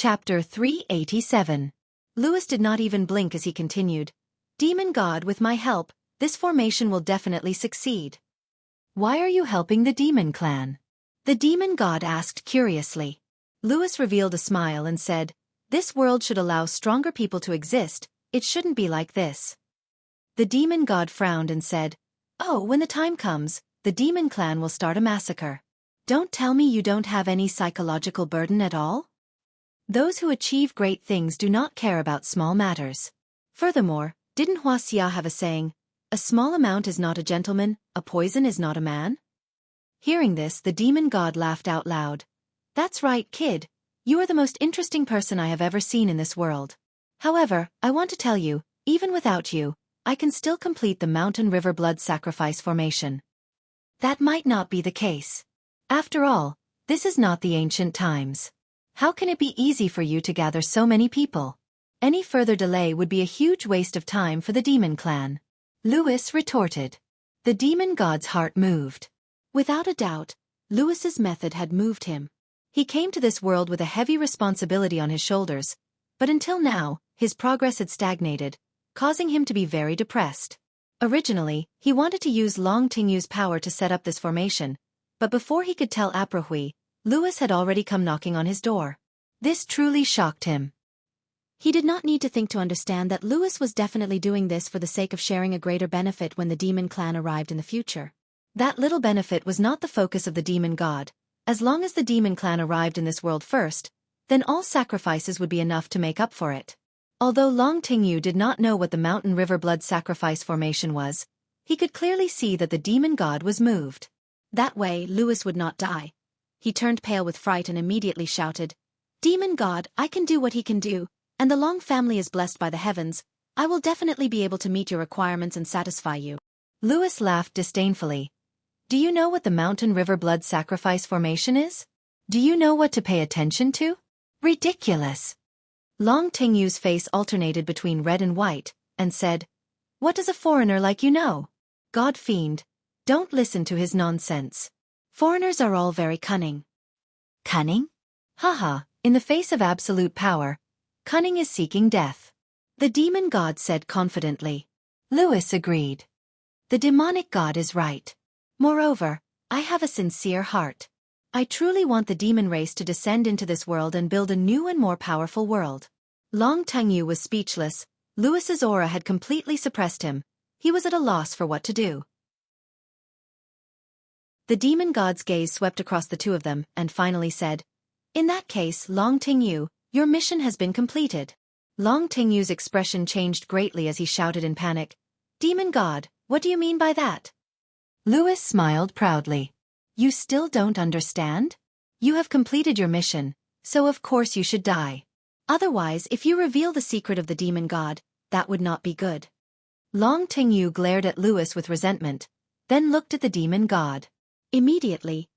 Chapter 387. Lewis did not even blink as he continued. Demon God, with my help, this formation will definitely succeed. Why are you helping the demon clan? The demon god asked curiously. Lewis revealed a smile and said, this world should allow stronger people to exist, it shouldn't be like this. The demon god frowned and said, oh, when the time comes, the demon clan will start a massacre. Don't tell me you don't have any psychological burden at all? Those who achieve great things do not care about small matters. Furthermore, didn't Wuxia have a saying, a small amount is not a gentleman, a poison is not a man? Hearing this, the demon god laughed out loud. That's right, kid. You are the most interesting person I have ever seen in this world. However, I want to tell you, even without you, I can still complete the mountain river blood sacrifice formation. That might not be the case. After all, this is not the ancient times. How can it be easy for you to gather so many people? Any further delay would be a huge waste of time for the demon clan. Lewis retorted. The demon god's heart moved. Without a doubt, Lewis's method had moved him. He came to this world with a heavy responsibility on his shoulders, but until now, his progress had stagnated, causing him to be very depressed. Originally, he wanted to use Long Tingyu's power to set up this formation, but before he could tell Aprahui, Lewis had already come knocking on his door. This truly shocked him. He did not need to think to understand that Lewis was definitely doing this for the sake of sharing a greater benefit when the demon clan arrived in the future. That little benefit was not the focus of the demon god. As long as the demon clan arrived in this world first, then all sacrifices would be enough to make up for it. Although Long Tingyu did not know what the mountain river blood sacrifice formation was, he could clearly see that the demon god was moved. That way, Lewis would not die. He turned pale with fright and immediately shouted, Demon God, I can do what he can do, and the Long family is blessed by the heavens. I will definitely be able to meet your requirements and satisfy you. Lewis laughed disdainfully. Do you know what the mountain river blood sacrifice formation is? Do you know what to pay attention to? Ridiculous. Long Tingyu's face alternated between red and white, and said, what does a foreigner like you know? God fiend, don't listen to his nonsense. Foreigners are all very cunning. Cunning? Haha, in the face of absolute power, cunning is seeking death. The demon god said confidently. Lewis agreed. The demonic god is right. Moreover, I have a sincere heart. I truly want the demon race to descend into this world and build a new and more powerful world. Long Tengyu was speechless. Lewis's aura had completely suppressed him. He was at a loss for what to do. The demon god's gaze swept across the two of them and finally said, in that case, Long Tingyu, your mission has been completed. Long Tingyu's expression changed greatly as he shouted in panic, Demon God, what do you mean by that? Lewis smiled proudly. You still don't understand? You have completed your mission, so of course you should die. Otherwise, if you reveal the secret of the demon god, that would not be good. Long Tingyu glared at Lewis with resentment, then looked at the demon god. Immediately,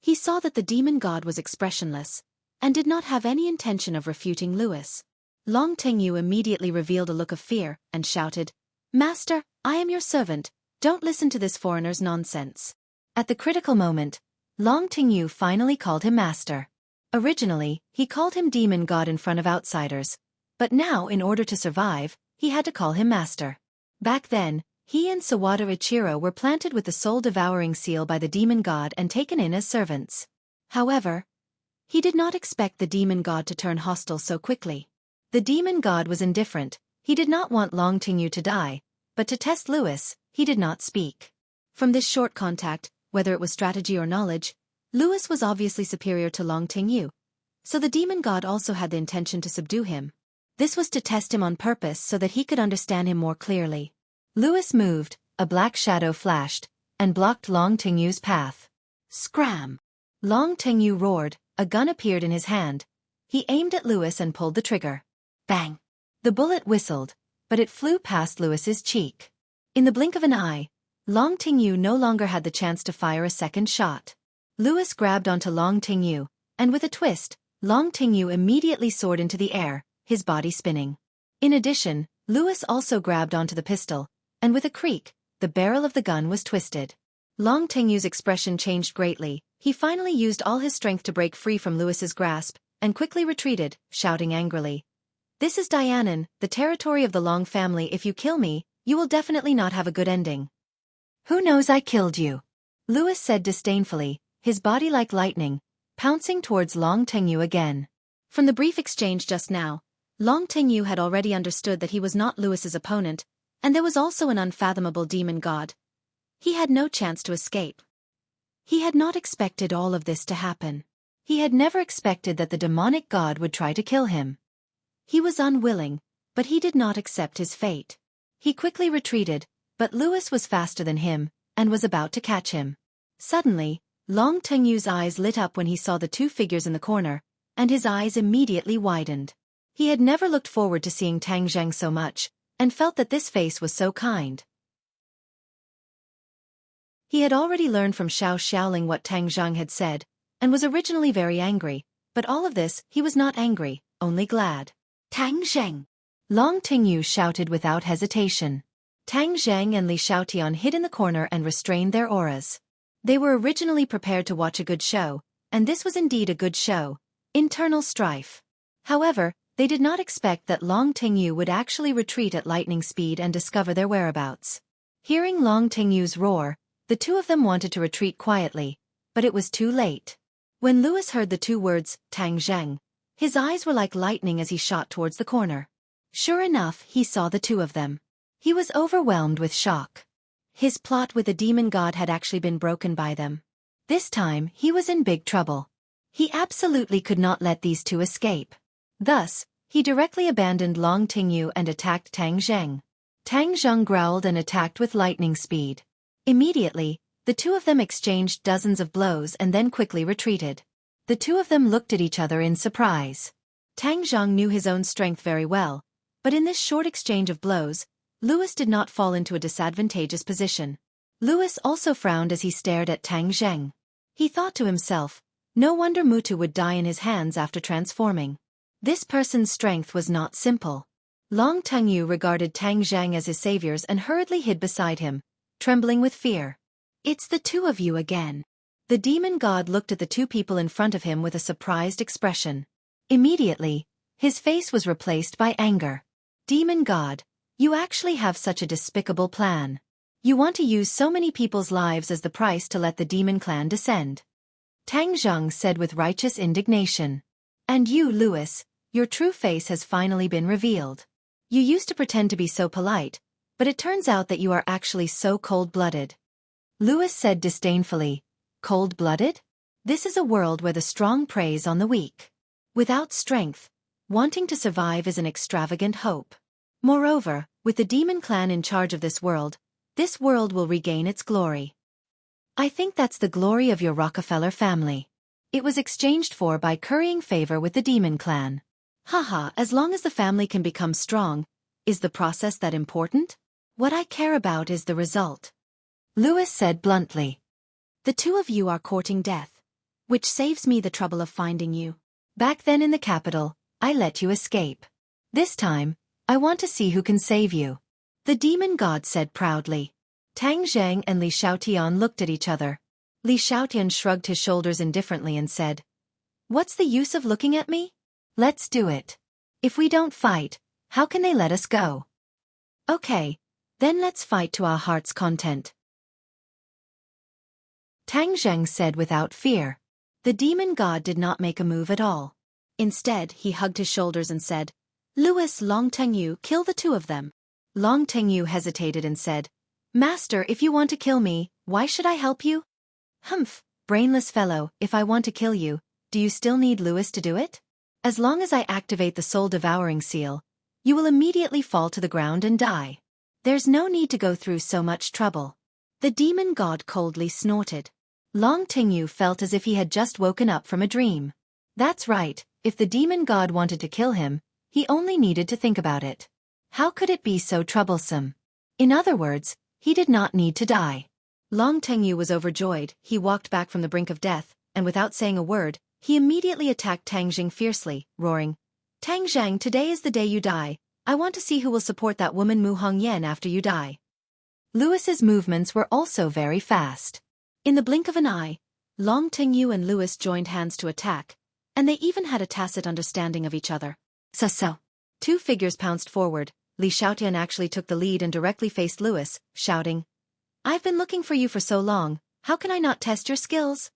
he saw that the demon god was expressionless, and did not have any intention of refuting Lewis. Long Tingyu immediately revealed a look of fear, and shouted, Master, I am your servant, don't listen to this foreigner's nonsense. At the critical moment, Long Tingyu finally called him Master. Originally, he called him Demon God in front of outsiders, but now in order to survive, he had to call him Master. Back then, he and Sawada Ichiro were planted with the soul-devouring seal by the demon god and taken in as servants. However, he did not expect the demon god to turn hostile so quickly. The demon god was indifferent. He did not want Long Tingyu to die, but to test Lewis, he did not speak. From this short contact, whether it was strategy or knowledge, Lewis was obviously superior to Long Tingyu, so the demon god also had the intention to subdue him. This was to test him on purpose so that he could understand him more clearly. Lewis moved, a black shadow flashed, and blocked Long Tingyu's path. Scram! Long Tingyu roared, a gun appeared in his hand. He aimed at Lewis and pulled the trigger. Bang! The bullet whistled, but it flew past Lewis's cheek. In the blink of an eye, Long Tingyu no longer had the chance to fire a second shot. Lewis grabbed onto Long Tingyu, and with a twist, Long Tingyu immediately soared into the air, his body spinning. In addition, Lewis also grabbed onto the pistol, and with a creak, the barrel of the gun was twisted. Long Tingyu's expression changed greatly. He finally used all his strength to break free from Lewis's grasp, and quickly retreated, shouting angrily. This is Dianan, the territory of the Long family. If you kill me, you will definitely not have a good ending. Who knows I killed you? Louis said disdainfully, his body like lightning, pouncing towards Long Tengyu again. From the brief exchange just now, Long Tengyu had already understood that he was not Louis's opponent, and there was also an unfathomable demon god. He had no chance to escape. He had not expected all of this to happen. He had never expected that the demonic god would try to kill him. He was unwilling, but he did not accept his fate. He quickly retreated, but Louis was faster than him, and was about to catch him. Suddenly, Long Tengyu's eyes lit up when he saw the two figures in the corner, and his eyes immediately widened. He had never looked forward to seeing Tang Zheng so much, and felt that this face was so kind. He had already learned from Xiao Xiaoling what Tang Zheng had said, and was originally very angry, but all of this he was not angry, only glad. Tang Zheng! Long Tengyu shouted without hesitation. Tang Zheng and Li Xiaotian hid in the corner and restrained their auras. They were originally prepared to watch a good show, and this was indeed a good show. Internal strife. However, they did not expect that Long Tengyu would actually retreat at lightning speed and discover their whereabouts. Hearing Long Tengyu's roar, the two of them wanted to retreat quietly, but it was too late. When Louis heard the two words, Tang Zheng, his eyes were like lightning as he shot towards the corner. Sure enough, he saw the two of them. He was overwhelmed with shock. His plot with the demon god had actually been broken by them. This time, he was in big trouble. He absolutely could not let these two escape. Thus, he directly abandoned Long Tengyu and attacked Tang Zheng. Tang Zheng growled and attacked with lightning speed. Immediately, the two of them exchanged dozens of blows and then quickly retreated. The two of them looked at each other in surprise. Tang Zheng knew his own strength very well, but in this short exchange of blows, Louis did not fall into a disadvantageous position. Louis also frowned as he stared at Tang Zheng. He thought to himself, no wonder Mutu would die in his hands after transforming. This person's strength was not simple. Long Tengyu regarded Tang Zheng as his saviors and hurriedly hid beside him, trembling with fear. It's the two of you again. The demon god looked at the two people in front of him with a surprised expression. Immediately, his face was replaced by anger. Demon god, you actually have such a despicable plan. You want to use so many people's lives as the price to let the demon clan descend. Tang Zheng said with righteous indignation. And you, Louis, your true face has finally been revealed. You used to pretend to be so polite, but it turns out that you are actually so cold-blooded. Louis said disdainfully, cold-blooded? This is a world where the strong preys on the weak. Without strength, wanting to survive is an extravagant hope. Moreover, with the demon clan in charge of this world will regain its glory. I think that's the glory of your Rockefeller family. It was exchanged for by currying favor with the demon clan. Haha, as long as the family can become strong, is the process that important? What I care about is the result. Louis said bluntly. The two of you are courting death, which saves me the trouble of finding you. Back then in the capital, I let you escape. This time, I want to see who can save you. The demon god said proudly. Tang Zheng and Li Xiaotian looked at each other. Li Xiaotian shrugged his shoulders indifferently and said, What's the use of looking at me? Let's do it. If we don't fight, how can they let us go? Okay, then let's fight to our heart's content. Tang Zheng said without fear. The demon god did not make a move at all. Instead, he hugged his shoulders and said, Louis, Long Tengyu, kill the two of them. Long Tengyu hesitated and said, Master, if you want to kill me, why should I help you? Humph, brainless fellow, if I want to kill you, do you still need Louis to do it? As long as I activate the soul-devouring seal, you will immediately fall to the ground and die. There's no need to go through so much trouble. The demon god coldly snorted. Long Tengyu felt as if he had just woken up from a dream. That's right, if the demon god wanted to kill him, he only needed to think about it. How could it be so troublesome? In other words, he did not need to die. Long Tengyu was overjoyed. He walked back from the brink of death, and without saying a word, he immediately attacked Tang Zheng fiercely, roaring, Tang Zheng, today is the day you die. I want to see who will support that woman Mu Hongyan after you die. Louis's movements were also very fast. In the blink of an eye, Long Tengyu and Louis joined hands to attack, And they even had a tacit understanding of each other. So. Two figures pounced forward. Li Xiaotian actually took the lead and directly faced Louis, shouting, "I've been looking for you for so long, how can I not test your skills?"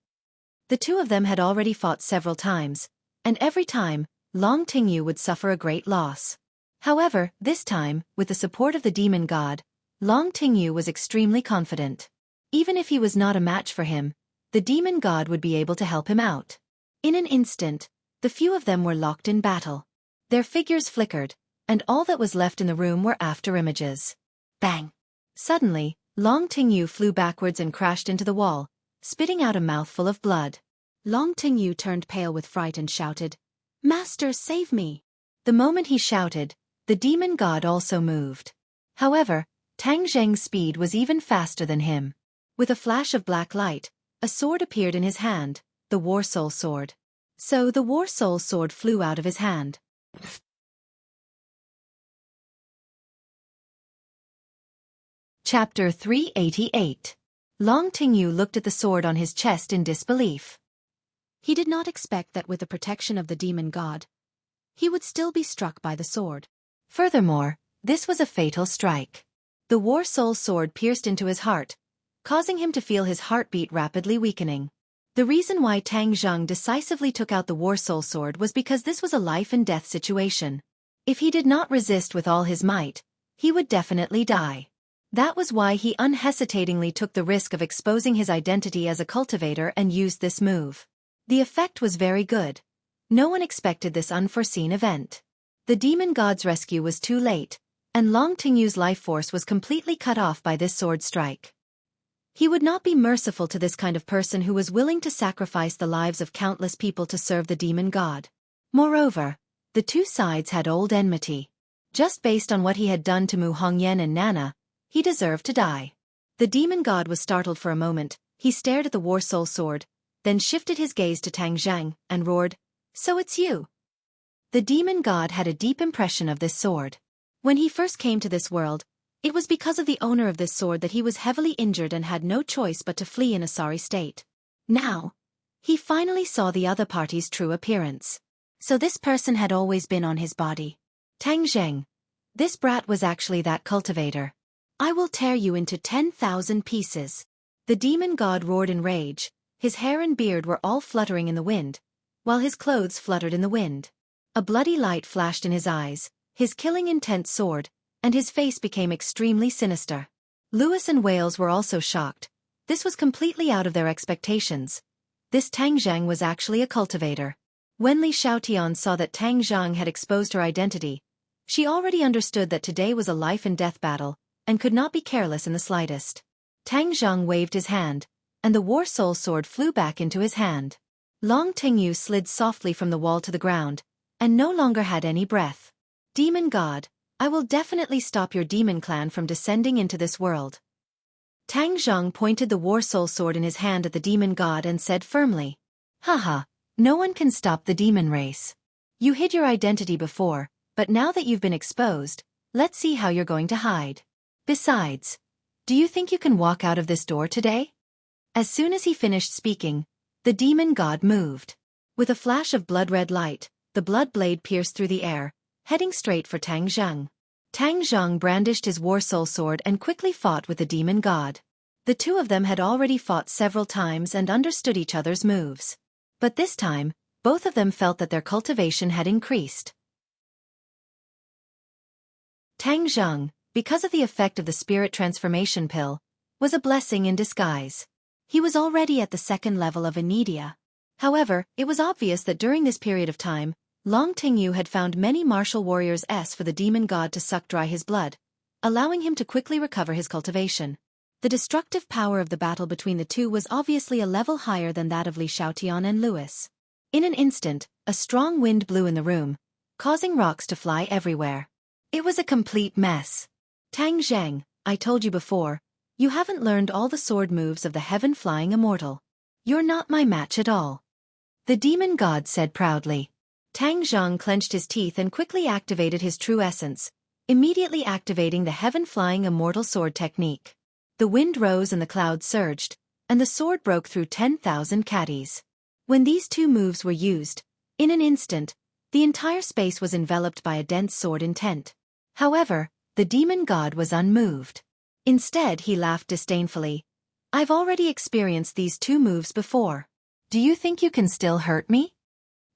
The two of them had already fought several times, and every time, Long Tingyu would suffer a great loss. However, this time, with the support of the demon god, Long Tingyu was extremely confident. Even if he was not a match for him, the demon god would be able to help him out. In an instant, the few of them were locked in battle. Their figures flickered, and all that was left in the room were afterimages. Bang! Suddenly, Long Tingyu flew backwards and crashed into the wall, spitting out a mouthful of blood. Long Tingyu turned pale with fright and shouted, "Master, save me!" The moment he shouted, the demon god also moved. However, Tang Zheng's speed was even faster than him. With a flash of black light, a sword appeared in his hand, the War Soul Sword. So the War Soul Sword flew out of his hand. Chapter 388. Long Tingyu looked at the sword on his chest in disbelief. He did not expect that with the protection of the demon god, he would still be struck by the sword. Furthermore, this was a fatal strike. The War Soul Sword pierced into his heart, causing him to feel his heartbeat rapidly weakening. The reason why Tang Zheng decisively took out the War Soul Sword was because this was a life-and-death situation. If he did not resist with all his might, he would definitely die. That was why he unhesitatingly took the risk of exposing his identity as a cultivator and used this move. The effect was very good. No one expected this unforeseen event. The demon god's rescue was too late, and Long Tingyu's life force was completely cut off by this sword strike. He would not be merciful to this kind of person who was willing to sacrifice the lives of countless people to serve the demon god. Moreover, the two sides had old enmity. Just based on what he had done to Mu Hongyan and Nana, he deserved to die. The demon god was startled for a moment. He stared at the War Soul Sword, then shifted his gaze to Tang Zheng and roared, "So it's you." The demon god had a deep impression of this sword. When he first came to this world, it was because of the owner of this sword that he was heavily injured and had no choice but to flee in a sorry state. Now, he finally saw the other party's true appearance. So this person had always been on his body. Tang Zheng. This brat was actually that cultivator. "I will tear you into 10,000 pieces." The demon god roared in rage. His hair and beard were all fluttering in the wind, while his clothes fluttered in the wind. A bloody light flashed in his eyes, his killing intent soared, and his face became extremely sinister. Louis and Wales were also shocked. This was completely out of their expectations. This Tang Zheng was actually a cultivator. When Li Xiaotian saw that Tang Zheng had exposed her identity, she already understood that today was a life-and-death battle, and could not be careless in the slightest. Tang Zheng waved his hand, and the War Soul Sword flew back into his hand. Long Tingyu slid softly from the wall to the ground, and no longer had any breath. "Demon God, I will definitely stop your demon clan from descending into this world." Tang Zheng pointed the War Soul Sword in his hand at the demon god and said firmly, "Haha, no one can stop the demon race. You hid your identity before, but now that you've been exposed, let's see how you're going to hide. Besides, do you think you can walk out of this door today?" As soon as he finished speaking, the demon god moved. With a flash of blood-red light, the blood blade pierced through the air, heading straight for Tang Zheng. Tang Zheng brandished his War Soul Sword and quickly fought with the demon god. The two of them had already fought several times and understood each other's moves. But this time, both of them felt that their cultivation had increased. Tang Zheng, because of the effect of the spirit transformation pill, was a blessing in disguise. He was already at the second level of Anidia. However, it was obvious that during this period of time, Long Tingyu had found many martial warriors for the demon god to suck dry his blood, allowing him to quickly recover his cultivation. The destructive power of the battle between the two was obviously a level higher than that of Li Xiaotian and Louis. In an instant, a strong wind blew in the room, causing rocks to fly everywhere. It was a complete mess. "Tang Zheng, I told you before, you haven't learned all the sword moves of the heaven-flying immortal. You're not my match at all," the demon god said proudly. Tang Zheng clenched his teeth and quickly activated his true essence, immediately activating the heaven-flying immortal sword technique. The wind rose and the clouds surged, and the sword broke through 10,000 caddies. When these two moves were used, In an instant, the entire space was enveloped by a dense sword intent. However, the demon god was unmoved. Instead, he laughed disdainfully. I've already experienced these two moves before. Do you think you can still hurt me?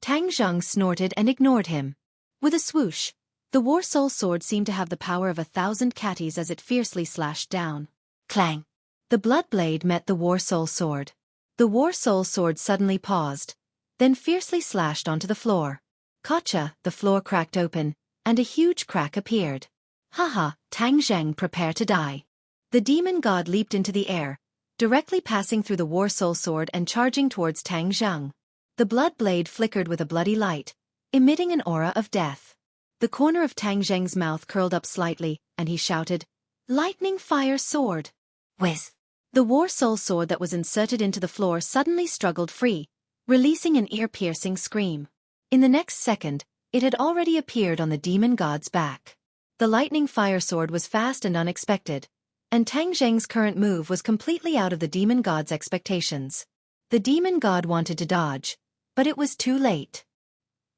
Tang Zheng snorted and ignored him. With a swoosh, the War Soul sword seemed to have the power of 1,000 catties as it fiercely slashed down. Clang! The blood blade met the War Soul sword. The War Soul sword suddenly paused, then fiercely slashed onto the floor. Gotcha! The floor cracked open, and a huge crack appeared. Haha, Tang Zheng, prepare to die. The demon god leaped into the air, directly passing through the War Soul sword and charging towards Tang Zheng. The blood blade flickered with a bloody light, emitting an aura of death. The corner of Tang Zheng's mouth curled up slightly, and he shouted, "Lightning fire sword!" Whiz! The War Soul sword that was inserted into the floor suddenly struggled free, releasing an ear-piercing scream. In the next second, it had already appeared on the demon god's back. The lightning fire sword was fast and unexpected, and Tang Zheng's current move was completely out of the demon god's expectations. The demon god wanted to dodge, but it was too late.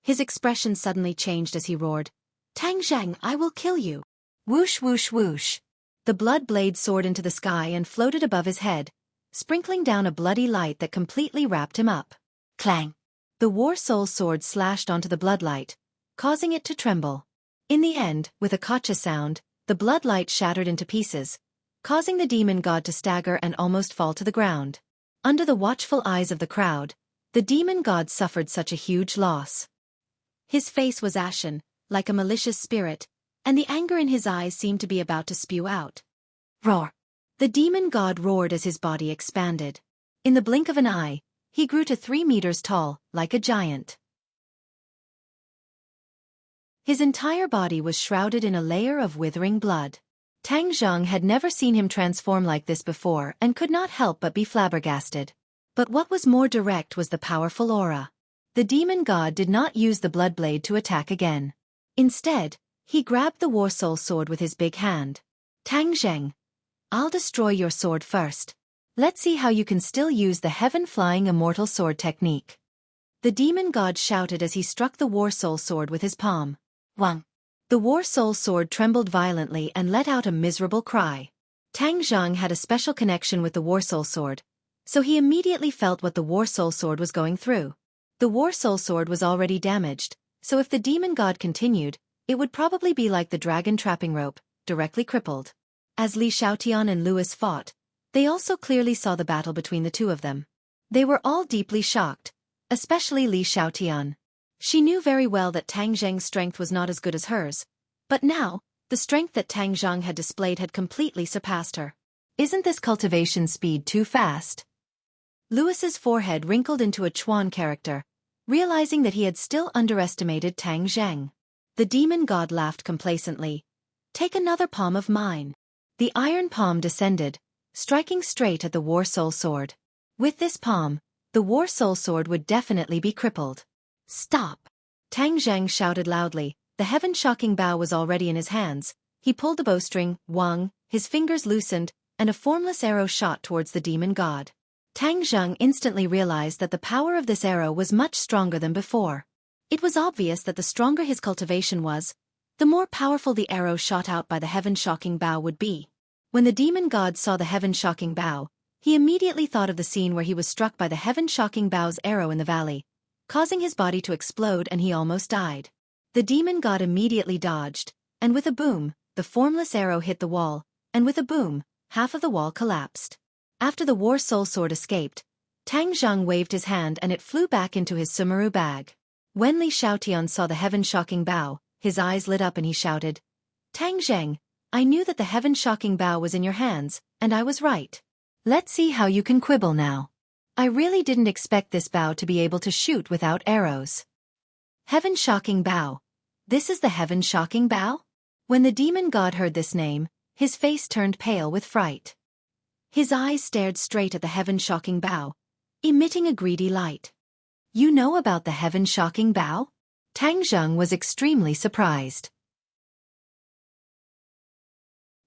His expression suddenly changed as he roared, "Tang Zheng, I will kill you!" Whoosh whoosh whoosh. The blood blade soared into the sky and floated above his head, sprinkling down a bloody light that completely wrapped him up. Clang! The War Soul sword slashed onto the bloodlight, causing it to tremble. In the end, with a gotcha sound, the bloodlight shattered into pieces, causing the demon god to stagger and almost fall to the ground. Under the watchful eyes of the crowd, the demon god suffered such a huge loss. His face was ashen, like a malicious spirit, and the anger in his eyes seemed to be about to spew out. Roar! The demon god roared as his body expanded. In the blink of an eye, he grew to 3 meters tall, like a giant. His entire body was shrouded in a layer of withering blood. Tang Zheng had never seen him transform like this before and could not help but be flabbergasted. But what was more direct was the powerful aura. The demon god did not use the blood blade to attack again. Instead, he grabbed the War Soul sword with his big hand. Tang Zheng, I'll destroy your sword first. Let's see how you can still use the heaven-flying immortal sword technique. The demon god shouted as he struck the War Soul sword with his palm. Wang! The War Soul sword trembled violently and let out a miserable cry. Tang Zheng had a special connection with the War Soul sword, so he immediately felt what the War Soul sword was going through. The War Soul sword was already damaged, so if the demon god continued, it would probably be like the dragon trapping rope, directly crippled. As Li Xiaotian and Louis fought, they also clearly saw the battle between the two of them. They were all deeply shocked, especially Li Xiaotian. She knew very well that Tang Zheng's strength was not as good as hers, but now, the strength that Tang Zheng had displayed had completely surpassed her. Isn't this cultivation speed too fast? Louis's forehead wrinkled into a Chuan character, realizing that he had still underestimated Tang Zheng. The demon god laughed complacently. Take another palm of mine. The iron palm descended, striking straight at the War Soul sword. With this palm, the War Soul sword would definitely be crippled. Stop! Tang Zheng shouted loudly. The heaven-shocking bow was already in his hands. He pulled the bowstring, wang, his fingers loosened, and a formless arrow shot towards the demon god. Tang Zheng instantly realized that the power of this arrow was much stronger than before. It was obvious that the stronger his cultivation was, the more powerful the arrow shot out by the heaven-shocking bow would be. When the demon god saw the heaven-shocking bow, he immediately thought of the scene where he was struck by the heaven-shocking bow's arrow in the valley, causing his body to explode and he almost died. The demon god immediately dodged, and with a boom, the formless arrow hit the wall, and with a boom, half of the wall collapsed. After the War Soul sword escaped, Tang Zheng waved his hand and it flew back into his sumaru bag. When Li Xiaotian saw the heaven-shocking bow, his eyes lit up and he shouted, Tang Zheng, I knew that the heaven-shocking bow was in your hands, and I was right. Let's see how you can quibble now. I really didn't expect this bow to be able to shoot without arrows. Heaven-shocking bow. This is the heaven-shocking bow? When the demon god heard this name, his face turned pale with fright. His eyes stared straight at the heaven-shocking bow, emitting a greedy light. You know about the heaven-shocking bow? Tang Zheng was extremely surprised.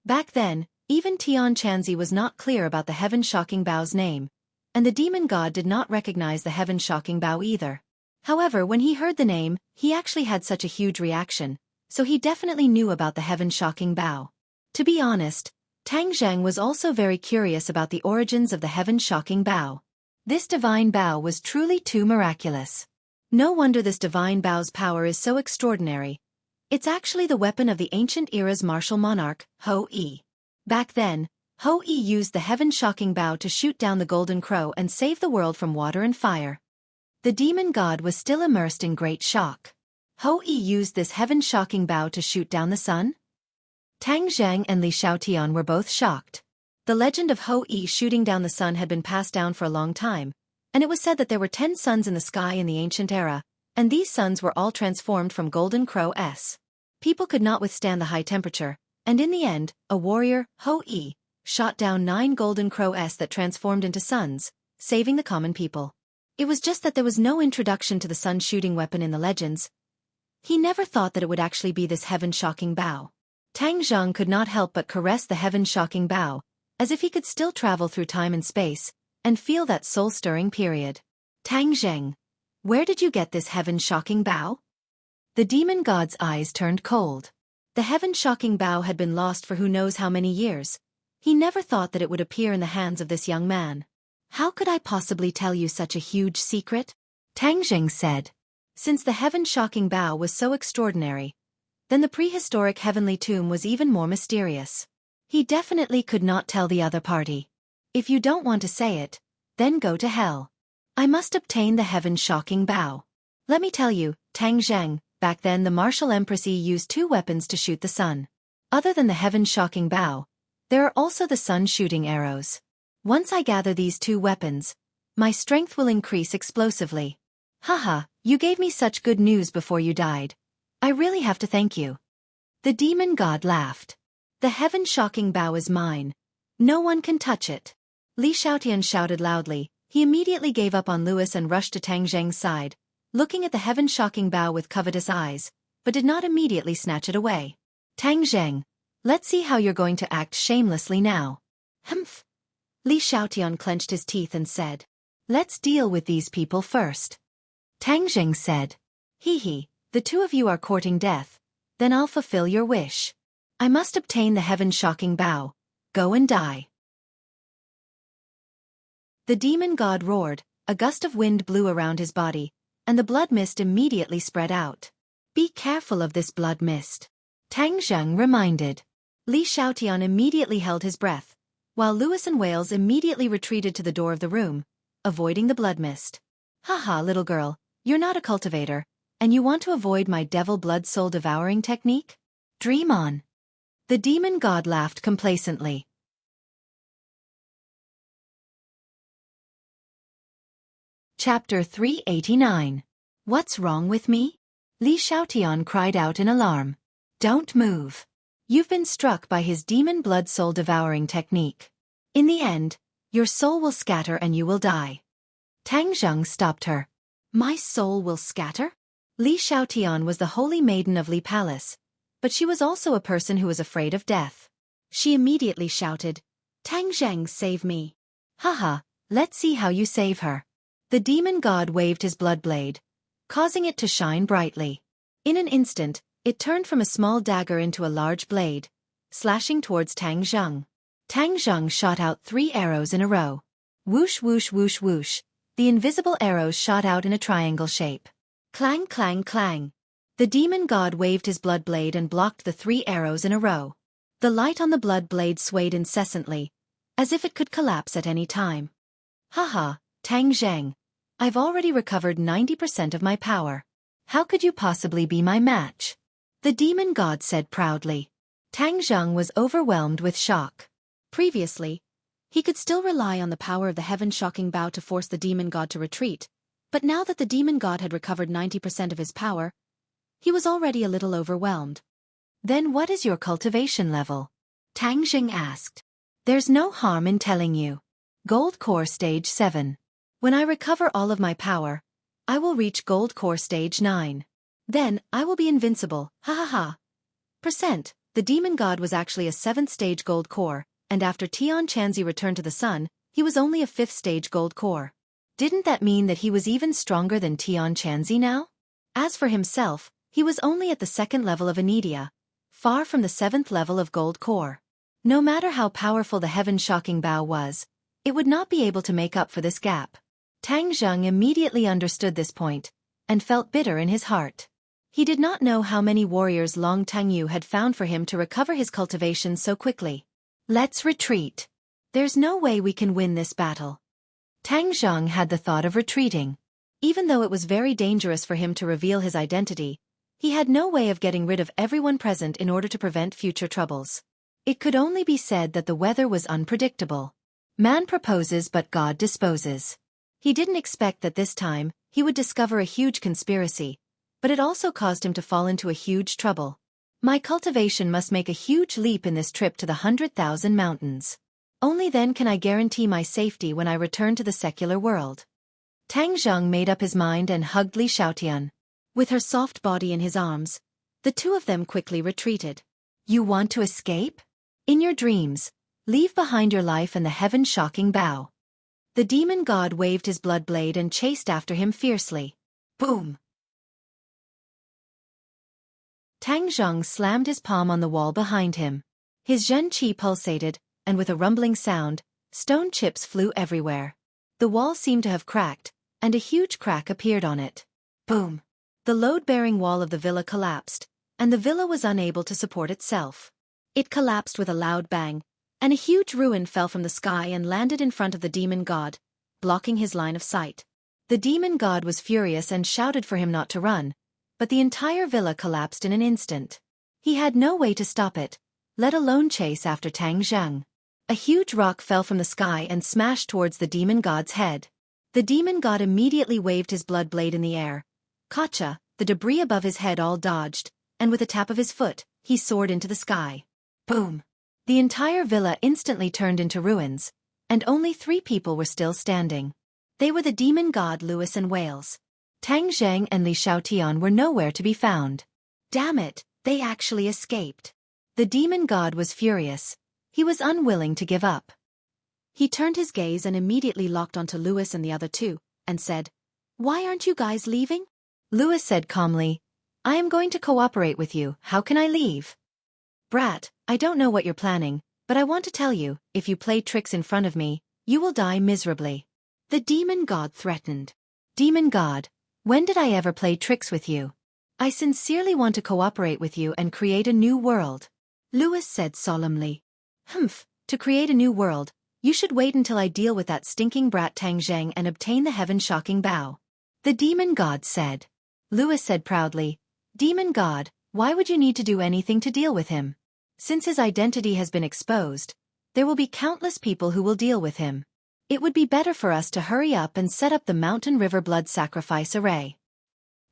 Back then, even Tian Chanzi was not clear about the heaven-shocking bow's name, and the demon god did not recognize the heaven-shocking bow either. However, when he heard the name, he actually had such a huge reaction, so he definitely knew about the heaven-shocking bow. To be honest, Tang Zheng was also very curious about the origins of the heaven-shocking bow. This divine bow was truly too miraculous. No wonder this divine bow's power is so extraordinary. It's actually the weapon of the ancient era's martial monarch, Ho-I. Back then, Ho-I used the heaven-shocking bow to shoot down the golden crow and save the world from water and fire. The demon god was still immersed in great shock. Ho-I used this heaven-shocking bow to shoot down the sun? Tang Zheng and Li Xiaotian were both shocked. The legend of Ho-I shooting down the sun had been passed down for a long time, and it was said that there were 10 suns in the sky in the ancient era, and these suns were all transformed from golden crow-s. People could not withstand the high temperature, and in the end, a warrior, Ho-I, shot down 9 golden crow-s that transformed into suns, saving the common people. It was just that there was no introduction to the sun-shooting weapon in the legends. He never thought that it would actually be this heaven-shocking bow. Tang Zheng could not help but caress the heaven-shocking bow, as if he could still travel through time and space, and feel that soul-stirring period. Tang Zheng, where did you get this heaven-shocking bow? The demon god's eyes turned cold. The heaven-shocking bow had been lost for who knows how many years. He never thought that it would appear in the hands of this young man. How could I possibly tell you such a huge secret? Tang Zheng said. Since the heaven-shocking bow was so extraordinary, then the prehistoric heavenly tomb was even more mysterious. He definitely could not tell the other party. If you don't want to say it, then go to hell. I must obtain the heaven-shocking bow. Let me tell you, Tang Zheng, back then the martial empress Yi used 2 weapons to shoot the sun. Other than the heaven-shocking bow, there are also the sun-shooting arrows. Once I gather these 2 weapons, my strength will increase explosively. Haha, you gave me such good news before you died. I really have to thank you. The demon god laughed. The heaven-shocking bow is mine. No one can touch it. Li Xiaotian shouted loudly. He immediately gave up on Louis and rushed to Tang Zheng's side, looking at the heaven-shocking bow with covetous eyes, but did not immediately snatch it away. Tang Zheng, let's see how you're going to act shamelessly now. Humph. Li Xiaotian clenched his teeth and said, let's deal with these people first. Tang Zheng said, hee, the 2 of you are courting death, then I'll fulfill your wish. I must obtain the heaven-shocking bow. Go and die. The demon god roared, a gust of wind blew around his body, and the blood mist immediately spread out. Be careful of this blood mist. Tang Zheng reminded. Li Xiaotian immediately held his breath, while Louis and Wales immediately retreated to the door of the room, avoiding the blood mist. Haha, little girl, you're not a cultivator, and you want to avoid my devil blood soul devouring technique? Dream on. The demon god laughed complacently. Chapter 389. What's wrong with me? Li Xiaotian cried out in alarm. Don't move. You've been struck by his demon blood soul devouring technique. In the end, your soul will scatter and you will die. Tang Zheng stopped her. My soul will scatter? Li Xiaotian was the holy maiden of Li Palace, but she was also a person who was afraid of death. She immediately shouted, Tang Zheng, save me. Haha, let's see how you save her. The demon god waved his blood blade, causing it to shine brightly. In an instant, it turned from a small dagger into a large blade, slashing towards Tang Zheng. Tang Zheng shot out 3 arrows in a row. Whoosh whoosh whoosh whoosh, the invisible arrows shot out in a triangle shape. Clang clang clang. The demon god waved his blood blade and blocked the 3 arrows in a row. The light on the blood blade swayed incessantly, as if it could collapse at any time. Haha, Tang Zheng, I've already recovered 90% of my power. How could you possibly be my match? The demon god said proudly. Tang Zheng was overwhelmed with shock. Previously, he could still rely on the power of the heaven-shocking bow to force the demon god to retreat, but now that the demon god had recovered 90% of his power, he was already a little overwhelmed. Then what is your cultivation level? Tang Zheng asked. There's no harm in telling you. Gold Core Stage 7. When I recover all of my power, I will reach Gold Core Stage 9. Then, I will be invincible, ha ha ha. Percent, the demon god was actually a 7th stage gold core, and after Tian Chanzi returned to the sun, he was only a 5th stage gold core. Didn't that mean that he was even stronger than Tian Chanzi now? As for himself, he was only at the 2nd level of Anidia, far from the 7th level of Gold Core. No matter how powerful the heaven-shocking bow was, it would not be able to make up for this gap. Tang Zheng immediately understood this point, and felt bitter in his heart. He did not know how many warriors Long Tangyu had found for him to recover his cultivation so quickly. Let's retreat. There's no way we can win this battle. Tang Zheng had the thought of retreating. Even though it was very dangerous for him to reveal his identity, he had no way of getting rid of everyone present in order to prevent future troubles. It could only be said that the weather was unpredictable. Man proposes but God disposes. He didn't expect that this time he would discover a huge conspiracy, but it also caused him to fall into a huge trouble. My cultivation must make a huge leap in this trip to the 100,000 mountains. Only then can I guarantee my safety when I return to the secular world. Tang Zheng made up his mind and hugged Li Xiaotian. With her soft body in his arms, the two of them quickly retreated. You want to escape? In your dreams, leave behind your life and the heaven-shocking bow. The demon god waved his blood blade and chased after him fiercely. Boom! Tang Zheng slammed his palm on the wall behind him. His Zhen Qi pulsated, and with a rumbling sound, stone chips flew everywhere. The wall seemed to have cracked, and a huge crack appeared on it. Boom! The load-bearing wall of the villa collapsed, and the villa was unable to support itself. It collapsed with a loud bang, and a huge ruin fell from the sky and landed in front of the demon god, blocking his line of sight. The demon god was furious and shouted for him not to run, but the entire villa collapsed in an instant. He had no way to stop it, let alone chase after Tang Zheng. A huge rock fell from the sky and smashed towards the demon god's head. The demon god immediately waved his blood blade in the air. Kacha, the debris above his head all dodged, and with a tap of his foot, he soared into the sky. Boom! The entire villa instantly turned into ruins, and only 3 people were still standing. They were the demon god Lewis and Wales. Tang Zheng and Li Xiaotian were nowhere to be found. Damn it, they actually escaped. The demon god was furious. He was unwilling to give up. He turned his gaze and immediately locked onto Lewis and the other 2, and said, "Why aren't you guys leaving?" Lewis said calmly, "I am going to cooperate with you, how can I leave?" "Brat, I don't know what you're planning, but I want to tell you, if you play tricks in front of me, you will die miserably." The demon god threatened. "Demon god, when did I ever play tricks with you? I sincerely want to cooperate with you and create a new world." Lewis said solemnly. "Humph, to create a new world, you should wait until I deal with that stinking brat Tang Zheng and obtain the heaven-shocking bow." The demon god said. Lewis said proudly, "Demon god, why would you need to do anything to deal with him? Since his identity has been exposed, there will be countless people who will deal with him. It would be better for us to hurry up and set up the Mountain River Blood Sacrifice Array."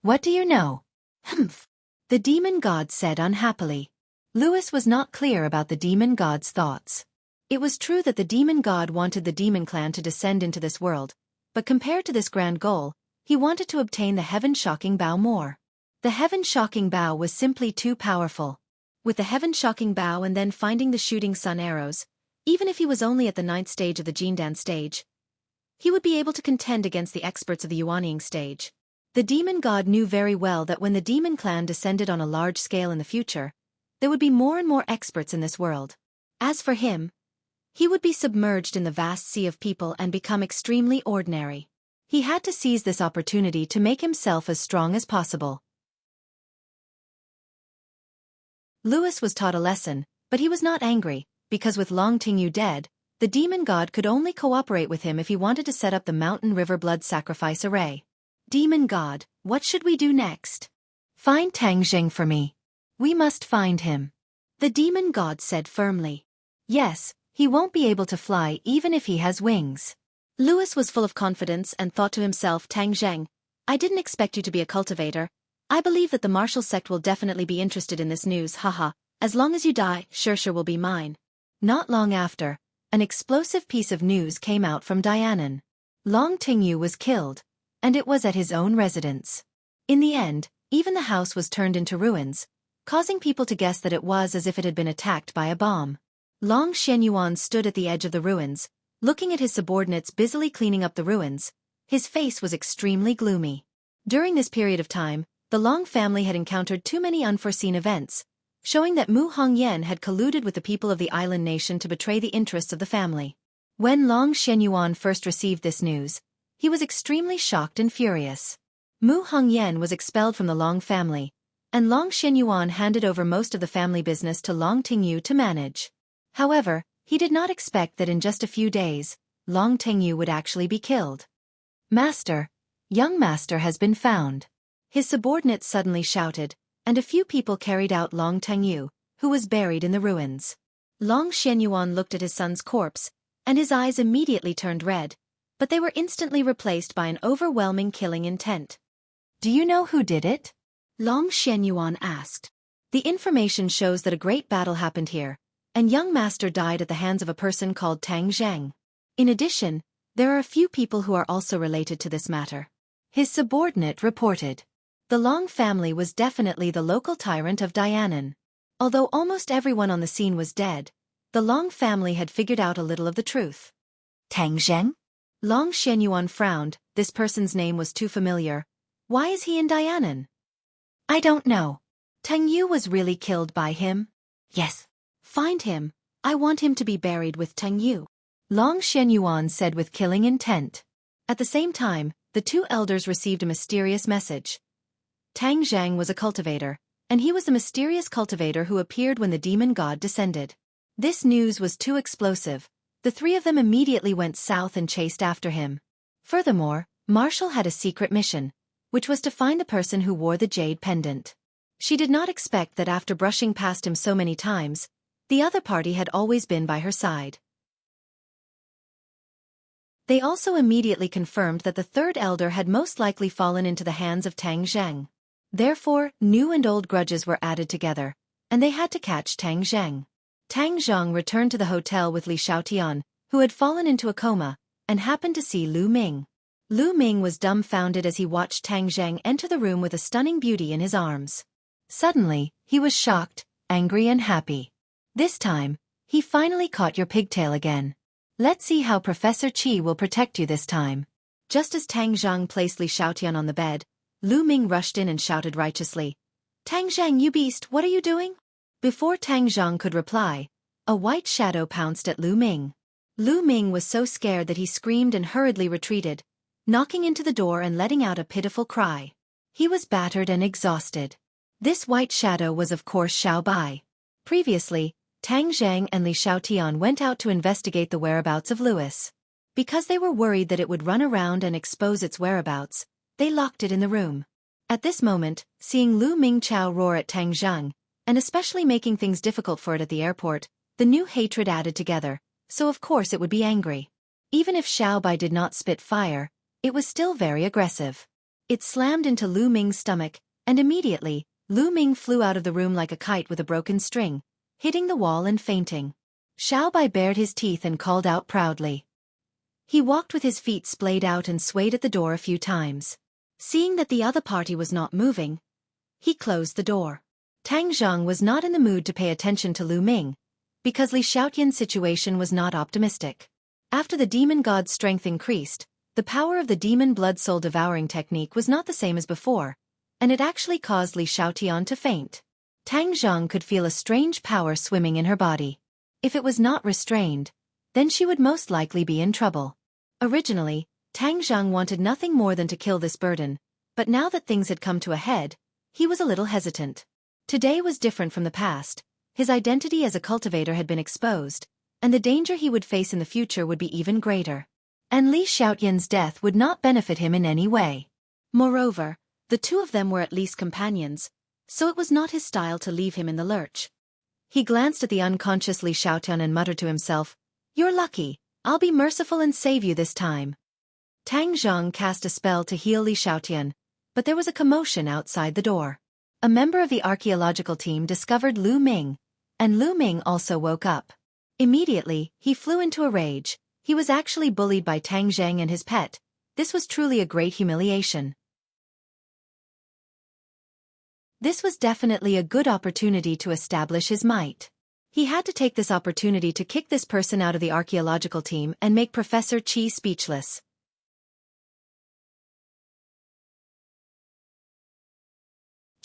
"What do you know?" "Humph," the demon god said unhappily. Lewis was not clear about the demon god's thoughts. It was true that the demon god wanted the demon clan to descend into this world, but compared to this grand goal, he wanted to obtain the heaven-shocking bow more. The heaven-shocking bow was simply too powerful. With the heaven-shocking bow and then finding the shooting sun arrows, even if he was only at the 9th stage of the Jindan stage, he would be able to contend against the experts of the Yuanying stage. The demon god knew very well that when the demon clan descended on a large scale in the future, there would be more and more experts in this world. As for him, he would be submerged in the vast sea of people and become extremely ordinary. He had to seize this opportunity to make himself as strong as possible. Lewis was taught a lesson, but he was not angry, because with Long Tingyu dead, the demon god could only cooperate with him if he wanted to set up the Mountain River Blood Sacrifice Array. "Demon god, what should we do next?" "Find Tang Zheng for me. We must find him," the demon god said firmly. "Yes, he won't be able to fly even if he has wings." Lewis was full of confidence and thought to himself, "Tang Zheng, I didn't expect you to be a cultivator. I believe that the martial sect will definitely be interested in this news, haha. As long as you die, Sure will be mine." Not long after, an explosive piece of news came out from Dianan. Long Tingyu was killed, and it was at his own residence. In the end, even the house was turned into ruins, causing people to guess that it was as if it had been attacked by a bomb. Long Xianyuan stood at the edge of the ruins, looking at his subordinates busily cleaning up the ruins, His face was extremely gloomy. During this period of time, the Long family had encountered too many unforeseen events, showing that Mu Hongyan had colluded with the people of the island nation to betray the interests of the family. When Long Shenyuan first received this news, he was extremely shocked and furious. Mu Hongyan was expelled from the Long family, and Long Shenyuan handed over most of the family business to Long Tingyu to manage. However, he did not expect that in just a few days, Long Tingyu would actually be killed. "Master, young master has been found," his subordinates suddenly shouted, and a few people carried out Long Tingyu, who was buried in the ruins. Long Shenyuan looked at his son's corpse, and his eyes immediately turned red, but they were instantly replaced by an overwhelming killing intent. "Do you know who did it?" Long Shenyuan asked. "The information shows that a great battle happened here, and young master died at the hands of a person called Tang Zhang. In addition, there are a few people who are also related to this matter," his subordinate reported. The Long family was definitely the local tyrant of Dianan. Although almost everyone on the scene was dead, the Long family had figured out a little of the truth. "Tang Zheng?" Long Shenyuan frowned. This person's name was too familiar. Why is he in Dianan? "I don't know. Tang Yu was really killed by him?" "Yes." "Find him. I want him to be buried with Tang Yu," Long Shenyuan said with killing intent. At the same time, the two elders received a mysterious message. Tang Zhang was a cultivator, and he was the mysterious cultivator who appeared when the demon god descended. This news was too explosive. The three of them immediately went south and chased after him. Furthermore, Marshall had a secret mission, which was to find the person who wore the jade pendant. She did not expect that after brushing past him so many times, the other party had always been by her side. They also immediately confirmed that the third elder had most likely fallen into the hands of Tang Zhang. Therefore, new and old grudges were added together, and they had to catch Tang Zhang. Tang Zhang returned to the hotel with Li Xiaotian, who had fallen into a coma, and happened to see Lu Ming. Lu Ming was dumbfounded as he watched Tang Zhang enter the room with a stunning beauty in his arms. Suddenly, he was shocked, angry and happy. This time, he finally caught your pigtail again. Let's see how Professor Qi will protect you this time. Just as Tang Zhang placed Li Xiaotian on the bed, Lu Ming rushed in and shouted righteously, "Tang Zhang, you beast, what are you doing?" Before Tang Zhang could reply, a white shadow pounced at Lu Ming. Lu Ming was so scared that he screamed and hurriedly retreated, knocking into the door and letting out a pitiful cry. He was battered and exhausted. This white shadow was of course Xiao Bai. Previously, Tang Zhang and Li Xiaotian went out to investigate the whereabouts of Louis. Because they were worried that it would run around and expose its whereabouts, they locked it in the room. At this moment, seeing Lu Mingchao roar at Tang Zhang, and especially making things difficult for it at the airport, the new hatred added together, so of course it would be angry. Even if Xiao Bai did not spit fire, it was still very aggressive. It slammed into Lu Ming's stomach, and immediately, Lu Ming flew out of the room like a kite with a broken string, hitting the wall and fainting. Xiao Bai bared his teeth and called out proudly. He walked with his feet splayed out and swayed at the door a few times. Seeing that the other party was not moving, he closed the door. Tang Zhang was not in the mood to pay attention to Lu Ming, because Li Xiaotian's situation was not optimistic. After the demon god's strength increased, the power of the demon blood soul devouring technique was not the same as before, and it actually caused Li Xiaotian to faint. Tang Zhang could feel a strange power swimming in her body. If it was not restrained, then she would most likely be in trouble. Originally, Tang Zhang wanted nothing more than to kill this burden, but now that things had come to a head, he was a little hesitant. Today was different from the past. His identity as a cultivator had been exposed, and the danger he would face in the future would be even greater. And Li Xiaotian's death would not benefit him in any way. Moreover, the two of them were at least companions, so it was not his style to leave him in the lurch. He glanced at the unconscious Li Xiaotian and muttered to himself, "You're lucky, I'll be merciful and save you this time." Tang Zhang cast a spell to heal Li Xiaotian, but there was a commotion outside the door. A member of the archaeological team discovered Lu Ming, and Lu Ming also woke up. Immediately, he flew into a rage. He was actually bullied by Tang Zhang and his pet. This was truly a great humiliation. This was definitely a good opportunity to establish his might. He had to take this opportunity to kick this person out of the archaeological team and make Professor Qi speechless.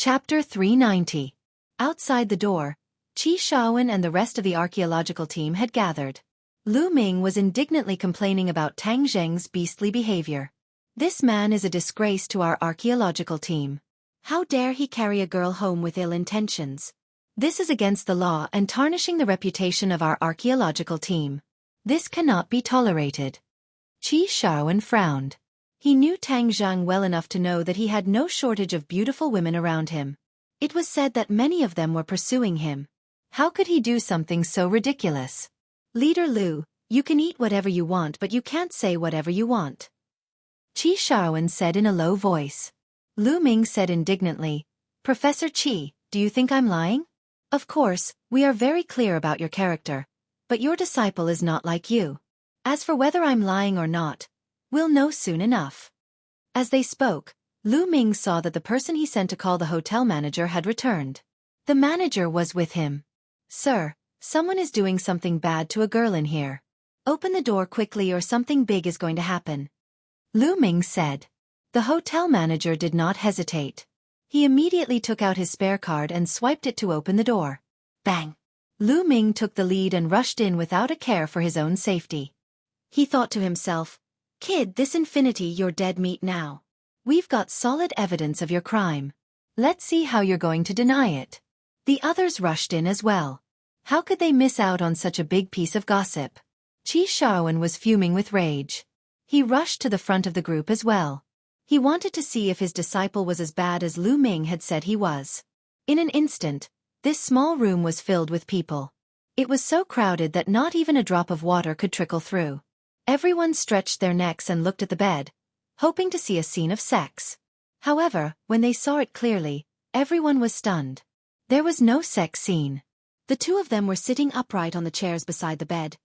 Chapter 390. Outside the door, Xiaofan and the rest of the archaeological team had gathered. Lu Ming was indignantly complaining about Tang Zheng's beastly behavior. This man is a disgrace to our archaeological team. How dare he carry a girl home with ill intentions? This is against the law and tarnishing the reputation of our archaeological team. This cannot be tolerated. Xiaofan frowned. He knew Tang Zheng well enough to know that he had no shortage of beautiful women around him. It was said that many of them were pursuing him. How could he do something so ridiculous? Leader Lu, you can eat whatever you want, but you can't say whatever you want. Xiaofan said in a low voice. Lu Ming said indignantly, Professor Qi, do you think I'm lying? Of course, we are very clear about your character, but your disciple is not like you. As for whether I'm lying or not, we'll know soon enough. As they spoke, Lu Ming saw that the person he sent to call the hotel manager had returned. The manager was with him. Sir, someone is doing something bad to a girl in here. Open the door quickly or something big is going to happen. Lu Ming said. The hotel manager did not hesitate. He immediately took out his spare card and swiped it to open the door. Bang! Lu Ming took the lead and rushed in without a care for his own safety. He thought to himself, Kid, this infinity, you're dead meat now. We've got solid evidence of your crime. Let's see how you're going to deny it. The others rushed in as well. How could they miss out on such a big piece of gossip? Xiaofan was fuming with rage. He rushed to the front of the group as well. He wanted to see if his disciple was as bad as Lu Ming had said he was. In an instant, this small room was filled with people. It was so crowded that not even a drop of water could trickle through. Everyone stretched their necks and looked at the bed, hoping to see a scene of sex. However, when they saw it clearly, everyone was stunned. There was no sex scene. The two of them were sitting upright on the chairs beside the bed,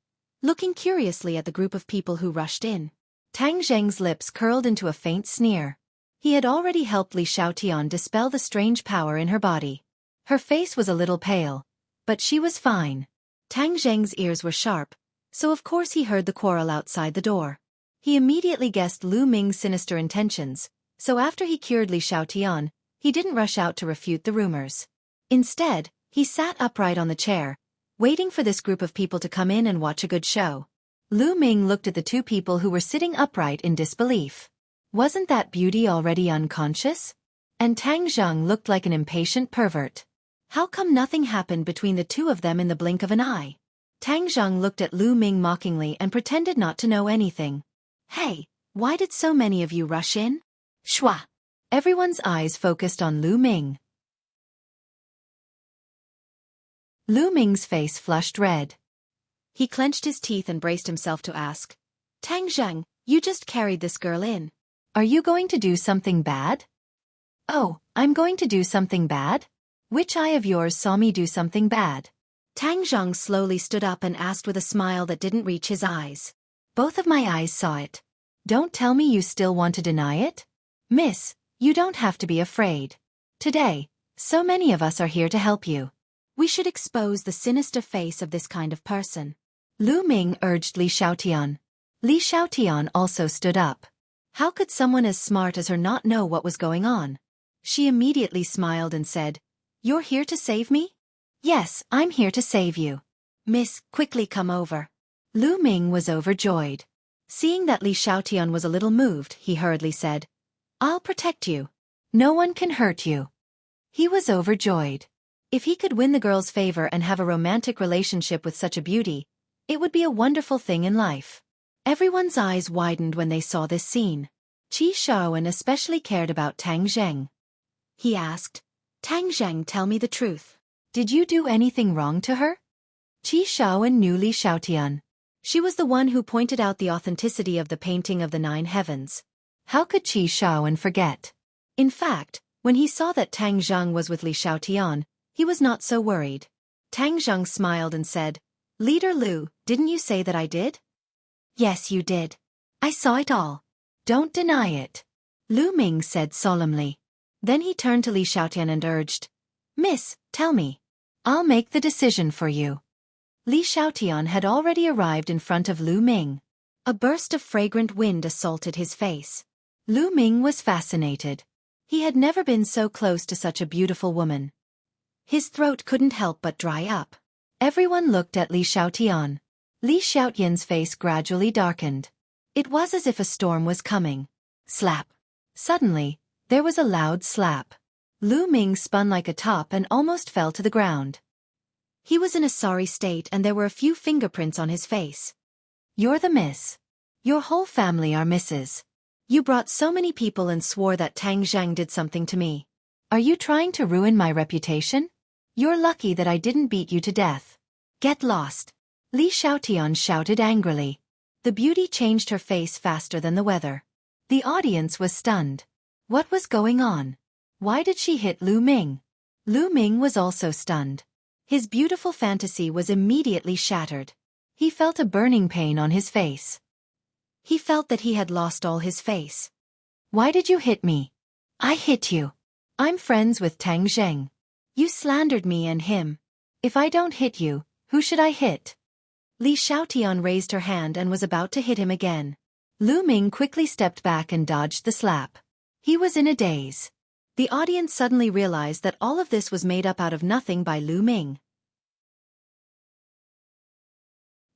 looking curiously at the group of people who rushed in. Tang Zheng's lips curled into a faint sneer. He had already helped Li Xiaotian dispel the strange power in her body. Her face was a little pale, but she was fine. Tang Zheng's ears were sharp, so of course he heard the quarrel outside the door. He immediately guessed Lu Ming's sinister intentions, so after he cured Li Xiaotian, he didn't rush out to refute the rumors. Instead, he sat upright on the chair, waiting for this group of people to come in and watch a good show. Lu Ming looked at the two people who were sitting upright in disbelief. Wasn't that beauty already unconscious? And Tang Zheng looked like an impatient pervert. How come nothing happened between the two of them in the blink of an eye? Tang Zheng looked at Lu Ming mockingly and pretended not to know anything. Hey, why did so many of you rush in? Shwa! Everyone's eyes focused on Lu Ming. Lu Ming's face flushed red. He clenched his teeth and braced himself to ask, Tang Zheng, you just carried this girl in. Are you going to do something bad? Oh, I'm going to do something bad? Which eye of yours saw me do something bad? Tang Zheng slowly stood up and asked with a smile that didn't reach his eyes. Both of my eyes saw it. Don't tell me you still want to deny it? Miss, you don't have to be afraid. Today, so many of us are here to help you. We should expose the sinister face of this kind of person. Lu Ming urged Li Xiaotian. Li Xiaotian also stood up. How could someone as smart as her not know what was going on? She immediately smiled and said, You're here to save me? Yes, I'm here to save you. Miss, quickly come over. Lu Ming was overjoyed. Seeing that Li Xiaotian was a little moved, he hurriedly said, I'll protect you. No one can hurt you. He was overjoyed. If he could win the girl's favor and have a romantic relationship with such a beauty, it would be a wonderful thing in life. Everyone's eyes widened when they saw this scene. Xiaofan especially cared about Tang Zheng. He asked, Tang Zheng, tell me the truth. Did you do anything wrong to her? Xiaofan knew Li Xiaotian. She was the one who pointed out the authenticity of the painting of the 9 heavens. How could Xiaofan forget? In fact, when he saw that Tang Zheng was with Li Xiaotian, he was not so worried. Tang Zheng smiled and said, Leader Lu, didn't you say that I did? Yes, you did. I saw it all. Don't deny it. Lu Ming said solemnly. Then he turned to Li Xiaotian and urged, Miss, tell me. I'll make the decision for you. Li Xiaotian had already arrived in front of Lu Ming. A burst of fragrant wind assaulted his face. Lu Ming was fascinated. He had never been so close to such a beautiful woman. His throat couldn't help but dry up. Everyone looked at Li Xiaotian. Li Xiaotian's face gradually darkened. It was as if a storm was coming. Slap. Suddenly, there was a loud slap. Lu Ming spun like a top and almost fell to the ground. He was in a sorry state and there were a few fingerprints on his face. You're the miss. Your whole family are misses. You brought so many people and swore that Tang Zhang did something to me. Are you trying to ruin my reputation? You're lucky that I didn't beat you to death. Get lost. Li Xiaotian shouted angrily. The beauty changed her face faster than the weather. The audience was stunned. What was going on? Why did she hit Lu Ming? Lu Ming was also stunned. His beautiful fantasy was immediately shattered. He felt a burning pain on his face. He felt that he had lost all his face. Why did you hit me? I hit you. I'm friends with Tang Zheng. You slandered me and him. If I don't hit you, who should I hit? Li Xiaotian raised her hand and was about to hit him again. Lu Ming quickly stepped back and dodged the slap. He was in a daze. The audience suddenly realized that all of this was made up out of nothing by Lu Ming.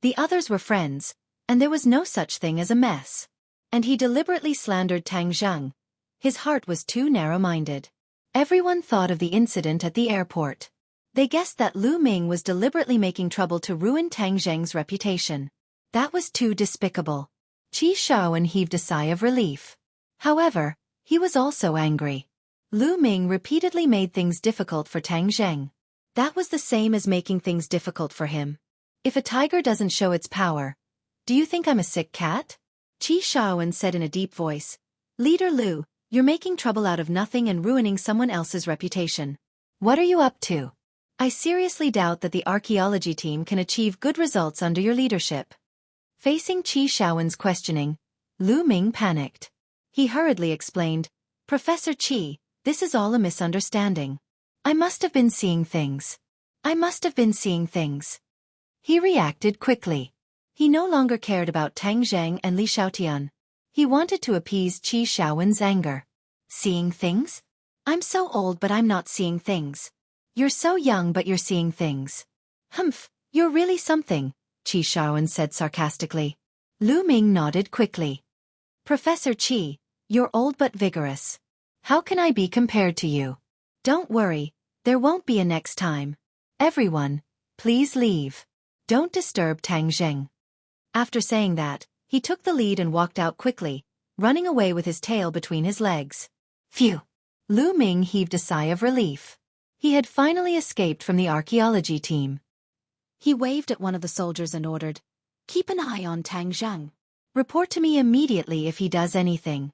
The others were friends, and there was no such thing as a mess. And he deliberately slandered Tang Zheng. His heart was too narrow-minded. Everyone thought of the incident at the airport. They guessed that Lu Ming was deliberately making trouble to ruin Tang Zheng's reputation. That was too despicable. Qi Shaoan heaved a sigh of relief. However, he was also angry. Lu Ming repeatedly made things difficult for Tang Zheng. That was the same as making things difficult for him. If a tiger doesn't show its power, do you think I'm a sick cat? Qi Shaoan said in a deep voice. Leader Lu, you're making trouble out of nothing and ruining someone else's reputation. What are you up to? I seriously doubt that the archaeology team can achieve good results under your leadership. Facing Qi Shaoan's questioning, Lu Ming panicked. He hurriedly explained, Professor Qi, this is all a misunderstanding. I must have been seeing things. I must have been seeing things. He reacted quickly. He no longer cared about Tang Zheng and Li Xiaotian. He wanted to appease Qi Shaoan's anger. Seeing things? I'm so old but I'm not seeing things. You're so young but you're seeing things. Humph, you're really something, Qi Shaoan said sarcastically. Lu Ming nodded quickly. Professor Qi, you're old but vigorous. How can I be compared to you? Don't worry, there won't be a next time. Everyone, please leave. Don't disturb Tang Zheng. After saying that, he took the lead and walked out quickly, running away with his tail between his legs. Phew! Lu Ming heaved a sigh of relief. He had finally escaped from the archaeology team. He waved at one of the soldiers and ordered, Keep an eye on Tang Zheng. Report to me immediately if he does anything.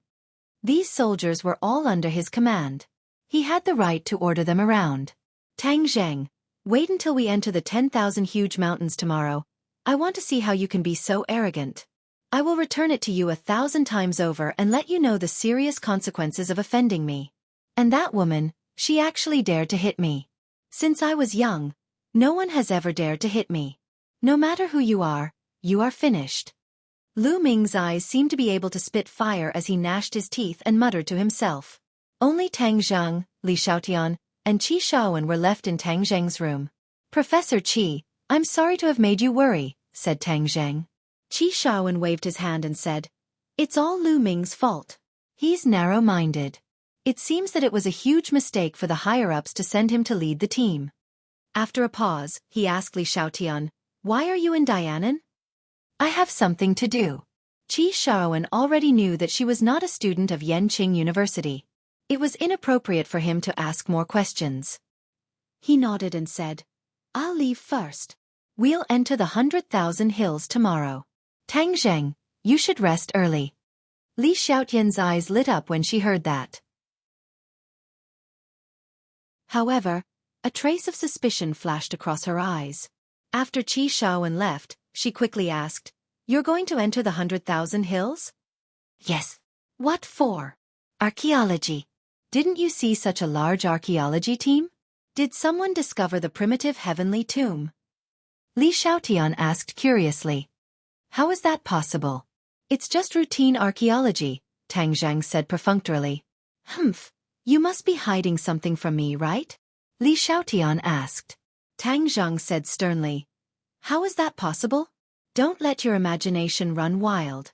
These soldiers were all under his command. He had the right to order them around. Tang Zheng, wait until we enter the 10,000 huge mountains tomorrow. I want to see how you can be so arrogant. I will return it to you 1,000 times over and let you know the serious consequences of offending me. And that woman, she actually dared to hit me. Since I was young, no one has ever dared to hit me. No matter who you are finished. Lu Ming's eyes seemed to be able to spit fire as he gnashed his teeth and muttered to himself. Only Tang Zheng, Li Xiaotian, and Qi Shaoan were left in Tang Zheng's room. Professor Qi, I'm sorry to have made you worry, said Tang Zheng. Qi Shaoan waved his hand and said, It's all Lu Ming's fault. He's narrow-minded. It seems that it was a huge mistake for the higher-ups to send him to lead the team. After a pause, he asked Li Xiaotian, Why are you in Dianan? I have something to do. Qi Shaoan already knew that she was not a student of Yanqing University. It was inappropriate for him to ask more questions. He nodded and said, I'll leave first. We'll enter the 100,000 hills tomorrow. Tang Zheng, you should rest early. Li Xiaotian's eyes lit up when she heard that. However, a trace of suspicion flashed across her eyes. After Qi Shaoan left, she quickly asked, You're going to enter the 100,000 hills? Yes. What for? Archaeology. Didn't you see such a large archaeology team? Did someone discover the primitive heavenly tomb? Li Xiaotian asked curiously. How is that possible? It's just routine archaeology, Tang Zheng said perfunctorily. Humph, You must be hiding something from me, right? Li Xiaotian asked. Tang Zheng said sternly. How is that possible? Don't let your imagination run wild.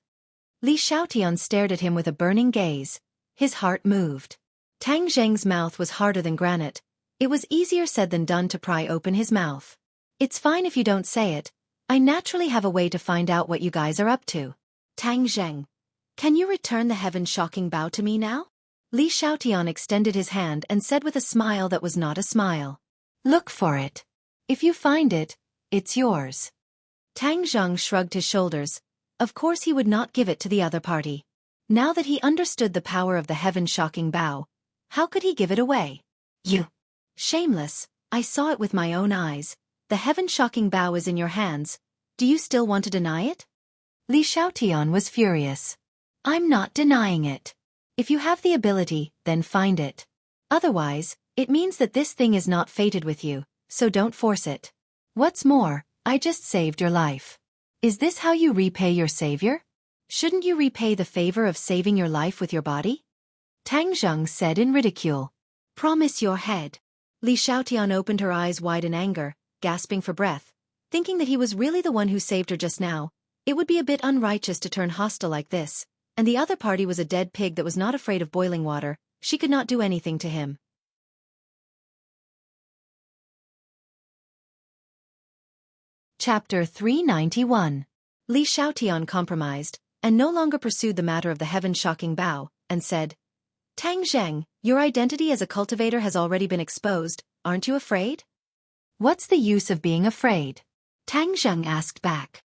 Li Xiaotian stared at him with a burning gaze. His heart moved. Tang Zheng's mouth was harder than granite. It was easier said than done to pry open his mouth. It's fine if you don't say it. I naturally have a way to find out what you guys are up to. Tang Zheng, can you return the heaven-shocking bow to me now? Li Xiaotian extended his hand and said with a smile that was not a smile. Look for it. If you find it, it's yours. Tang Zheng shrugged his shoulders. Of course he would not give it to the other party. Now that he understood the power of the heaven-shocking bow, how could he give it away? You. Shameless, I saw it with my own eyes. The heaven-shocking bow is in your hands. Do you still want to deny it? Li Xiaotian was furious. I'm not denying it. If you have the ability, then find it. Otherwise, it means that this thing is not fated with you, so don't force it. What's more, I just saved your life. Is this how you repay your savior? Shouldn't you repay the favor of saving your life with your body? Tang Zheng said in ridicule. Promise your head. Li Xiaotian opened her eyes wide in anger, gasping for breath, thinking that he was really the one who saved her just now. It would be a bit unrighteous to turn hostile like this, and the other party was a dead pig that was not afraid of boiling water. She could not do anything to him. Chapter 391. Li Xiaotian compromised, and no longer pursued the matter of the heaven-shocking bow, and said, Tang Zheng, your identity as a cultivator has already been exposed, aren't you afraid? What's the use of being afraid? Tang Zheng asked back.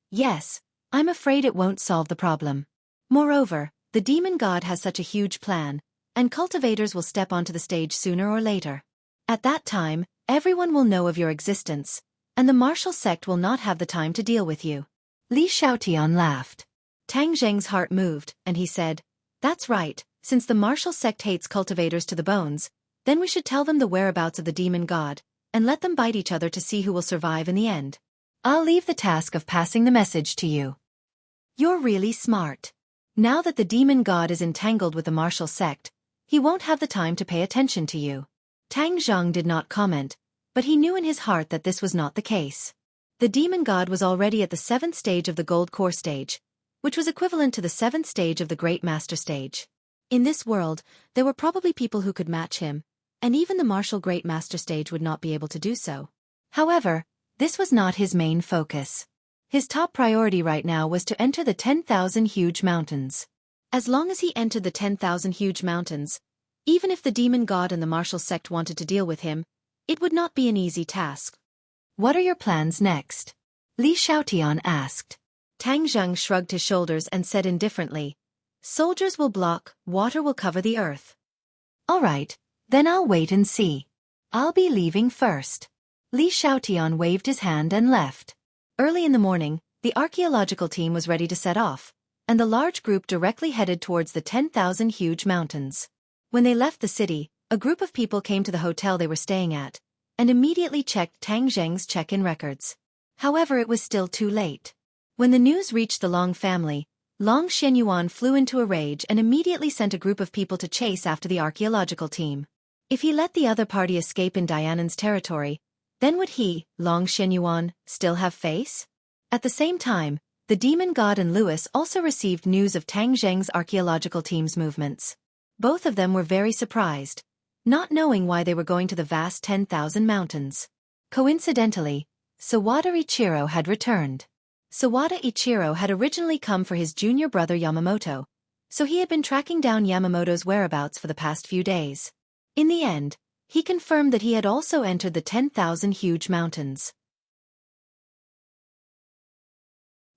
Yes, I'm afraid it won't solve the problem. Moreover, the demon god has such a huge plan, and cultivators will step onto the stage sooner or later. At that time, everyone will know of your existence, and the martial sect will not have the time to deal with you. Li Xiaotian laughed. Tang Zheng's heart moved, and he said, That's right, since the martial sect hates cultivators to the bones, then we should tell them the whereabouts of the demon god, and let them bite each other to see who will survive in the end. I'll leave the task of passing the message to you. You're really smart. Now that the demon god is entangled with the martial sect, he won't have the time to pay attention to you. Tang Zheng did not comment, but he knew in his heart that this was not the case. The demon god was already at the 7th stage of the gold core stage, which was equivalent to the 7th stage of the great master stage. In this world, there were probably people who could match him, and even the martial great master stage would not be able to do so. However, this was not his main focus. His top priority right now was to enter the 10,000 huge mountains. As long as he entered the 10,000 huge mountains, even if the demon god and the martial sect wanted to deal with him, it would not be an easy task. What are your plans next? Li Xiaotian asked. Tang Zheng shrugged his shoulders and said indifferently, Soldiers will block, water will cover the earth. All right, then I'll wait and see. I'll be leaving first. Li Xiaotian waved his hand and left. Early in the morning, the archaeological team was ready to set off, and the large group directly headed towards the 10,000 huge mountains. When they left the city, a group of people came to the hotel they were staying at, and immediately checked Tang Zheng's check-in records. However, it was still too late. When the news reached the Long family, Long Xianyuan flew into a rage and immediately sent a group of people to chase after the archaeological team. If he let the other party escape in Dianan's territory, then would he, Long Xianyuan, still have face? At the same time, the demon god and Louis also received news of Tang Zheng's archaeological team's movements. Both of them were very surprised, not knowing why they were going to the vast 10,000 mountains. Coincidentally, Sawada Ichiro had returned. Sawada Ichiro had originally come for his junior brother Yamamoto, so he had been tracking down Yamamoto's whereabouts for the past few days. In the end, he confirmed that he had also entered the 10,000 huge mountains.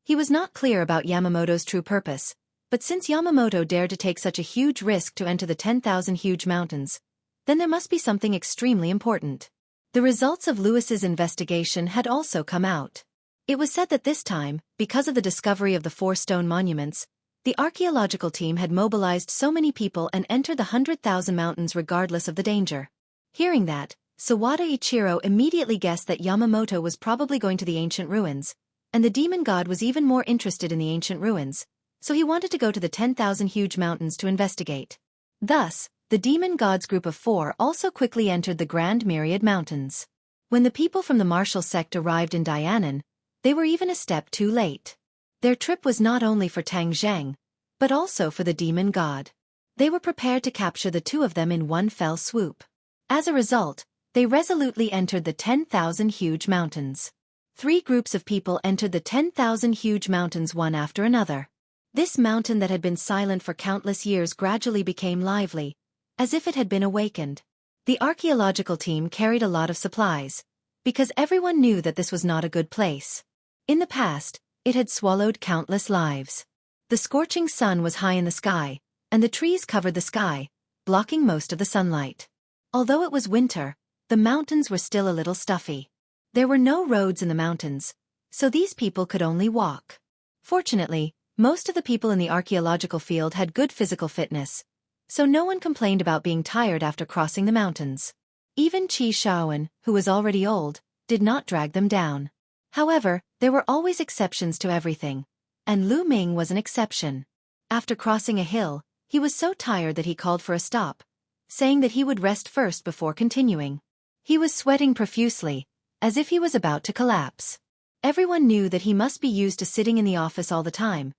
He was not clear about Yamamoto's true purpose, but since Yamamoto dared to take such a huge risk to enter the 10,000 huge mountains, then there must be something extremely important. The results of Louis's investigation had also come out. It was said that this time, because of the discovery of the 4 stone monuments, the archaeological team had mobilized so many people and entered the 100,000 mountains regardless of the danger. Hearing that, Sawada Ichiro immediately guessed that Yamamoto was probably going to the ancient ruins, and the demon god was even more interested in the ancient ruins, so he wanted to go to the 10,000 huge mountains to investigate. Thus, the demon god's group of 4 also quickly entered the Grand Myriad Mountains. When the people from the martial sect arrived in Dianan, they were even a step too late. Their trip was not only for Tang Zheng, but also for the demon god. They were prepared to capture the 2 of them in one fell swoop. As a result, they resolutely entered the 10,000 huge mountains. 3 groups of people entered the 10,000 huge mountains one after another. This mountain that had been silent for countless years gradually became lively, as if it had been awakened. The archaeological team carried a lot of supplies, because everyone knew that this was not a good place. In the past, it had swallowed countless lives. The scorching sun was high in the sky, and the trees covered the sky, blocking most of the sunlight. Although it was winter, the mountains were still a little stuffy. There were no roads in the mountains, so these people could only walk. Fortunately, most of the people in the archaeological field had good physical fitness, so no one complained about being tired after crossing the mountains. Even Xiaofan, who was already old, did not drag them down. However, there were always exceptions to everything, and Lu Ming was an exception. After crossing a hill, he was so tired that he called for a stop, saying that he would rest first before continuing. He was sweating profusely, as if he was about to collapse. Everyone knew that he must be used to sitting in the office all the time,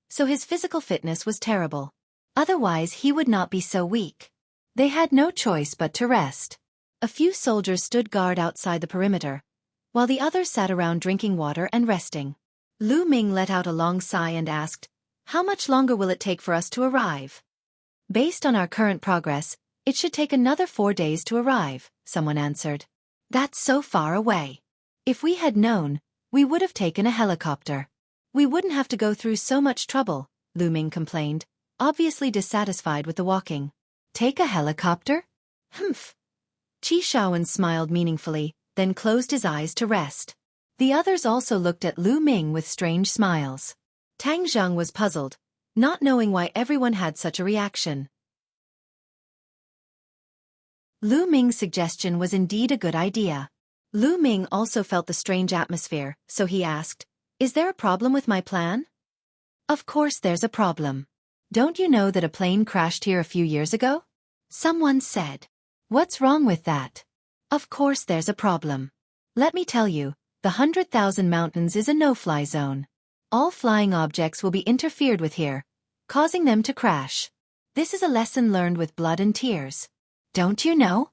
so his physical fitness was terrible. Otherwise he would not be so weak. They had no choice but to rest. A few soldiers stood guard outside the perimeter, while the others sat around drinking water and resting. Lu Ming let out a long sigh and asked, "How much longer will it take for us to arrive?" "Based on our current progress, it should take another 4 days to arrive," someone answered. "That's so far away. If we had known, we would have taken a helicopter. We wouldn't have to go through so much trouble," Lu Ming complained, obviously dissatisfied with the walking. "Take a helicopter?" "Humph." Qi Shaowen smiled meaningfully, then closed his eyes to rest. The others also looked at Lu Ming with strange smiles. Tang Zheng was puzzled, not knowing why everyone had such a reaction. Lu Ming's suggestion was indeed a good idea. Lu Ming also felt the strange atmosphere, so he asked, "Is there a problem with my plan?" "Of course there's a problem. Don't you know that a plane crashed here a few years ago?" someone said. "What's wrong with that?" "Of course there's a problem. Let me tell you, the 100,000 mountains is a no-fly zone. All flying objects will be interfered with here, causing them to crash. This is a lesson learned with blood and tears. Don't you know?"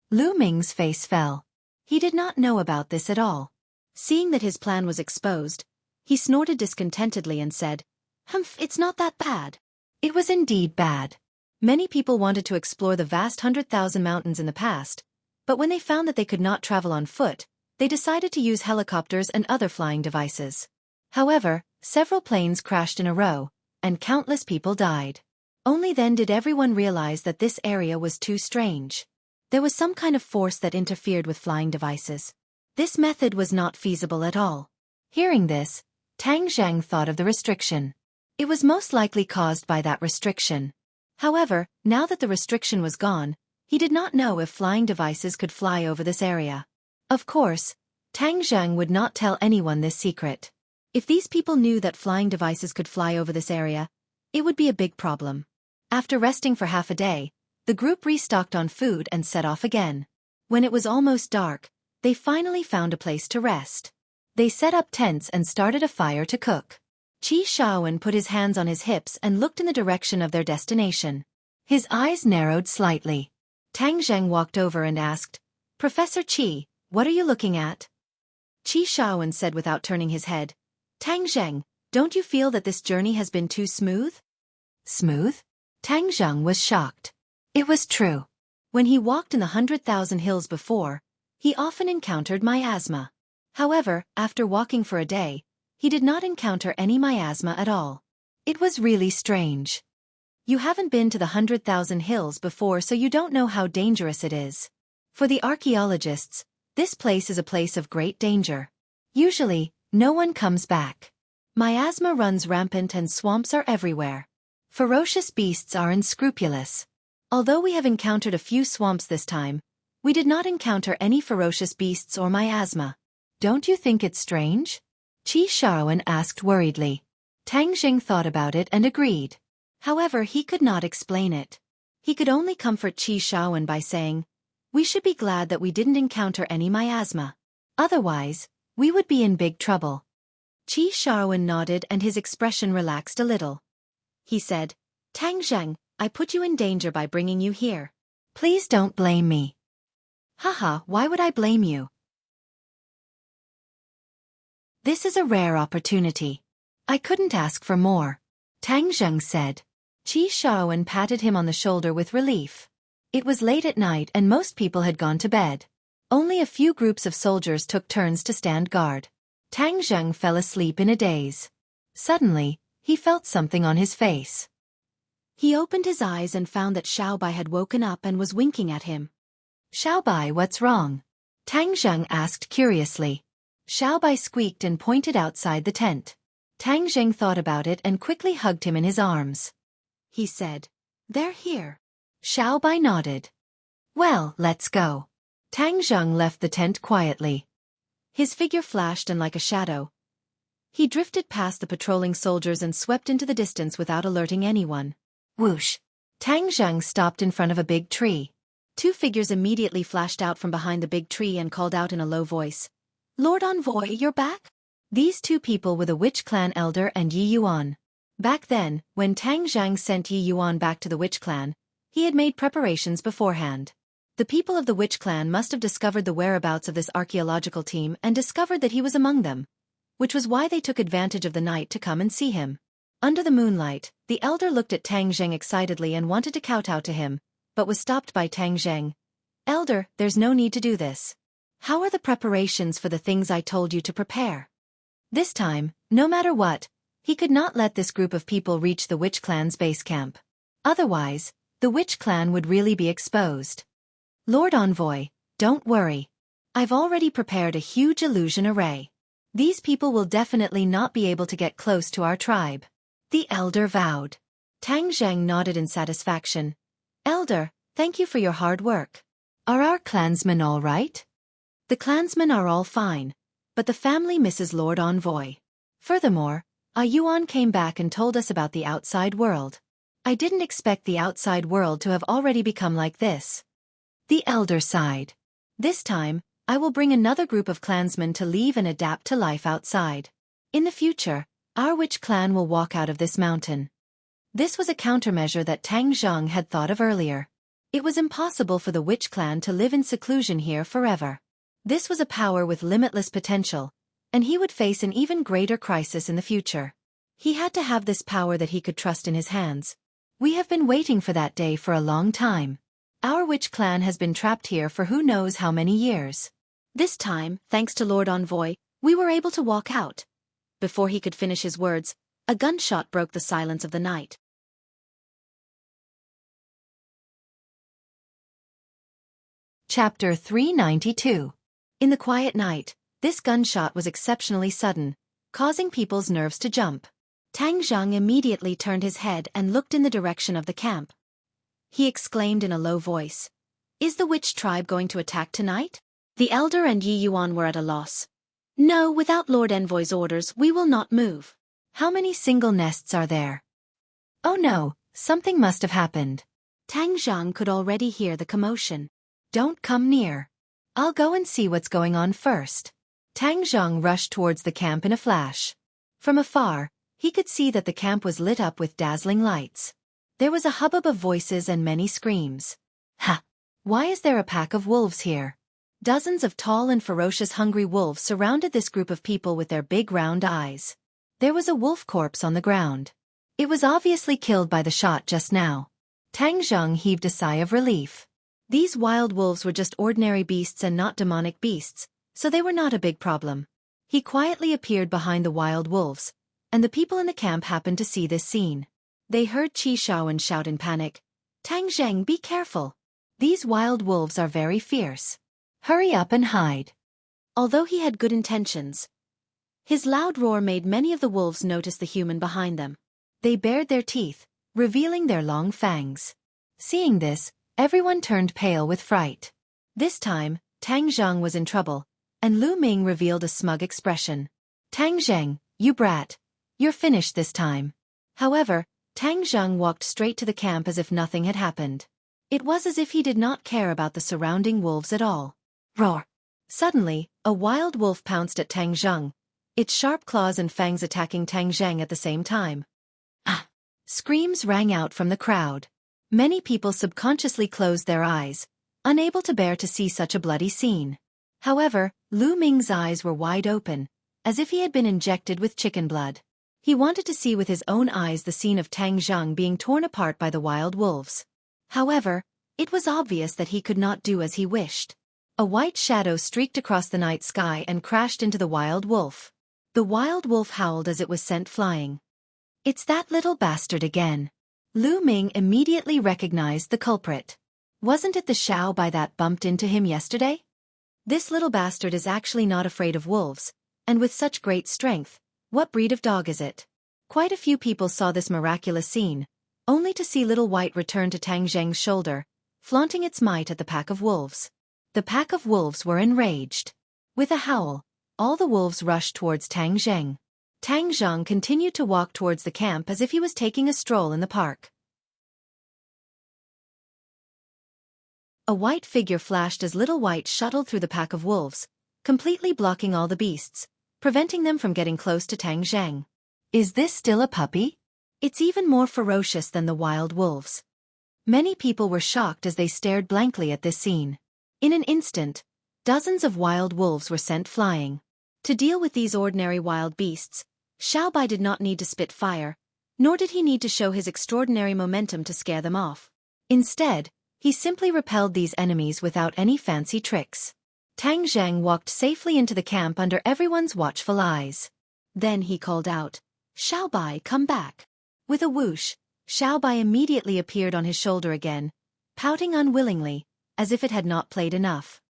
Lu Ming's face fell. He did not know about this at all. Seeing that his plan was exposed, he snorted discontentedly and said, "Humph, it's not that bad." It was indeed bad. Many people wanted to explore the vast 100,000 mountains in the past, but when they found that they could not travel on foot, they decided to use helicopters and other flying devices. However, several planes crashed in a row, and countless people died. Only then did everyone realize that this area was too strange. There was some kind of force that interfered with flying devices. This method was not feasible at all. Hearing this, Tang Zheng thought of the restriction. It was most likely caused by that restriction. However, now that the restriction was gone, he did not know if flying devices could fly over this area. Of course, Tang Zheng would not tell anyone this secret. If these people knew that flying devices could fly over this area, it would be a big problem. After resting for half a day, the group restocked on food and set off again. When it was almost dark, they finally found a place to rest. They set up tents and started a fire to cook. Qi Shaowen put his hands on his hips and looked in the direction of their destination. His eyes narrowed slightly. Tang Zheng walked over and asked, "Professor Qi, what are you looking at?" Qi Shaowen said without turning his head, "Tang Zheng, don't you feel that this journey has been too smooth?" "Smooth?" Tang Zheng was shocked. It was true. When he walked in the 100,000 hills before, he often encountered miasma. However, after walking for a day, he did not encounter any miasma at all. It was really strange. You haven't been to the 100,000 hills before, so you don't know how dangerous it is. For the archaeologists, this place is a place of great danger. Usually, no one comes back. Miasma runs rampant and swamps are everywhere. Ferocious beasts are unscrupulous. Although we have encountered a few swamps this time, we did not encounter any ferocious beasts or miasma. Don't you think it's strange? Qi Shaowen asked worriedly. Tang Zheng thought about it and agreed. However, he could not explain it. He could only comfort Xiaofan by saying, "We should be glad that we didn't encounter any miasma. Otherwise, we would be in big trouble." Xiaofan nodded and his expression relaxed a little. He said, "Tang Zheng, I put you in danger by bringing you here. Please don't blame me." "Haha, why would I blame you? This is a rare opportunity. I couldn't ask for more," Tang Zheng said. Xiaofan patted him on the shoulder with relief. It was late at night and most people had gone to bed. Only a few groups of soldiers took turns to stand guard. Tang Zheng fell asleep in a daze. Suddenly, he felt something on his face. He opened his eyes and found that Xiaobai had woken up and was winking at him. "Xiaobai, what's wrong?" Tang Zheng asked curiously. Xiaobai squeaked and pointed outside the tent. Tang Zheng thought about it and quickly hugged him in his arms. He said, "They're here." Xiaobai nodded. "Well, let's go." Tang Zheng left the tent quietly. His figure flashed and like a shadow. He drifted past the patrolling soldiers and swept into the distance without alerting anyone. Whoosh! Tang Zheng stopped in front of a big tree. Two figures immediately flashed out from behind the big tree and called out in a low voice, "Lord Envoy, you're back?" These two people were the Witch Clan elder and Yi Yuan. Back then, when Tang Zheng sent Yi Yuan back to the Witch Clan, he had made preparations beforehand. The people of the Witch Clan must have discovered the whereabouts of this archaeological team and discovered that he was among them, which was why they took advantage of the night to come and see him. Under the moonlight, the elder looked at Tang Zheng excitedly and wanted to kowtow to him, but was stopped by Tang Zheng. "Elder, there's no need to do this. How are the preparations for the things I told you to prepare?" This time, no matter what, he could not let this group of people reach the Witch Clan's base camp. Otherwise, the Witch Clan would really be exposed. "Lord Envoy, don't worry. I've already prepared a huge illusion array. These people will definitely not be able to get close to our tribe," the elder vowed. Tang Zheng nodded in satisfaction. "Elder, thank you for your hard work. Are our clansmen all right?" "The clansmen are all fine, but the family misses Lord Envoy. Furthermore, Yuan came back and told us about the outside world. I didn't expect the outside world to have already become like this." The elder sighed. "This time, I will bring another group of clansmen to leave and adapt to life outside. In the future, our Witch Clan will walk out of this mountain." This was a countermeasure that Tang Zheng had thought of earlier. It was impossible for the Witch Clan to live in seclusion here forever. This was a power with limitless potential, and he would face an even greater crisis in the future. He had to have this power that he could trust in his hands. "We have been waiting for that day for a long time. Our Witch Clan has been trapped here for who knows how many years. This time, thanks to Lord Envoy, we were able to walk out." Before he could finish his words, a gunshot broke the silence of the night. Chapter 392. In the quiet night, this gunshot was exceptionally sudden, causing people's nerves to jump. Tang Zheng immediately turned his head and looked in the direction of the camp. He exclaimed in a low voice, "Is the witch tribe going to attack tonight?" The elder and Yi Yuan were at a loss. "No, without Lord Envoy's orders, we will not move." "How many single nests are there?" "Oh no, something must have happened." Tang Zheng could already hear the commotion. "Don't come near. I'll go and see what's going on first." Tang Zheng rushed towards the camp in a flash. From afar, he could see that the camp was lit up with dazzling lights. There was a hubbub of voices and many screams. "Ha! Why is there a pack of wolves here?" Dozens of tall and ferocious hungry wolves surrounded this group of people with their big round eyes. There was a wolf corpse on the ground. It was obviously killed by the shot just now. Tang Zheng heaved a sigh of relief. These wild wolves were just ordinary beasts and not demonic beasts, so they were not a big problem. He quietly appeared behind the wild wolves, and the people in the camp happened to see this scene. They heard Xiaofan shout in panic, "Tang Zheng, be careful. These wild wolves are very fierce. Hurry up and hide." Although he had good intentions, his loud roar made many of the wolves notice the human behind them. They bared their teeth, revealing their long fangs. Seeing this, everyone turned pale with fright. This time, Tang Zheng was in trouble, and Lu Ming revealed a smug expression. "Tang Zheng, you brat. You're finished this time." However, Tang Zheng walked straight to the camp as if nothing had happened. It was as if he did not care about the surrounding wolves at all. Roar! Suddenly, a wild wolf pounced at Tang Zheng, its sharp claws and fangs attacking Tang Zheng at the same time. Ah! Screams rang out from the crowd. Many people subconsciously closed their eyes, unable to bear to see such a bloody scene. However, Lu Ming's eyes were wide open, as if he had been injected with chicken blood. He wanted to see with his own eyes the scene of Tang Zheng being torn apart by the wild wolves. However, it was obvious that he could not do as he wished. A white shadow streaked across the night sky and crashed into the wild wolf. The wild wolf howled as it was sent flying. It's that little bastard again. Lu Ming immediately recognized the culprit. Wasn't it the Xiaobai that bumped into him yesterday? This little bastard is actually not afraid of wolves, and with such great strength, what breed of dog is it? Quite a few people saw this miraculous scene, only to see Little White return to Tang Zheng's shoulder, flaunting its might at the pack of wolves. The pack of wolves were enraged. With a howl, all the wolves rushed towards Tang Zheng. Tang Zheng continued to walk towards the camp as if he was taking a stroll in the park. A white figure flashed as Little White shuttled through the pack of wolves, completely blocking all the beasts, preventing them from getting close to Tang Zheng. Is this still a puppy? It's even more ferocious than the wild wolves. Many people were shocked as they stared blankly at this scene. In an instant, dozens of wild wolves were sent flying. To deal with these ordinary wild beasts, Xiaobai did not need to spit fire, nor did he need to show his extraordinary momentum to scare them off. Instead, he simply repelled these enemies without any fancy tricks. Tang Zheng walked safely into the camp under everyone's watchful eyes. Then he called out, "Xiaobai, come back." With a whoosh, Xiaobai immediately appeared on his shoulder again, pouting unwillingly, as if it had not played enough.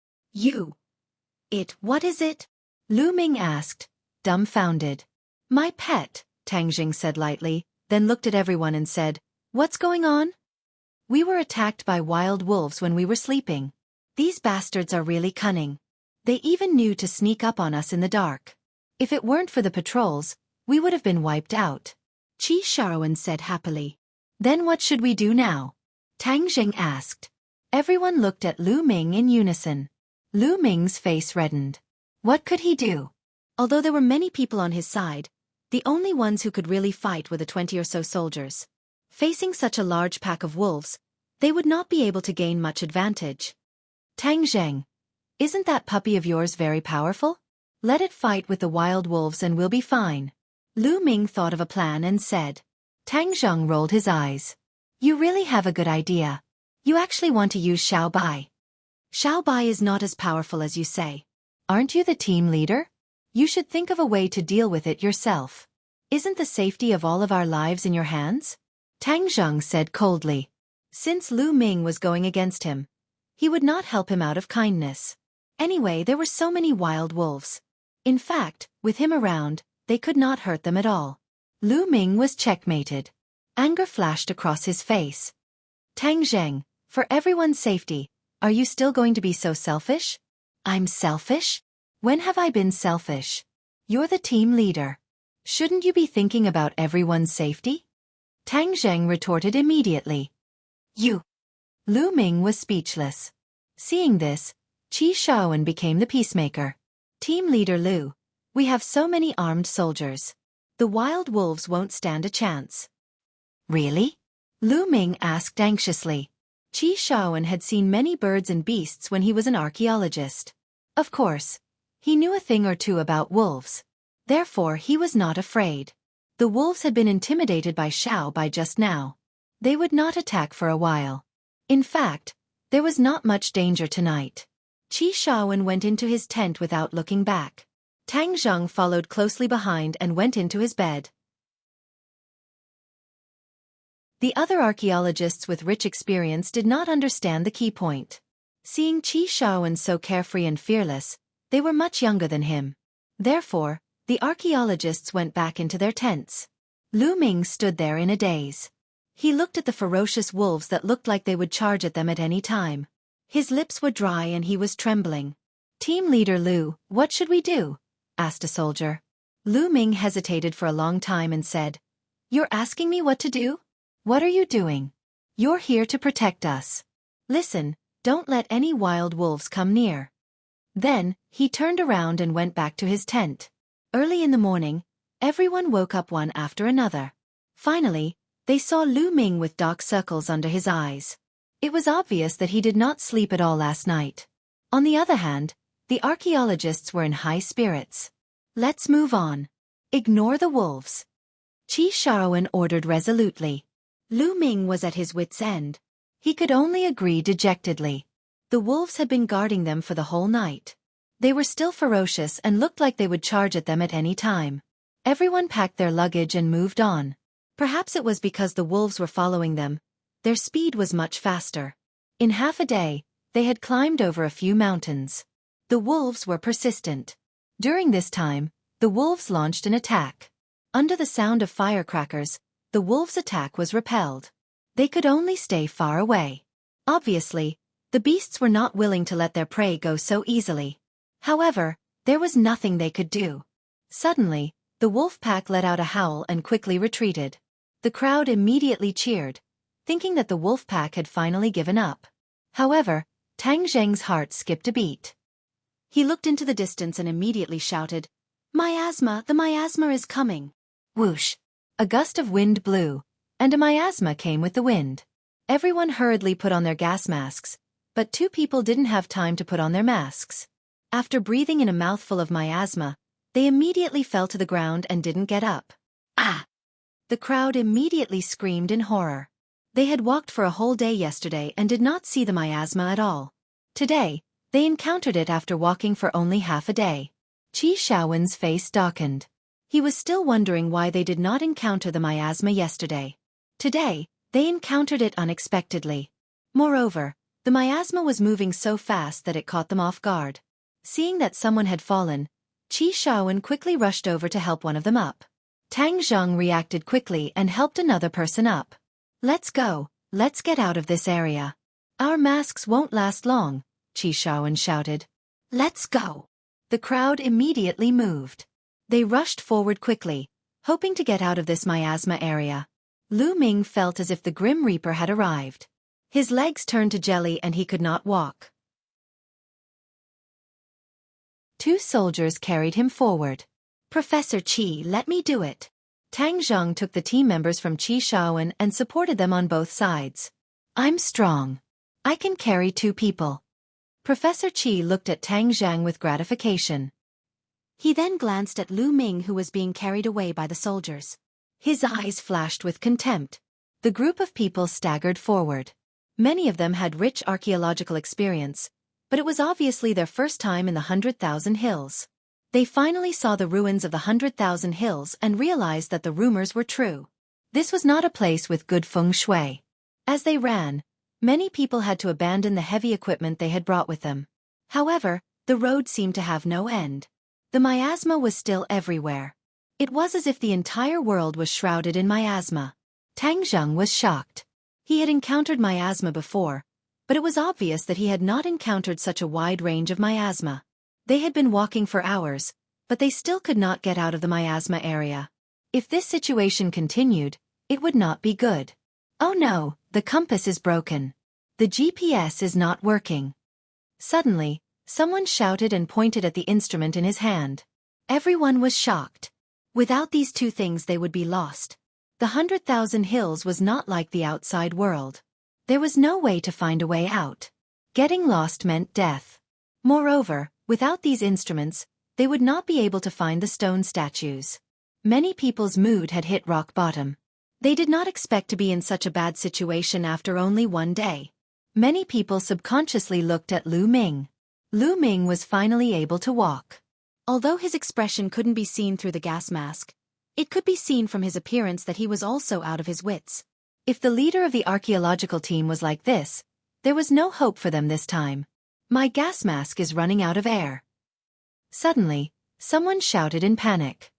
What is it? Lu Ming asked, dumbfounded. My pet, Tang Zheng said lightly, then looked at everyone and said, What's going on? We were attacked by wild wolves when we were sleeping. These bastards are really cunning. They even knew to sneak up on us in the dark. If it weren't for the patrols, we would have been wiped out. Qi Shaoan said happily. Then what should we do now? Tang Zheng asked. Everyone looked at Lu Ming in unison. Lu Ming's face reddened. What could he do? Although there were many people on his side, the only ones who could really fight were the 20 or so soldiers. Facing such a large pack of wolves, they would not be able to gain much advantage. Tang Zheng, isn't that puppy of yours very powerful? Let it fight with the wild wolves and we'll be fine. Lu Ming thought of a plan and said. Tang Zheng rolled his eyes. You really have a good idea. You actually want to use Xiaobai. Xiaobai is not as powerful as you say. Aren't you the team leader? You should think of a way to deal with it yourself. Isn't the safety of all of our lives in your hands? Tang Zheng said coldly. Since Lu Ming was going against him, he would not help him out of kindness. Anyway, there were so many wild wolves. In fact, with him around, they could not hurt them at all. Lu Ming was checkmated. Anger flashed across his face. Tang Zheng, for everyone's safety, are you still going to be so selfish? I'm selfish? When have I been selfish? You're the team leader. Shouldn't you be thinking about everyone's safety? Tang Zheng retorted immediately. You. Lu Ming was speechless. Seeing this, Qi Shaoan became the peacemaker. Team leader Lu, we have so many armed soldiers. The wild wolves won't stand a chance. Really? Lu Ming asked anxiously. Qi Shaoan had seen many birds and beasts when he was an archaeologist. Of course, he knew a thing or two about wolves. Therefore, he was not afraid. The wolves had been intimidated by Xiaobai just now. They would not attack for a while. In fact, there was not much danger tonight. Qi Shaoan went into his tent without looking back. Tang Zheng followed closely behind and went into his bed. The other archaeologists with rich experience did not understand the key point. Seeing Qi Shaoan so carefree and fearless, they were much younger than him. Therefore, the archaeologists went back into their tents. Lu Ming stood there in a daze. He looked at the ferocious wolves that looked like they would charge at them at any time. His lips were dry and he was trembling. Team leader Lu, what should we do? Asked a soldier. Lu Ming hesitated for a long time and said, You're asking me what to do? What are you doing? You're here to protect us. Listen, don't let any wild wolves come near. Then, he turned around and went back to his tent. Early in the morning, everyone woke up one after another. Finally, they saw Lu Ming with dark circles under his eyes. It was obvious that he did not sleep at all last night. On the other hand, the archaeologists were in high spirits. Let's move on. Ignore the wolves, Xiaofan ordered resolutely. Lu Ming was at his wits' end. He could only agree dejectedly. The wolves had been guarding them for the whole night. They were still ferocious and looked like they would charge at them at any time. Everyone packed their luggage and moved on. Perhaps it was because the wolves were following them. Their speed was much faster. In half a day, they had climbed over a few mountains. The wolves were persistent. During this time, the wolves launched an attack. Under the sound of firecrackers, the wolves' attack was repelled. They could only stay far away. Obviously, the beasts were not willing to let their prey go so easily. However, there was nothing they could do. Suddenly, the wolf pack let out a howl and quickly retreated. The crowd immediately cheered, thinking that the wolf pack had finally given up. However, Tang Zheng's heart skipped a beat. He looked into the distance and immediately shouted, "Miasma, the miasma is coming." Whoosh! A gust of wind blew, and a miasma came with the wind. Everyone hurriedly put on their gas masks, but two people didn't have time to put on their masks. After breathing in a mouthful of miasma, they immediately fell to the ground and didn't get up. Ah! The crowd immediately screamed in horror. They had walked for a whole day yesterday and did not see the miasma at all. Today, they encountered it after walking for only half a day. Xiaofan's face darkened. He was still wondering why they did not encounter the miasma yesterday. Today, they encountered it unexpectedly. Moreover, the miasma was moving so fast that it caught them off guard. Seeing that someone had fallen, Xiaofan quickly rushed over to help one of them up. Tang Zheng reacted quickly and helped another person up. "Let's go, let's get out of this area. Our masks won't last long," Xiaofan shouted. "Let's go." The crowd immediately moved. They rushed forward quickly, hoping to get out of this miasma area. Lu Ming felt as if the Grim Reaper had arrived. His legs turned to jelly and he could not walk. Two soldiers carried him forward. "Professor Qi, let me do it." Tang Zheng took the team members from Xiaofan and supported them on both sides. "I'm strong. I can carry two people." Professor Qi looked at Tang Zheng with gratification. He then glanced at Lu Ming, who was being carried away by the soldiers. His eyes flashed with contempt. The group of people staggered forward. Many of them had rich archaeological experience, but it was obviously their first time in the 100,000 Hills. They finally saw the ruins of the 100,000 Hills and realized that the rumors were true. This was not a place with good feng shui. As they ran, many people had to abandon the heavy equipment they had brought with them. However, the road seemed to have no end. The miasma was still everywhere. It was as if the entire world was shrouded in miasma. Tang Zheng was shocked. He had encountered miasma before, but it was obvious that he had not encountered such a wide range of miasma. They had been walking for hours, but they still could not get out of the miasma area. If this situation continued, it would not be good. "Oh no, the compass is broken. The GPS is not working." Suddenly, someone shouted and pointed at the instrument in his hand. Everyone was shocked. Without these two things they would be lost. The 100,000 Hills was not like the outside world. There was no way to find a way out. Getting lost meant death. Moreover, without these instruments, they would not be able to find the stone statues. Many people's mood had hit rock bottom. They did not expect to be in such a bad situation after only one day. Many people subconsciously looked at Lu Ming. Lu Ming was finally able to walk. Although his expression couldn't be seen through the gas mask, it could be seen from his appearance that he was also out of his wits. If the leader of the archaeological team was like this, there was no hope for them this time. "My gas mask is running out of air." Suddenly, someone shouted in panic.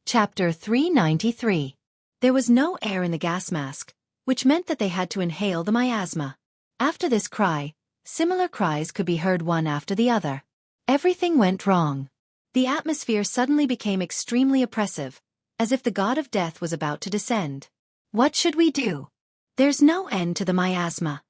Chapter 393. There was no air in the gas mask, which meant that they had to inhale the miasma. After this cry, similar cries could be heard one after the other. Everything went wrong. The atmosphere suddenly became extremely oppressive, as if the god of death was about to descend. What should we do? There's no end to the miasma.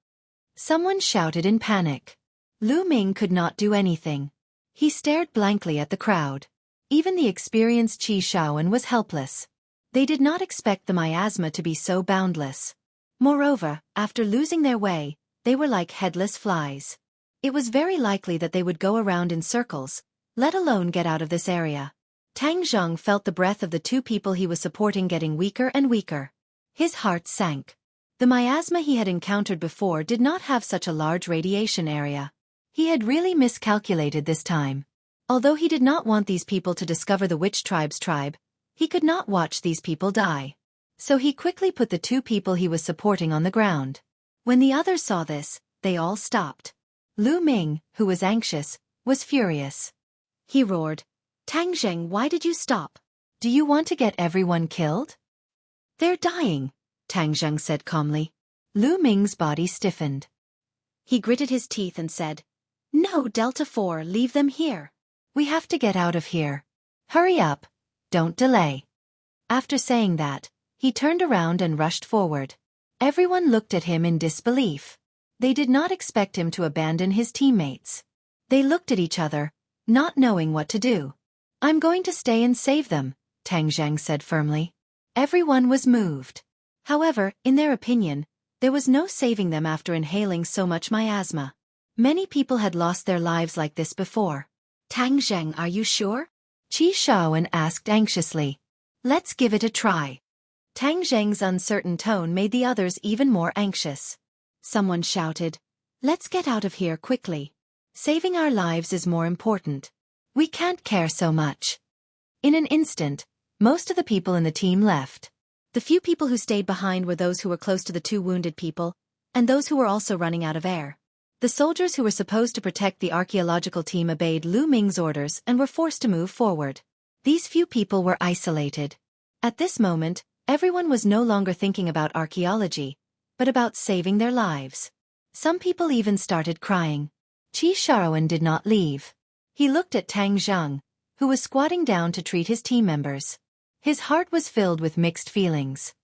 Someone shouted in panic. Lu Ming could not do anything. He stared blankly at the crowd. Even the experienced Qi Xiaofan was helpless. They did not expect the miasma to be so boundless. Moreover, after losing their way, they were like headless flies. It was very likely that they would go around in circles, let alone get out of this area. Tang Zheng felt the breath of the two people he was supporting getting weaker and weaker. His heart sank. The miasma he had encountered before did not have such a large radiation area. He had really miscalculated this time. Although he did not want these people to discover the witch tribe's tribe, he could not watch these people die. So he quickly put the two people he was supporting on the ground. When the others saw this, they all stopped. Lu Ming, who was anxious, was furious. He roared, "Tang Zheng, why did you stop? Do you want to get everyone killed?" "They're dying," Tang Zheng said calmly. Lu Ming's body stiffened. He gritted his teeth and said, "No, Delta 4, leave them here. We have to get out of here. Hurry up. Don't delay." After saying that, he turned around and rushed forward. Everyone looked at him in disbelief. They did not expect him to abandon his teammates. They looked at each other, not knowing what to do. "I'm going to stay and save them," Tang Zheng said firmly. Everyone was moved. However, in their opinion, there was no saving them after inhaling so much miasma. Many people had lost their lives like this before. "Tang Zheng, are you sure?" Qi Xiaofan asked anxiously. "Let's give it a try." Tang Zheng's uncertain tone made the others even more anxious. Someone shouted, "Let's get out of here quickly. Saving our lives is more important. We can't care so much." In an instant, most of the people in the team left. The few people who stayed behind were those who were close to the two wounded people, and those who were also running out of air. The soldiers who were supposed to protect the archaeological team obeyed Lu Ming's orders and were forced to move forward. These few people were isolated. At this moment, everyone was no longer thinking about archaeology, but about saving their lives. Some people even started crying. Qi Xiaofan did not leave. He looked at Tang Zheng, who was squatting down to treat his team members. His heart was filled with mixed feelings.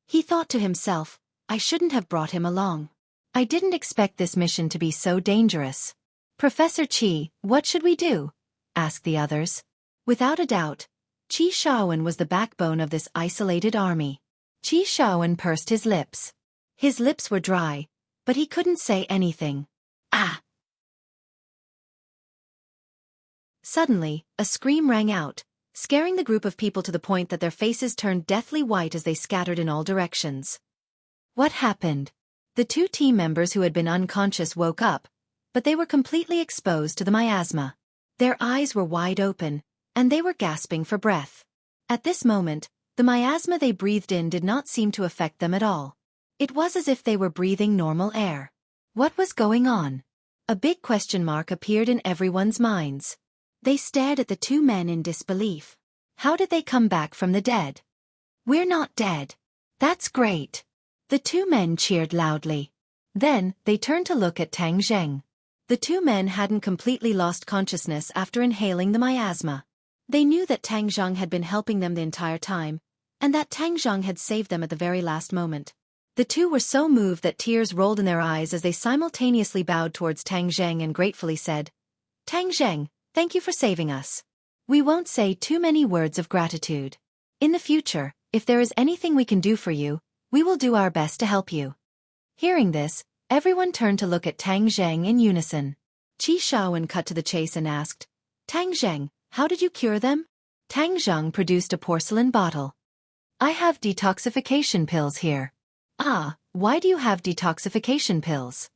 He thought to himself, "I shouldn't have brought him along. I didn't expect this mission to be so dangerous." "Professor Qi, what should we do?" asked the others. Without a doubt, Qi Xiaofan was the backbone of this isolated army. Qi Xiaofan pursed his lips. His lips were dry, but he couldn't say anything. "Ah!" Suddenly, a scream rang out, scaring the group of people to the point that their faces turned deathly white as they scattered in all directions. What happened? The two team members who had been unconscious woke up, but they were completely exposed to the miasma. Their eyes were wide open, and they were gasping for breath. At this moment, the miasma they breathed in did not seem to affect them at all. It was as if they were breathing normal air. What was going on? A big question mark appeared in everyone's minds. They stared at the two men in disbelief. How did they come back from the dead? "We're not dead." "That's great." The two men cheered loudly. Then, they turned to look at Tang Zheng. The two men hadn't completely lost consciousness after inhaling the miasma. They knew that Tang Zheng had been helping them the entire time, and that Tang Zheng had saved them at the very last moment. The two were so moved that tears rolled in their eyes as they simultaneously bowed towards Tang Zheng and gratefully said, "Tang Zheng, thank you for saving us. We won't say too many words of gratitude. In the future, if there is anything we can do for you, we will do our best to help you." Hearing this, everyone turned to look at Tang Zheng in unison. Qi Xiaofan cut to the chase and asked, "Tang Zheng, how did you cure them?" Tang Zheng produced a porcelain bottle. "I have detoxification pills here." "Ah, why do you have detoxification pills?"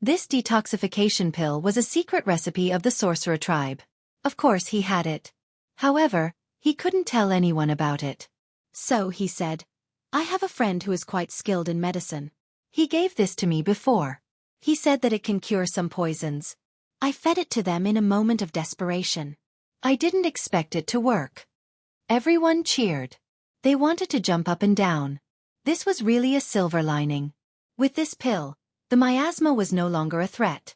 This detoxification pill was a secret recipe of the sorcerer tribe. Of course he had it. However, he couldn't tell anyone about it. So he said, "I have a friend who is quite skilled in medicine. He gave this to me before. He said that it can cure some poisons. I fed it to them in a moment of desperation. I didn't expect it to work." Everyone cheered. They wanted to jump up and down. This was really a silver lining. With this pill, the miasma was no longer a threat.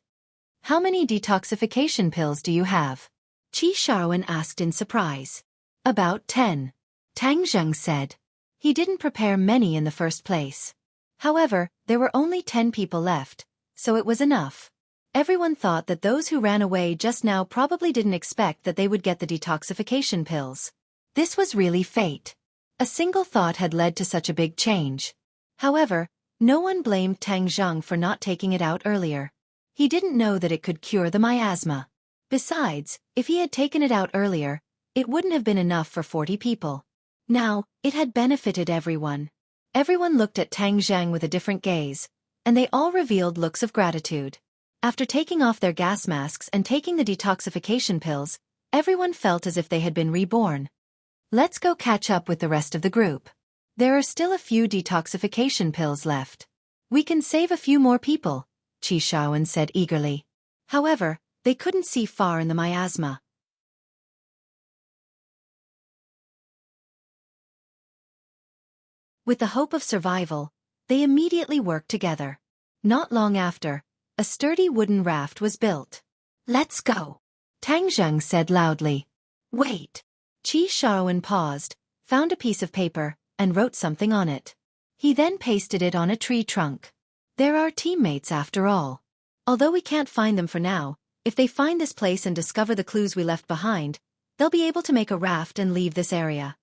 "How many detoxification pills do you have?" Qi Xiaofan asked in surprise. "About 10. Tang Zheng said. He didn't prepare many in the first place. However, there were only 10 people left, so it was enough. Everyone thought that those who ran away just now probably didn't expect that they would get the detoxification pills. This was really fate. A single thought had led to such a big change. However, no one blamed Tang Zheng for not taking it out earlier. He didn't know that it could cure the miasma. Besides, if he had taken it out earlier, it wouldn't have been enough for 40 people. Now, it had benefited everyone. Everyone looked at Tang Zheng with a different gaze, and they all revealed looks of gratitude. After taking off their gas masks and taking the detoxification pills, everyone felt as if they had been reborn. Let's go catch up with the rest of the group. There are still a few detoxification pills left. We can save a few more people, Xiaofan said eagerly. However, they couldn't see far in the miasma. With the hope of survival, they immediately worked together. Not long after, a sturdy wooden raft was built. Let's go, Tang Zheng said loudly. Wait. Xiaofan paused, found a piece of paper, and wrote something on it. He then pasted it on a tree trunk. They're our teammates after all. Although we can't find them for now, if they find this place and discover the clues we left behind, they'll be able to make a raft and leave this area.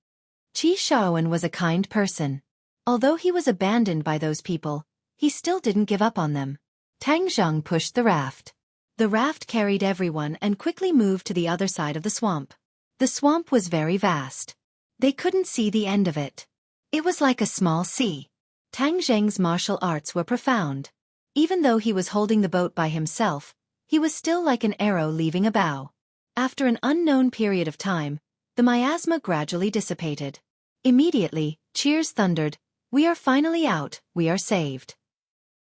Xiaofan was a kind person. Although he was abandoned by those people, he still didn't give up on them. Tang Zheng pushed the raft. The raft carried everyone and quickly moved to the other side of the swamp. The swamp was very vast. They couldn't see the end of it. It was like a small sea. Tang Zheng's martial arts were profound. Even though he was holding the boat by himself, he was still like an arrow leaving a bow. After an unknown period of time, the miasma gradually dissipated. Immediately, cheers thundered. We are finally out, we are saved.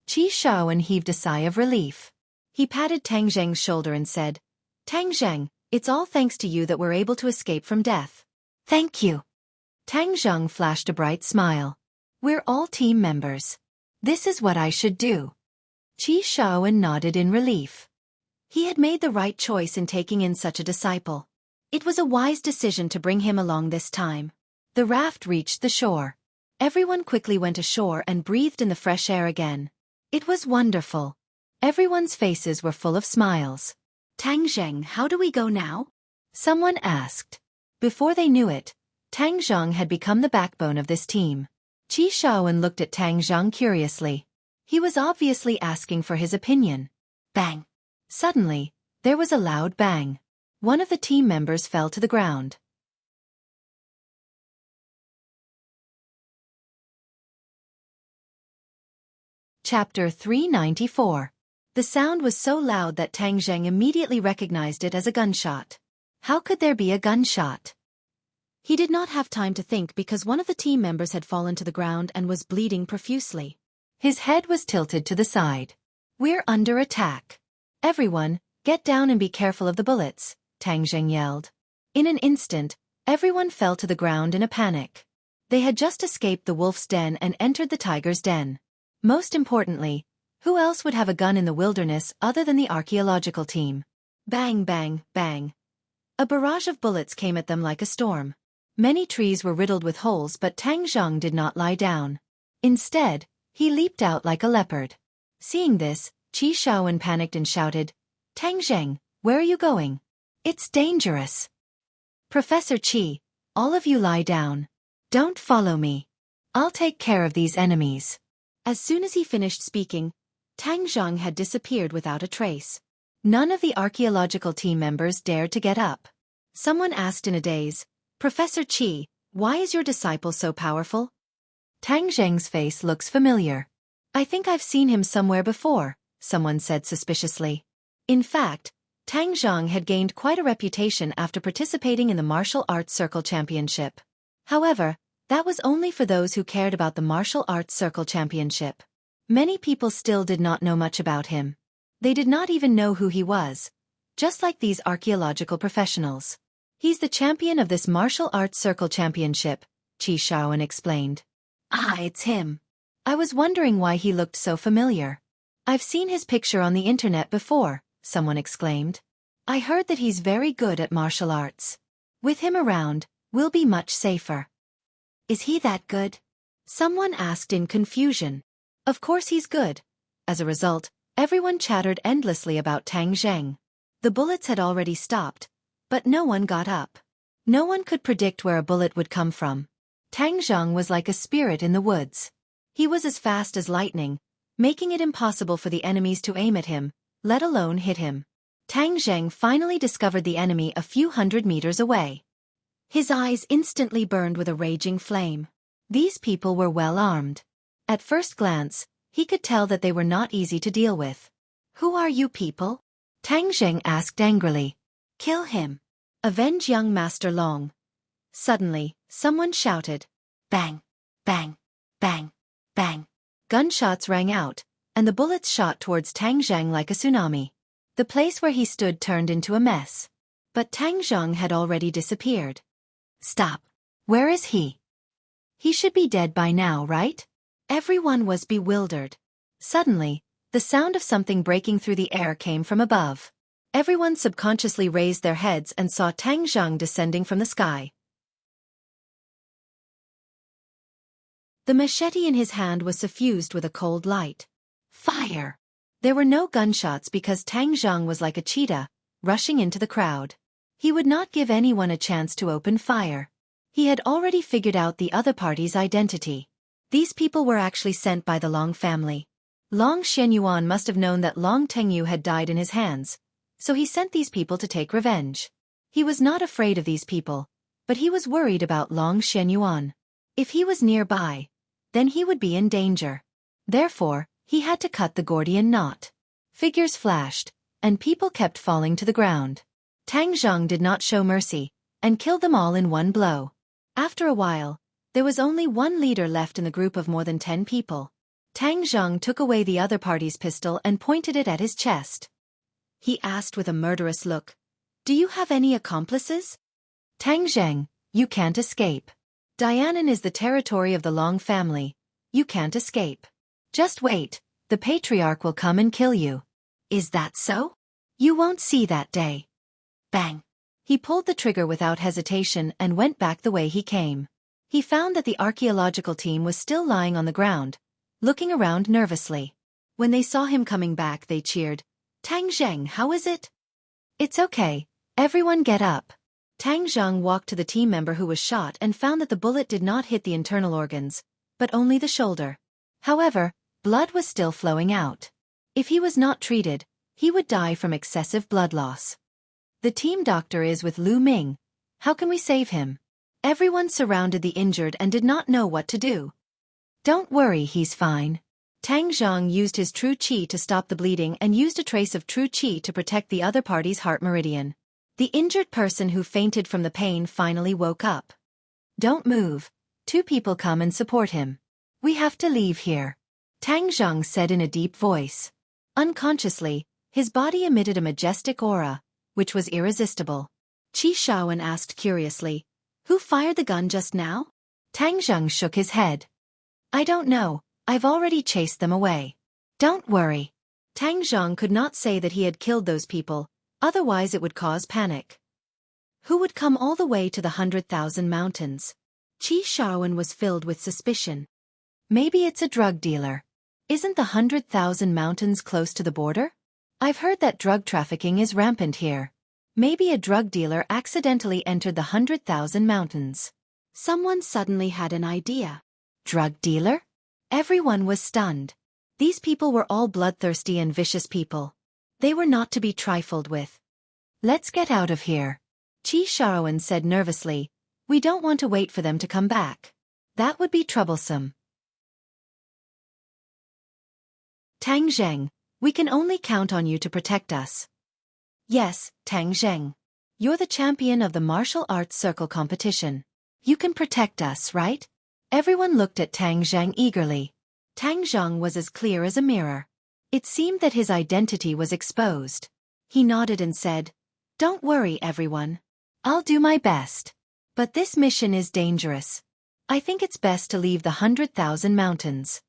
Xiaofan heaved a sigh of relief. He patted Tang Zheng's shoulder and said, Tang Zheng, it's all thanks to you that we're able to escape from death. Thank you. Tang Zheng flashed a bright smile. We're all team members. This is what I should do. Xiaofan nodded in relief. He had made the right choice in taking in such a disciple. It was a wise decision to bring him along this time. The raft reached the shore. Everyone quickly went ashore and breathed in the fresh air again. It was wonderful. Everyone's faces were full of smiles. Tang Zheng, how do we go now? Someone asked. Before they knew it, Tang Zheng had become the backbone of this team. Xiaofan looked at Tang Zheng curiously. He was obviously asking for his opinion. Bang! Suddenly, there was a loud bang. One of the team members fell to the ground. Chapter 394. The sound was so loud that Tang Zheng immediately recognized it as a gunshot. How could there be a gunshot? He did not have time to think because one of the team members had fallen to the ground and was bleeding profusely. His head was tilted to the side. We're under attack. Everyone, get down and be careful of the bullets, Tang Zheng yelled. In an instant, everyone fell to the ground in a panic. They had just escaped the wolf's den and entered the tiger's den. Most importantly, who else would have a gun in the wilderness other than the archaeological team? Bang, bang, bang. A barrage of bullets came at them like a storm. Many trees were riddled with holes, but Tang Zheng did not lie down. Instead, he leaped out like a leopard. Seeing this, Xiaofan panicked and shouted, Tang Zheng, where are you going? It's dangerous. Professor Qi, all of you lie down. Don't follow me. I'll take care of these enemies. As soon as he finished speaking, Tang Zheng had disappeared without a trace. None of the archaeological team members dared to get up. Someone asked in a daze, Professor Qi, why is your disciple so powerful? Tang Zheng's face looks familiar. I think I've seen him somewhere before, someone said suspiciously. In fact, Tang Zheng had gained quite a reputation after participating in the Martial Arts Circle Championship. However, that was only for those who cared about the Martial Arts Circle Championship. Many people still did not know much about him. They did not even know who he was, just like these archaeological professionals. He's the champion of this Martial Arts Circle Championship, Xiaofan explained. Ah, it's him. I was wondering why he looked so familiar. I've seen his picture on the internet before, someone exclaimed. I heard that he's very good at martial arts. With him around, we'll be much safer. Is he that good? Someone asked in confusion. Of course he's good. As a result, everyone chattered endlessly about Tang Zheng. The bullets had already stopped, but no one got up. No one could predict where a bullet would come from. Tang Zheng was like a spirit in the woods. He was as fast as lightning, making it impossible for the enemies to aim at him, let alone hit him. Tang Zheng finally discovered the enemy a few hundred meters away. His eyes instantly burned with a raging flame. These people were well armed. At first glance, he could tell that they were not easy to deal with. Who are you people? Tang Zheng asked angrily. Kill him. Avenge young Master Long. Suddenly, someone shouted. Bang! Bang! Bang! Bang! Gunshots rang out, and the bullets shot towards Tang Zheng like a tsunami. The place where he stood turned into a mess. But Tang Zheng had already disappeared. Stop! Where is he? He should be dead by now, right? Everyone was bewildered. Suddenly, the sound of something breaking through the air came from above. Everyone subconsciously raised their heads and saw Tang Zheng descending from the sky. The machete in his hand was suffused with a cold light. Fire! There were no gunshots because Tang Zheng was like a cheetah, rushing into the crowd. He would not give anyone a chance to open fire. He had already figured out the other party's identity. These people were actually sent by the Long family. Long Xianyuan must have known that Long Tengyu had died in his hands, so he sent these people to take revenge. He was not afraid of these people, but he was worried about Long Xianyuan. If he was nearby, then he would be in danger. Therefore, he had to cut the Gordian knot. Figures flashed, and people kept falling to the ground. Tang Zheng did not show mercy, and killed them all in one blow. After a while, there was only one leader left in the group of more than 10 people. Tang Zheng took away the other party's pistol and pointed it at his chest. He asked with a murderous look, "Do you have any accomplices?" Tang Zheng, you can't escape. Dianan is the territory of the Long family. You can't escape. Just wait, the patriarch will come and kill you. Is that so? You won't see that day. Bang! He pulled the trigger without hesitation and went back the way he came. He found that the archaeological team was still lying on the ground, looking around nervously. When they saw him coming back, they cheered, "Tang Zheng, how is it?" "It's okay, everyone get up." Tang Zheng walked to the team member who was shot and found that the bullet did not hit the internal organs, but only the shoulder. However, blood was still flowing out. If he was not treated, he would die from excessive blood loss. The team doctor is with Lu Ming. How can we save him? Everyone surrounded the injured and did not know what to do. Don't worry, he's fine. Tang Zheng used his true qi to stop the bleeding and used a trace of true qi to protect the other party's heart meridian. The injured person who fainted from the pain finally woke up. Don't move. 2 people come and support him. We have to leave here. Tang Zheng said in a deep voice. Unconsciously, his body emitted a majestic aura, which was irresistible. Qi Xiaofan asked curiously, "Who fired the gun just now?" Tang Zheng shook his head. "I don't know, I've already chased them away." "Don't worry." Tang Zheng could not say that he had killed those people, otherwise it would cause panic. Who would come all the way to the 100,000 mountains? Qi Xiaofan was filled with suspicion. Maybe it's a drug dealer. Isn't the 100,000 mountains close to the border? I've heard that drug trafficking is rampant here. Maybe a drug dealer accidentally entered the 100,000 mountains. Someone suddenly had an idea. Drug dealer? Everyone was stunned. These people were all bloodthirsty and vicious people. They were not to be trifled with. Let's get out of here. Qi Xiaofan said nervously. We don't want to wait for them to come back. That would be troublesome. Tang Zheng, we can only count on you to protect us. Yes, Tang Zheng. You're the champion of the martial arts circle competition. You can protect us, right? Everyone looked at Tang Zheng eagerly. Tang Zheng was as clear as a mirror. It seemed that his identity was exposed. He nodded and said, "Don't worry, everyone. I'll do my best. But this mission is dangerous. I think it's best to leave the 100,000 mountains.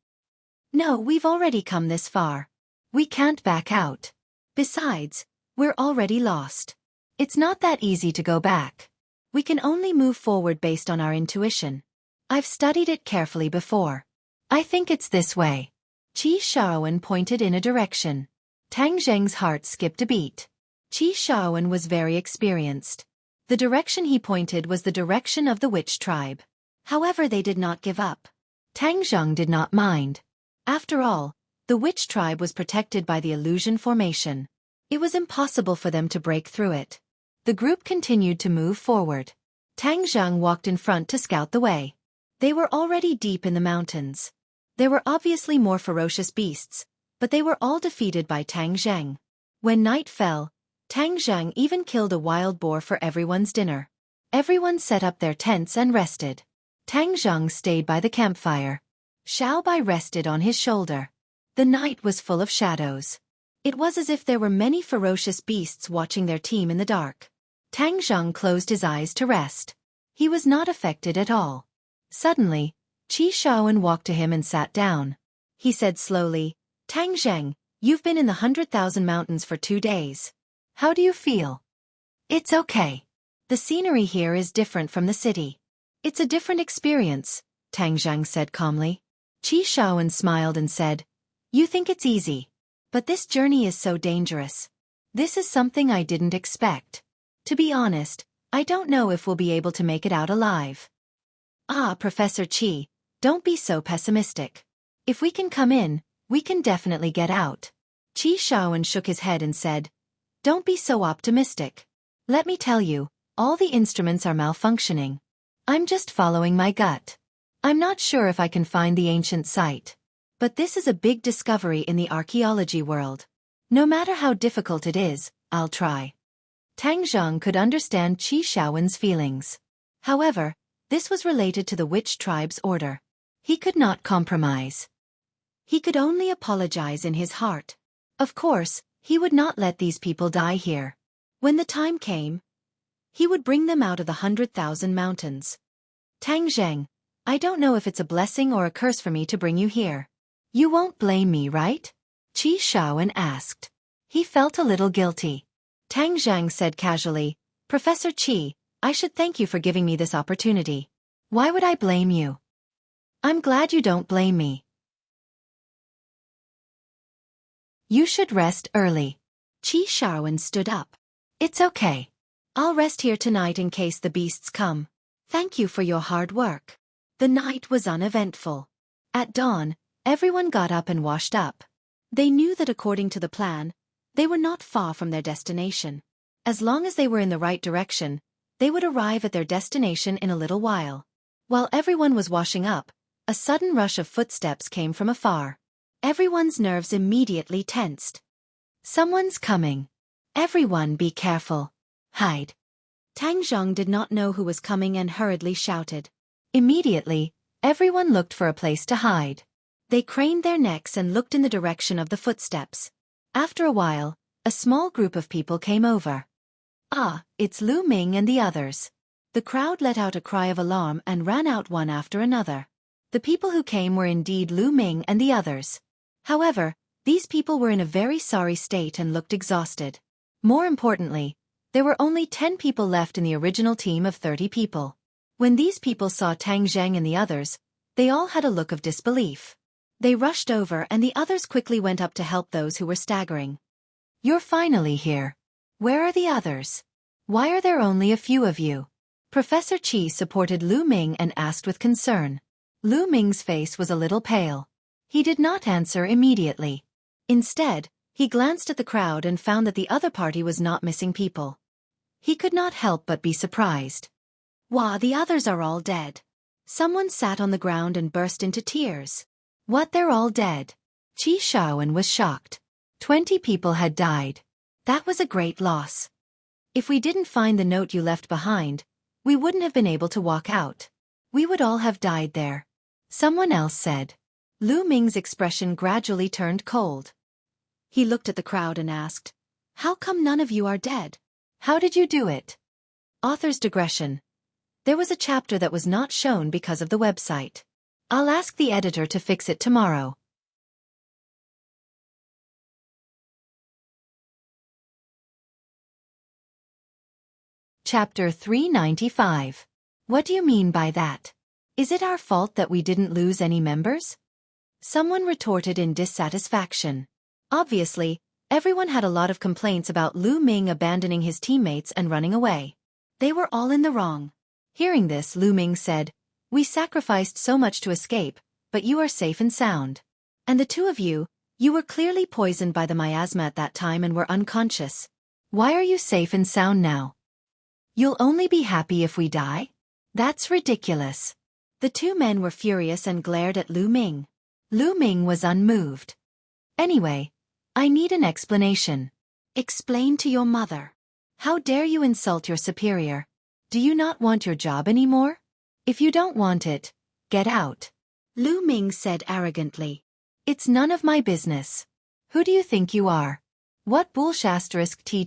No, we've already come this far. We can't back out. Besides, we're already lost. It's not that easy to go back. We can only move forward based on our intuition. I've studied it carefully before. I think it's this way. Xiaofan pointed in a direction. Tang Zheng's heart skipped a beat. Xiaofan was very experienced. The direction he pointed was the direction of the witch tribe. However, they did not give up. Tang Zheng did not mind. After all, the witch tribe was protected by the illusion formation. It was impossible for them to break through it. The group continued to move forward. Tang Zheng walked in front to scout the way. They were already deep in the mountains. There were obviously more ferocious beasts, but they were all defeated by Tang Zheng. When night fell, Tang Zheng even killed a wild boar for everyone's dinner. Everyone set up their tents and rested. Tang Zheng stayed by the campfire. Xiao Bai rested on his shoulder. The night was full of shadows. It was as if there were many ferocious beasts watching their team in the dark. Tang Zheng closed his eyes to rest. He was not affected at all. Suddenly, Xiaofan walked to him and sat down. He said slowly, Tang Zheng, you've been in the 100,000 mountains for 2 days. How do you feel? It's okay. The scenery here is different from the city. It's a different experience, Tang Zheng said calmly. Xiaofan smiled and said, You think it's easy. But this journey is so dangerous. This is something I didn't expect. To be honest, I don't know if we'll be able to make it out alive. Ah, Professor Qi, don't be so pessimistic. If we can come in, we can definitely get out. Xiaofan shook his head and said, Don't be so optimistic. Let me tell you, all the instruments are malfunctioning. I'm just following my gut. I'm not sure if I can find the ancient site. But this is a big discovery in the archaeology world. No matter how difficult it is, I'll try. Tang Zheng could understand Xiaofan's feelings. However, this was related to the witch tribe's order. He could not compromise. He could only apologize in his heart. Of course, he would not let these people die here. When the time came, he would bring them out of the 100,000 mountains. Tang Zheng, I don't know if it's a blessing or a curse for me to bring you here. You won't blame me, right? Xiaofan asked. He felt a little guilty. Tang Zheng said casually, Professor Qi, I should thank you for giving me this opportunity. Why would I blame you? I'm glad you don't blame me. You should rest early. Xiaofan stood up. It's okay. I'll rest here tonight in case the beasts come. Thank you for your hard work. The night was uneventful. At dawn, everyone got up and washed up. They knew that according to the plan, they were not far from their destination. As long as they were in the right direction, they would arrive at their destination in a little while. While everyone was washing up, a sudden rush of footsteps came from afar. Everyone's nerves immediately tensed. Someone's coming. Everyone be careful. Hide. Tang Zheng did not know who was coming and hurriedly shouted. Immediately, everyone looked for a place to hide. They craned their necks and looked in the direction of the footsteps. After a while, a small group of people came over. Ah, it's Lu Ming and the others. The crowd let out a cry of alarm and ran out one after another. The people who came were indeed Lu Ming and the others. However, these people were in a very sorry state and looked exhausted. More importantly, there were only 10 people left in the original team of 30 people. When these people saw Tang Zheng and the others, they all had a look of disbelief. They rushed over and the others quickly went up to help those who were staggering. You're finally here. Where are the others? Why are there only a few of you? Professor Qi supported Lu Ming and asked with concern. Lu Ming's face was a little pale. He did not answer immediately. Instead, he glanced at the crowd and found that the other party was not missing people. He could not help but be surprised. Wah, the others are all dead. Someone sat on the ground and burst into tears. What, they're all dead? Xiaofan was shocked. 20 people had died. That was a great loss. If we didn't find the note you left behind, we wouldn't have been able to walk out. We would all have died there. Someone else said. Lu Ming's expression gradually turned cold. He looked at the crowd and asked, How come none of you are dead? How did you do it? Author's digression. There was a chapter that was not shown because of the website. I'll ask the editor to fix it tomorrow. Chapter 395. What do you mean by that? Is it our fault that we didn't lose any members? Someone retorted in dissatisfaction. Obviously, everyone had a lot of complaints about Lu Ming abandoning his teammates and running away. They were all in the wrong. Hearing this, Lu Ming said, "We sacrificed so much to escape, but you are safe and sound. And the two of you were clearly poisoned by the miasma at that time and were unconscious. Why are you safe and sound now? You'll only be happy if we die? That's ridiculous." The two men were furious and glared at Lu Ming. Lu Ming was unmoved. "Anyway, I need an explanation." "Explain to your mother. How dare you insult your superior? Do you not want your job anymore? If you don't want it, get out," Lu Ming said arrogantly. "It's none of my business. Who do you think you are? What bullshit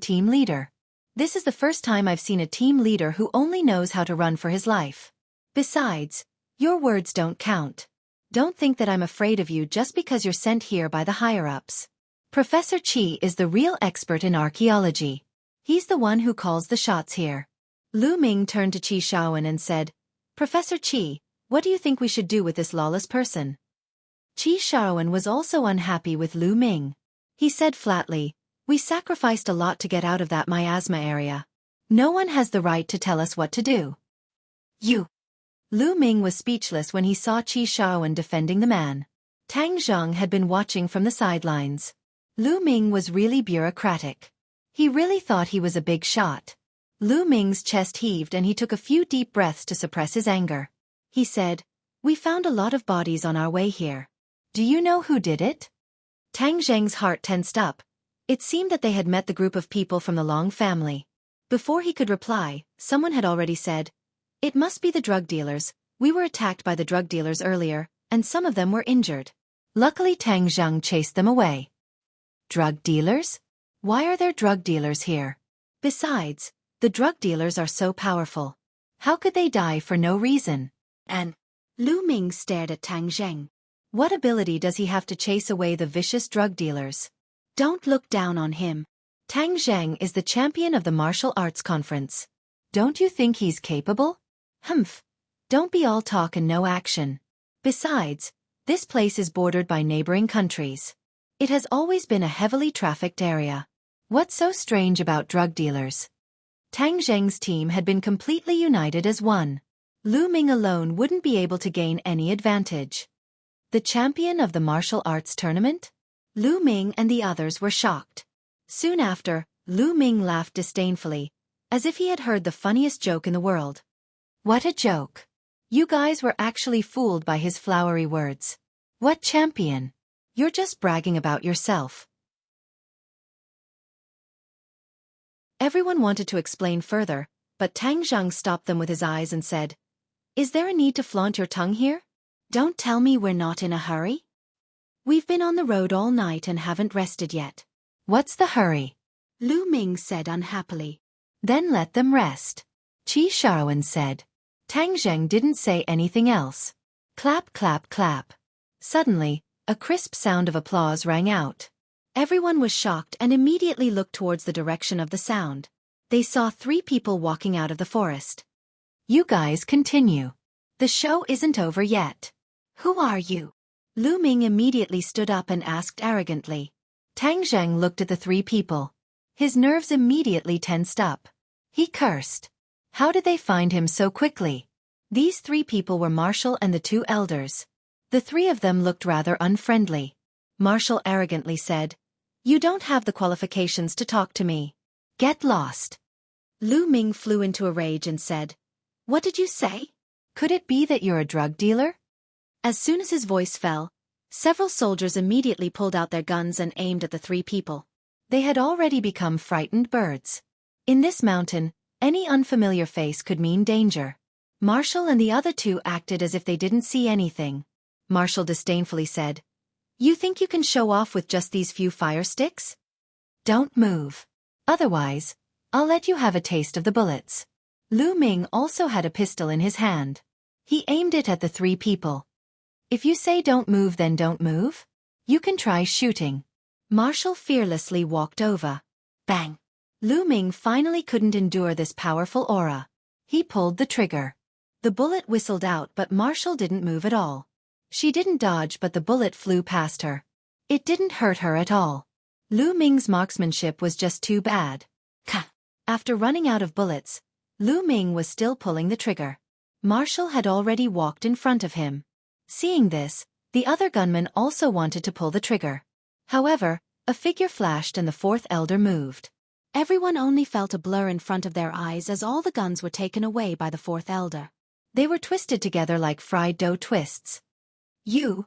team leader? This is the first time I've seen a team leader who only knows how to run for his life. Besides, your words don't count. Don't think that I'm afraid of you just because you're sent here by the higher-ups. Professor Qi is the real expert in archaeology. He's the one who calls the shots here." Lu Ming turned to Xiaofan and said, "Professor Qi, what do you think we should do with this lawless person?" Xiaofan was also unhappy with Lu Ming. He said flatly, "We sacrificed a lot to get out of that miasma area. No one has the right to tell us what to do." "You." Lu Ming was speechless when he saw Xiaofan defending the man. Tang Zheng had been watching from the sidelines. Lu Ming was really bureaucratic. He really thought he was a big shot. Lu Ming's chest heaved and he took a few deep breaths to suppress his anger. He said, "We found a lot of bodies on our way here. Do you know who did it?" Tang Zheng's heart tensed up. It seemed that they had met the group of people from the Long family. Before he could reply, someone had already said, "It must be the drug dealers. We were attacked by the drug dealers earlier, and some of them were injured." Luckily Tang Zheng chased them away. Drug dealers? Why are there drug dealers here? Besides, the drug dealers are so powerful. How could they die for no reason? And Lu Ming stared at Tang Zheng. What ability does he have to chase away the vicious drug dealers? Don't look down on him. Tang Zheng is the champion of the martial arts conference. Don't you think he's capable? Humph. Don't be all talk and no action. Besides, this place is bordered by neighboring countries. It has always been a heavily trafficked area. What's so strange about drug dealers? Tang Zheng's team had been completely united as one. Lu Ming alone wouldn't be able to gain any advantage. The champion of the martial arts tournament? Lu Ming and the others were shocked. Soon after, Lu Ming laughed disdainfully, as if he had heard the funniest joke in the world. What a joke. You guys were actually fooled by his flowery words. What champion? You're just bragging about yourself. Everyone wanted to explain further, but Tang Zheng stopped them with his eyes and said, "Is there a need to flaunt your tongue here? Don't tell me we're not in a hurry. We've been on the road all night and haven't rested yet." "What's the hurry?" Lu Ming said unhappily. "Then let them rest," Xiaofan said. Tang Zheng didn't say anything else. Clap, clap, clap. Suddenly, a crisp sound of applause rang out. Everyone was shocked and immediately looked towards the direction of the sound. They saw 3 people walking out of the forest. "You guys continue. The show isn't over yet." "Who are you?" Lu Ming immediately stood up and asked arrogantly. Tang Zheng looked at the 3 people. His nerves immediately tensed up. He cursed. How did they find him so quickly? These 3 people were Marshall and the 2 elders. The 3 of them looked rather unfriendly. Marshall arrogantly said, "You don't have the qualifications to talk to me. Get lost." Lu Ming flew into a rage and said, "What did you say? Could it be that you're a drug dealer?" As soon as his voice fell, several soldiers immediately pulled out their guns and aimed at the 3 people. They had already become frightened birds. In this mountain, any unfamiliar face could mean danger. Marshall and the other 2 acted as if they didn't see anything. Marshall disdainfully said, "You think you can show off with just these few fire sticks? Don't move. Otherwise, I'll let you have a taste of the bullets." Lu Ming also had a pistol in his hand. He aimed it at the 3 people. "If you say don't move, then don't move. You can try shooting." Marshall fearlessly walked over. Bang! Lu Ming finally couldn't endure this powerful aura. He pulled the trigger. The bullet whistled out, but Marshall didn't move at all. She didn't dodge, but the bullet flew past her. It didn't hurt her at all. Lu Ming's marksmanship was just too bad. Ka! After running out of bullets, Lu Ming was still pulling the trigger. Marshall had already walked in front of him. Seeing this, the other gunman also wanted to pull the trigger. However, a figure flashed and the fourth elder moved. Everyone only felt a blur in front of their eyes as all the guns were taken away by the fourth elder. They were twisted together like fried dough twists. You!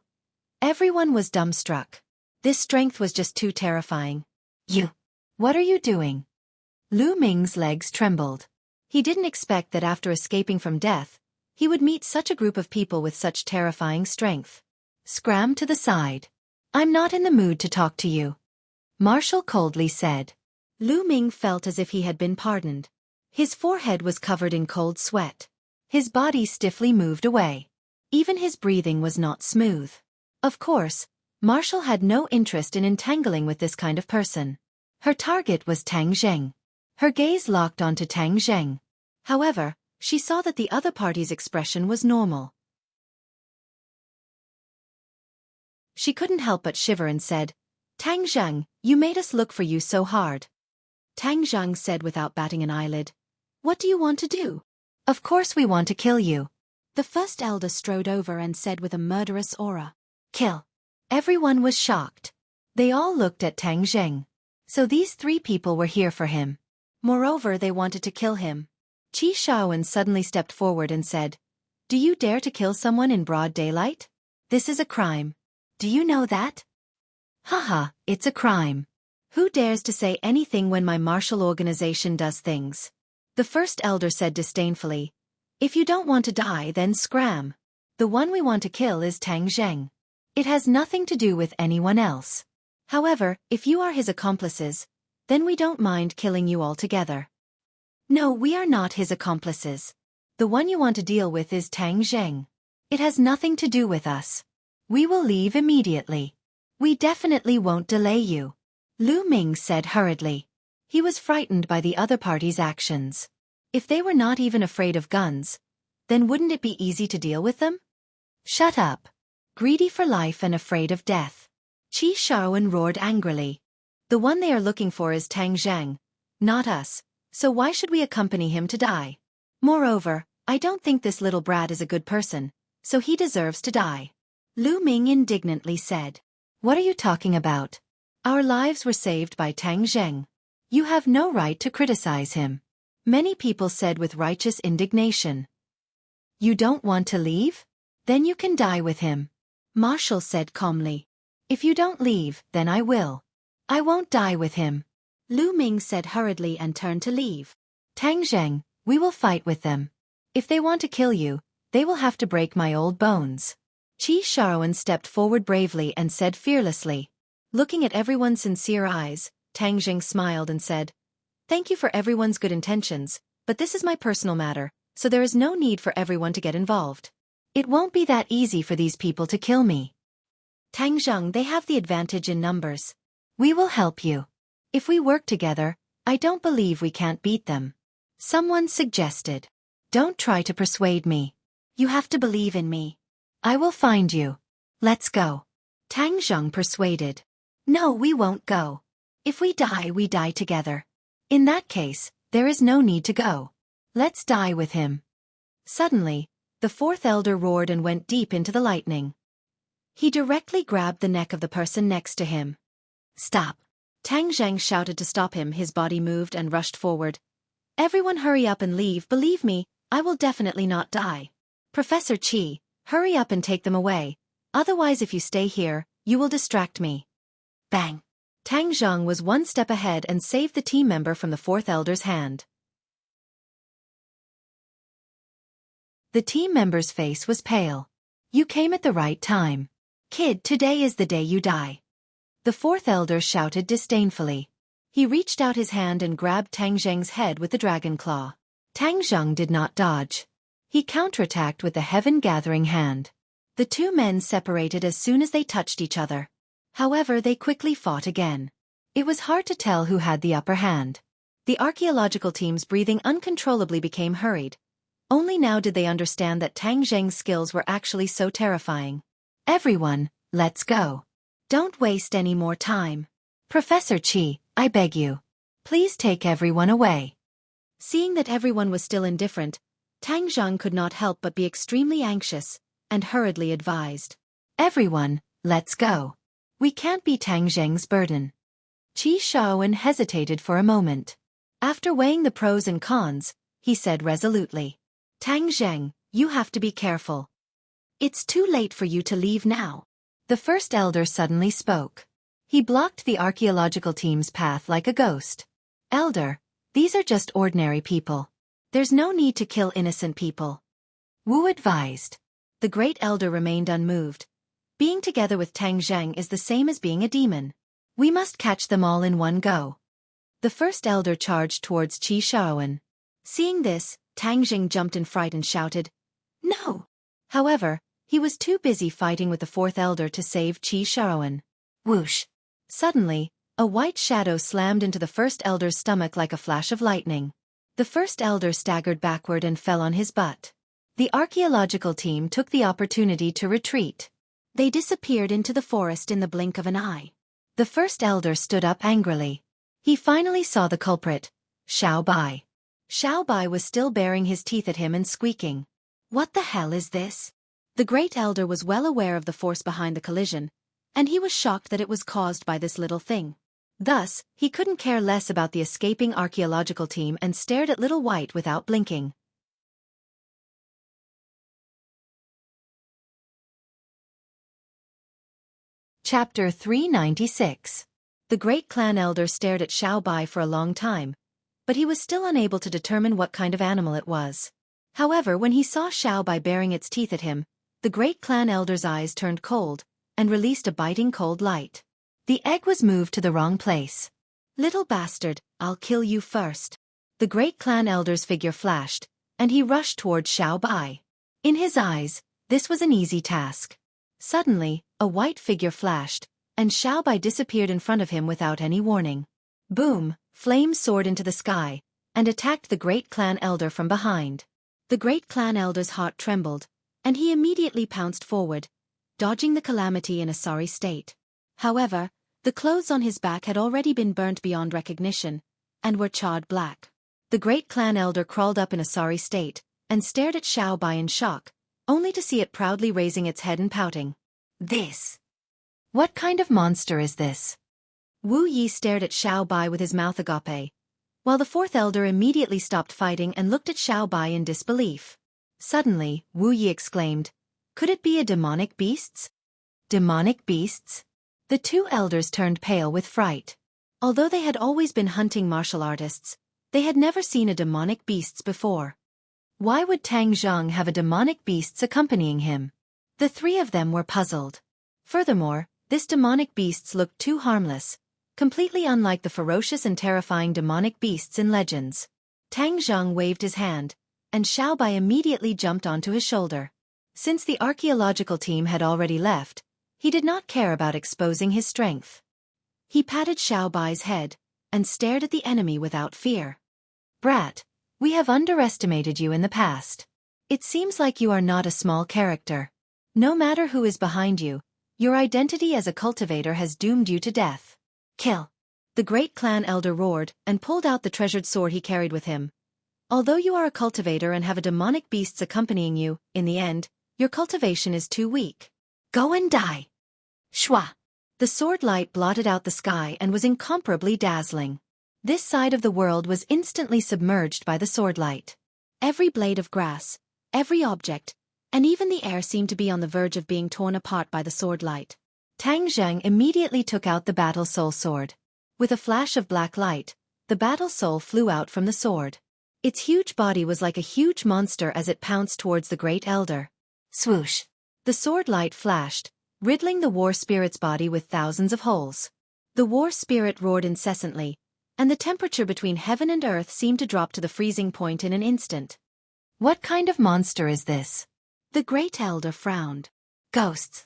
Everyone was dumbstruck. This strength was just too terrifying. You! What are you doing? Lu Ming's legs trembled. He didn't expect that after escaping from death, he would meet such a group of people with such terrifying strength. Scram to the side. I'm not in the mood to talk to you, Marshall coldly said. Lu Ming felt as if he had been pardoned. His forehead was covered in cold sweat. His body stiffly moved away. Even his breathing was not smooth. Of course, Marshall had no interest in entangling with this kind of person. Her target was Tang Zheng. Her gaze locked onto Tang Zheng. However, she saw that the other party's expression was normal. She couldn't help but shiver and said, Tang Zheng, you made us look for you so hard. Tang Zheng said without batting an eyelid, What do you want to do? Of course we want to kill you. The first elder strode over and said with a murderous aura, Kill. Everyone was shocked. They all looked at Tang Zheng. So these three people were here for him. Moreover, they wanted to kill him. Xiaofan suddenly stepped forward and said, Do you dare to kill someone in broad daylight? This is a crime. Do you know that? Haha, it's a crime. Who dares to say anything when my martial organization does things? The first elder said disdainfully, If you don't want to die, then scram. The one we want to kill is Tang Zheng. It has nothing to do with anyone else. However, if you are his accomplices, then we don't mind killing you altogether. No, we are not his accomplices. The one you want to deal with is Tang Zheng. It has nothing to do with us. We will leave immediately. We definitely won't delay you, Lu Ming said hurriedly. He was frightened by the other party's actions. If they were not even afraid of guns, then wouldn't it be easy to deal with them? Shut up. Greedy for life and afraid of death. Xiaofan roared angrily. The one they are looking for is Tang Zheng, not us, so why should we accompany him to die? Moreover, I don't think this little brat is a good person, so he deserves to die. Lu Ming indignantly said. What are you talking about? Our lives were saved by Tang Zheng. You have no right to criticize him. Many people said with righteous indignation. You don't want to leave? Then you can die with him. Marshall said calmly. If you don't leave, then I will. I won't die with him. Lu Ming said hurriedly and turned to leave. Tang Zheng, we will fight with them. If they want to kill you, they will have to break my old bones. Xiaofan stepped forward bravely and said fearlessly. Looking at everyone's sincere eyes, Tang Zheng smiled and said, Thank you for everyone's good intentions, but this is my personal matter, so there is no need for everyone to get involved. It won't be that easy for these people to kill me. Tang Zheng, they have the advantage in numbers. We will help you. If we work together, I don't believe we can't beat them. Someone suggested. Don't try to persuade me. You have to believe in me. I will find you. Let's go. Tang Zheng persuaded. No, we won't go. If we die together. In that case, there is no need to go. Let's die with him. Suddenly, the fourth elder roared and went deep into the lightning. He directly grabbed the neck of the person next to him. Stop. Tang Zheng shouted to stop him. His body moved and rushed forward. Everyone hurry up and leave. Believe me, I will definitely not die. Professor Qi, hurry up and take them away. Otherwise, if you stay here, you will distract me. Bang. Tang Zheng was one step ahead and saved the team member from the fourth elder's hand. The team member's face was pale. You came at the right time. Kid, today is the day you die. The fourth elder shouted disdainfully. He reached out his hand and grabbed Tang Zheng's head with the dragon claw. Tang Zheng did not dodge. He counterattacked with the heaven-gathering hand. The two men separated as soon as they touched each other. However, they quickly fought again. It was hard to tell who had the upper hand. The archaeological team's breathing uncontrollably became hurried. Only now did they understand that Tang Zheng's skills were actually so terrifying. Everyone, let's go. Don't waste any more time. Professor Qi, I beg you. Please take everyone away. Seeing that everyone was still indifferent, Tang Zheng could not help but be extremely anxious, and hurriedly advised. Everyone, let's go. We can't be Tang Zheng's burden. Qi Xiaofan hesitated for a moment. After weighing the pros and cons, he said resolutely. Tang Zheng, you have to be careful. It's too late for you to leave now. The first elder suddenly spoke. He blocked the archaeological team's path like a ghost. Elder, these are just ordinary people. There's no need to kill innocent people. Wu advised. The great elder remained unmoved. Being together with Tang Zheng is the same as being a demon. We must catch them all in one go. The first elder charged towards Qi Xiaofan. Seeing this, Tang Zheng jumped in fright and shouted, No! However, he was too busy fighting with the fourth elder to save Qi Xiaofan. Whoosh! Suddenly, a white shadow slammed into the first elder's stomach like a flash of lightning. The first elder staggered backward and fell on his butt. The archaeological team took the opportunity to retreat. They disappeared into the forest in the blink of an eye. The first elder stood up angrily. He finally saw the culprit, Xiao Bai. Xiao Bai was still baring his teeth at him and squeaking. What the hell is this? The great elder was well aware of the force behind the collision, and he was shocked that it was caused by this little thing. Thus, he couldn't care less about the escaping archaeological team and stared at Little White without blinking. Chapter 396. The great clan elder stared at Xiao Bai for a long time, but he was still unable to determine what kind of animal it was. However, when he saw Xiao Bai baring its teeth at him, the great clan elder's eyes turned cold, and released a biting cold light. The egg was moved to the wrong place. Little bastard, I'll kill you first. The great clan elder's figure flashed, and he rushed towards Xiao Bai. In his eyes, this was an easy task. Suddenly, a white figure flashed, and Xiao Bai disappeared in front of him without any warning. Boom! Flames soared into the sky, and attacked the great clan elder from behind. The great clan elder's heart trembled, and he immediately pounced forward, dodging the calamity in a sorry state. However, the clothes on his back had already been burnt beyond recognition, and were charred black. The great clan elder crawled up in a sorry state, and stared at Xiao Bai in shock, only to see it proudly raising its head and pouting. This! What kind of monster is this? Wu Yi stared at Xiao Bai with his mouth agape, while the fourth elder immediately stopped fighting and looked at Xiao Bai in disbelief. Suddenly, Wu Yi exclaimed, Could it be a demonic beasts? Demonic beasts? The two elders turned pale with fright. Although they had always been hunting martial artists, they had never seen a demonic beasts before. Why would Tang Zheng have a demonic beasts accompanying him? The three of them were puzzled. Furthermore, this demonic beasts looked too harmless, completely unlike the ferocious and terrifying demonic beasts in legends. Tang Zheng waved his hand, and Xiao Bai immediately jumped onto his shoulder. Since the archaeological team had already left, he did not care about exposing his strength. He patted Xiao Bai's head, and stared at the enemy without fear. Brat, we have underestimated you in the past. It seems like you are not a small character. No matter who is behind you, your identity as a cultivator has doomed you to death. Kill! The great clan elder roared and pulled out the treasured sword he carried with him. Although you are a cultivator and have a demonic beasts accompanying you, in the end, your cultivation is too weak. Go and die! Shwa! The sword light blotted out the sky and was incomparably dazzling. This side of the world was instantly submerged by the sword light. Every blade of grass, every object, and even the air seemed to be on the verge of being torn apart by the sword light. Tang Zheng immediately took out the battle soul sword. With a flash of black light, the battle soul flew out from the sword. Its huge body was like a huge monster as it pounced towards the great elder. Swoosh! The sword light flashed, riddling the war spirit's body with thousands of holes. The war spirit roared incessantly, and the temperature between heaven and earth seemed to drop to the freezing point in an instant. What kind of monster is this? The great elder frowned. Ghosts.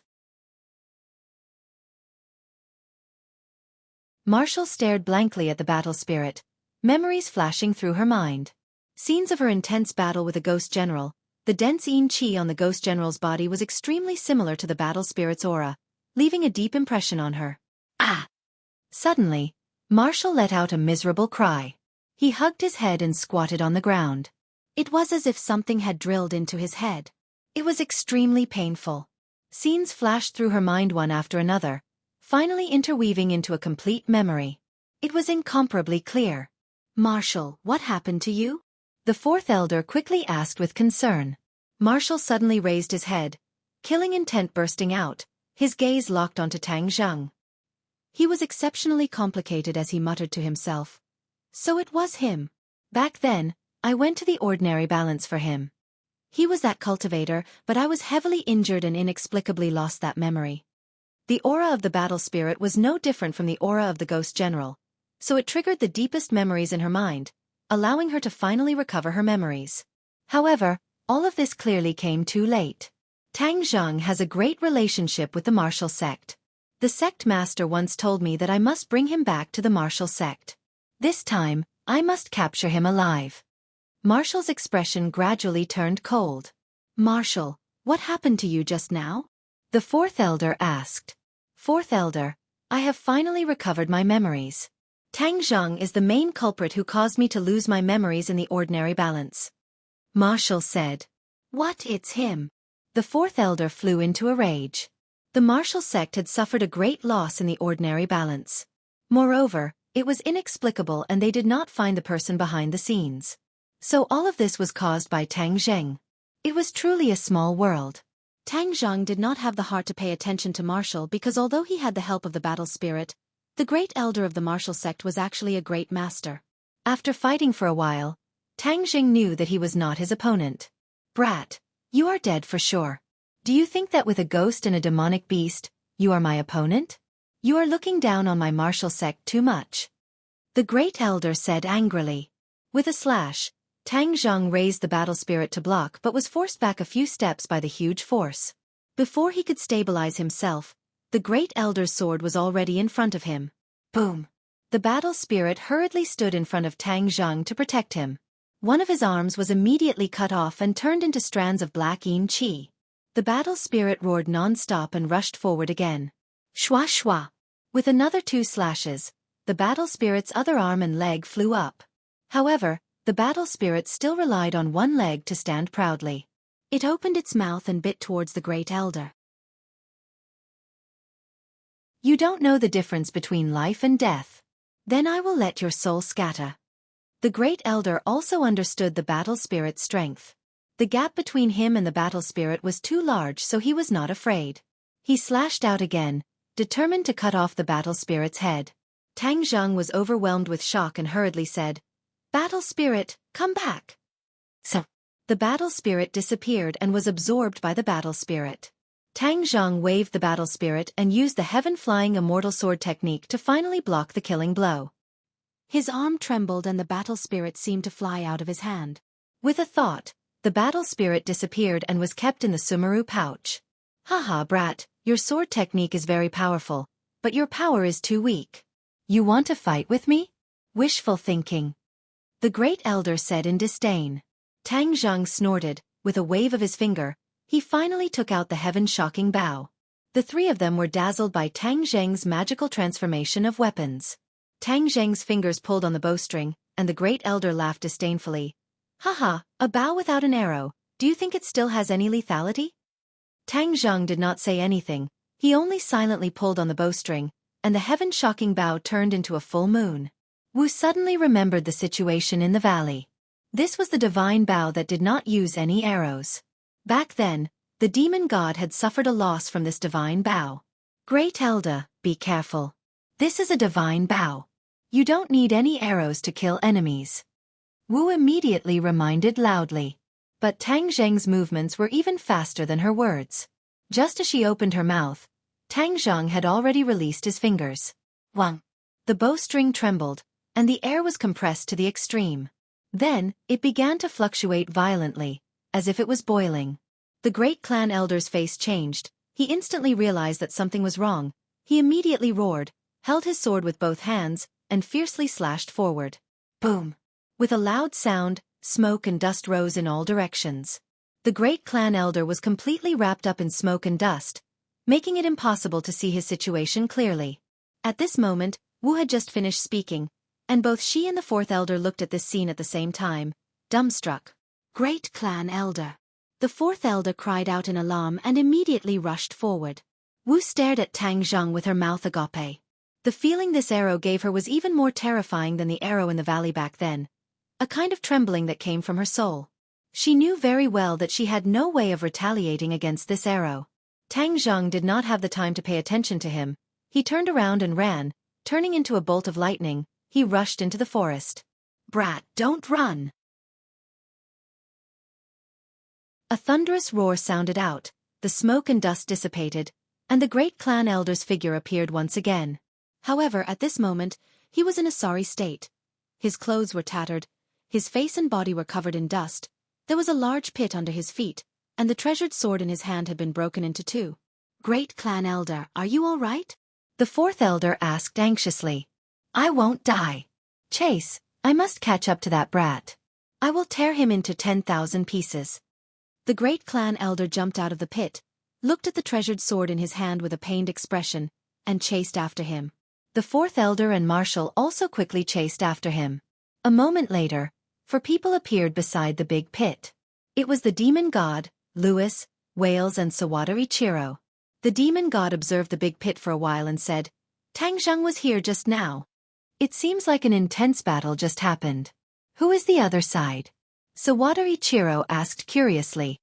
Marshall stared blankly at the battle spirit, memories flashing through her mind. Scenes of her intense battle with a ghost general. The dense yin qi on the ghost general's body was extremely similar to the battle spirit's aura, leaving a deep impression on her. Ah! Suddenly, Marshall let out a miserable cry. He hugged his head and squatted on the ground. It was as if something had drilled into his head. It was extremely painful. Scenes flashed through her mind one after another, finally interweaving into a complete memory. It was incomparably clear. Marshall, what happened to you? The fourth elder quickly asked with concern. Marshall suddenly raised his head, killing intent bursting out, his gaze locked onto Tang Zheng. He was exceptionally complicated as he muttered to himself. So it was him. Back then, I went to the ordinary balance for him. He was that cultivator, but I was heavily injured and inexplicably lost that memory. The aura of the battle spirit was no different from the aura of the ghost general, so it triggered the deepest memories in her mind, allowing her to finally recover her memories. However, all of this clearly came too late. Tang Zheng has a great relationship with the martial sect. The sect master once told me that I must bring him back to the martial sect. This time, I must capture him alive. Marshall's expression gradually turned cold. Marshall, what happened to you just now? The fourth elder asked. Fourth elder, I have finally recovered my memories. Tang Zheng is the main culprit who caused me to lose my memories in the ordinary balance. Marshall said. What, it's him? The fourth elder flew into a rage. The martial sect had suffered a great loss in the ordinary balance. Moreover, it was inexplicable and they did not find the person behind the scenes. So all of this was caused by Tang Zheng. It was truly a small world. Tang Zheng did not have the heart to pay attention to Marshall because although he had the help of the battle spirit, the great elder of the martial sect was actually a great master. After fighting for a while, Tang Zheng knew that he was not his opponent. Brat, you are dead for sure. Do you think that with a ghost and a demonic beast, you are my opponent? You are looking down on my martial sect too much. The great elder said angrily. With a slash, Tang Zheng raised the battle spirit to block but was forced back a few steps by the huge force. Before he could stabilize himself, the great elder's sword was already in front of him. Boom! The battle spirit hurriedly stood in front of Tang Zheng to protect him. One of his arms was immediately cut off and turned into strands of black yin qi. The battle spirit roared non-stop and rushed forward again. Shwa shwa! With another 2 slashes, the battle spirit's other arm and leg flew up. However, the battle spirit still relied on one leg to stand proudly. It opened its mouth and bit towards the great elder. You don't know the difference between life and death. Then I will let your soul scatter. The great elder also understood the battle spirit's strength. The gap between him and the battle spirit was too large, so he was not afraid. He slashed out again, determined to cut off the battle spirit's head. Tang Zheng was overwhelmed with shock and hurriedly said, Battle spirit, come back. So, the battle spirit disappeared and was absorbed by the battle spirit. Tang Zheng waved the battle spirit and used the heaven-flying immortal sword technique to finally block the killing blow. His arm trembled and the battle spirit seemed to fly out of his hand. With a thought, the battle spirit disappeared and was kept in the Sumeru pouch. Haha, brat, your sword technique is very powerful, but your power is too weak. You want to fight with me? Wishful thinking. The great elder said in disdain. Tang Zheng snorted, with a wave of his finger. He finally took out the heaven-shocking bow. The 3 of them were dazzled by Tang Zheng's magical transformation of weapons. Tang Zheng's fingers pulled on the bowstring, and the great elder laughed disdainfully. Haha, a bow without an arrow, do you think it still has any lethality? Tang Zheng did not say anything, he only silently pulled on the bowstring, and the heaven-shocking bow turned into a full moon. Wu suddenly remembered the situation in the valley. This was the divine bow that did not use any arrows. Back then, the demon god had suffered a loss from this divine bow. Great elder, be careful. This is a divine bow. You don't need any arrows to kill enemies. Wu immediately reminded loudly. But Tang Zheng's movements were even faster than her words. Just as she opened her mouth, Tang Zheng had already released his fingers. Wang! The bowstring trembled, and the air was compressed to the extreme. Then, it began to fluctuate violently, as if it was boiling. The great clan elder's face changed. He instantly realized that something was wrong. He immediately roared, held his sword with both hands, and fiercely slashed forward. Boom! With a loud sound, Smoke and dust rose in all directions. The great clan elder was completely wrapped up in smoke and dust, making it impossible to see his situation clearly. At this moment, Wu had just finished speaking, and both she and the fourth elder looked at this scene at the same time, dumbstruck. Great clan elder. The fourth elder cried out in alarm and immediately rushed forward. Wu stared at Tang Zheng with her mouth agape. The feeling this arrow gave her was even more terrifying than the arrow in the valley back then, a kind of trembling that came from her soul. She knew very well that she had no way of retaliating against this arrow. Tang Zheng did not have the time to pay attention to him. He turned around and ran, turning into a bolt of lightning. He rushed into the forest. Brat, don't run! A thunderous roar sounded out, the smoke and dust dissipated, and the great clan elder's figure appeared once again. However, at this moment, he was in a sorry state. His clothes were tattered, his face and body were covered in dust, there was a large pit under his feet, and the treasured sword in his hand had been broken into two. Great clan elder, are you all right? The fourth elder asked anxiously. I won't die. Chase, I must catch up to that brat. I will tear him into 10,000 pieces. The great clan elder jumped out of the pit, looked at the treasured sword in his hand with a pained expression, and chased after him. The fourth elder and Marshal also quickly chased after him. A moment later, four people appeared beside the big pit. It was the demon god, Lewis, Wales and Sawada Ichiro. The demon god observed the big pit for a while and said, Tang Zheng was here just now. It seems like an intense battle just happened. Who is the other side? Sawada Ichiro asked curiously.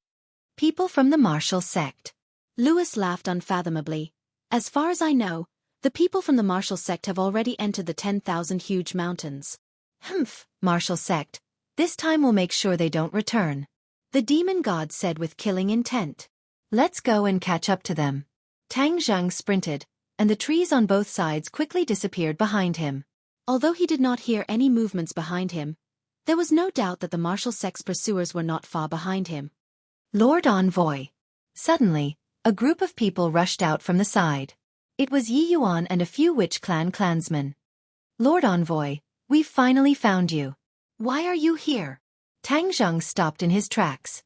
People from the martial sect. Lewis laughed unfathomably. As far as I know, the people from the martial sect have already entered the 10,000 huge mountains. Humph, martial sect. This time we'll make sure they don't return. The demon god said with killing intent. Let's go and catch up to them. Tang Zheng sprinted, and the trees on both sides quickly disappeared behind him. Although he did not hear any movements behind him, there was no doubt that the martial sect's pursuers were not far behind him. Lord Envoy. Suddenly, a group of people rushed out from the side. It was Yi Yuan and a few Witch Clan clansmen. Lord Envoy, we've finally found you. Why are you here? Tang Zheng stopped in his tracks.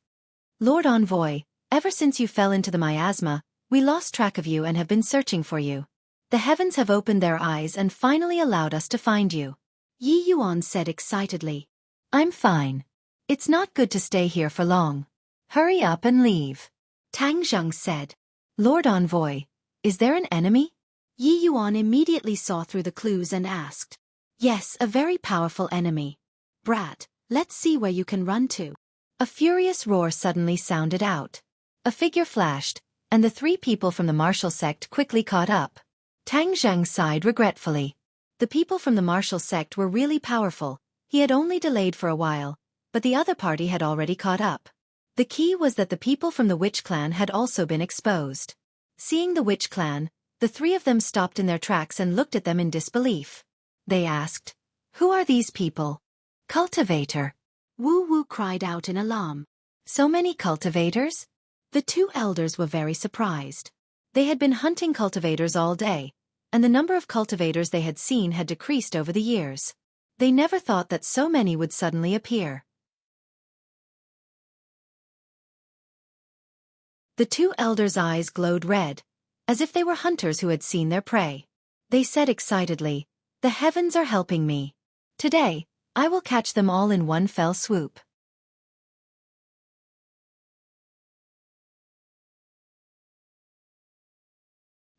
Lord Envoy, ever since you fell into the miasma, we lost track of you and have been searching for you. The heavens have opened their eyes and finally allowed us to find you. Yi Yuan said excitedly. I'm fine. It's not good to stay here for long. Hurry up and leave. Tang Zheng said. Lord Envoy, is there an enemy? Yi Yuan immediately saw through the clues and asked. Yes, a very powerful enemy. Brat, let's see where you can run to. A furious roar suddenly sounded out. A figure flashed, and the three people from the martial sect quickly caught up. Tang Zheng sighed regretfully. The people from the martial sect were really powerful. He had only delayed for a while, but the other party had already caught up. The key was that the people from the Witch Clan had also been exposed. Seeing the Witch Clan, the three of them stopped in their tracks and looked at them in disbelief. They asked, Who are these people? Cultivator. Wu Wu cried out in alarm. So many cultivators? The two elders were very surprised. They had been hunting cultivators all day, and the number of cultivators they had seen had decreased over the years. They never thought that so many would suddenly appear. The two elders' eyes glowed red, as if they were hunters who had seen their prey. They said excitedly, The heavens are helping me. Today, I will catch them all in one fell swoop.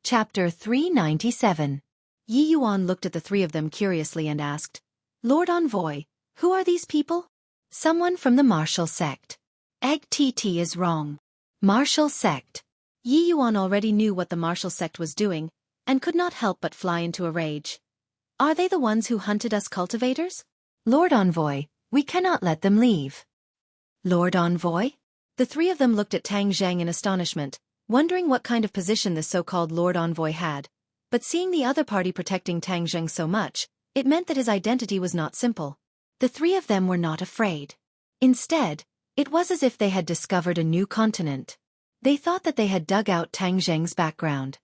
Chapter 397. Yi Yuan looked at the three of them curiously and asked, Lord Envoy, who are these people? Someone from the martial sect. Egg TT is wrong. Martial sect. Yi Yuan already knew what the martial sect was doing, and could not help but fly into a rage. Are they the ones who hunted us cultivators? Lord Envoy, we cannot let them leave. Lord Envoy? The three of them looked at Tang Zheng in astonishment, wondering what kind of position this so-called Lord Envoy had, but seeing the other party protecting Tang Zheng so much, it meant that his identity was not simple. The three of them were not afraid. Instead, it was as if they had discovered a new continent. They thought that they had dug out Tang Zheng's background.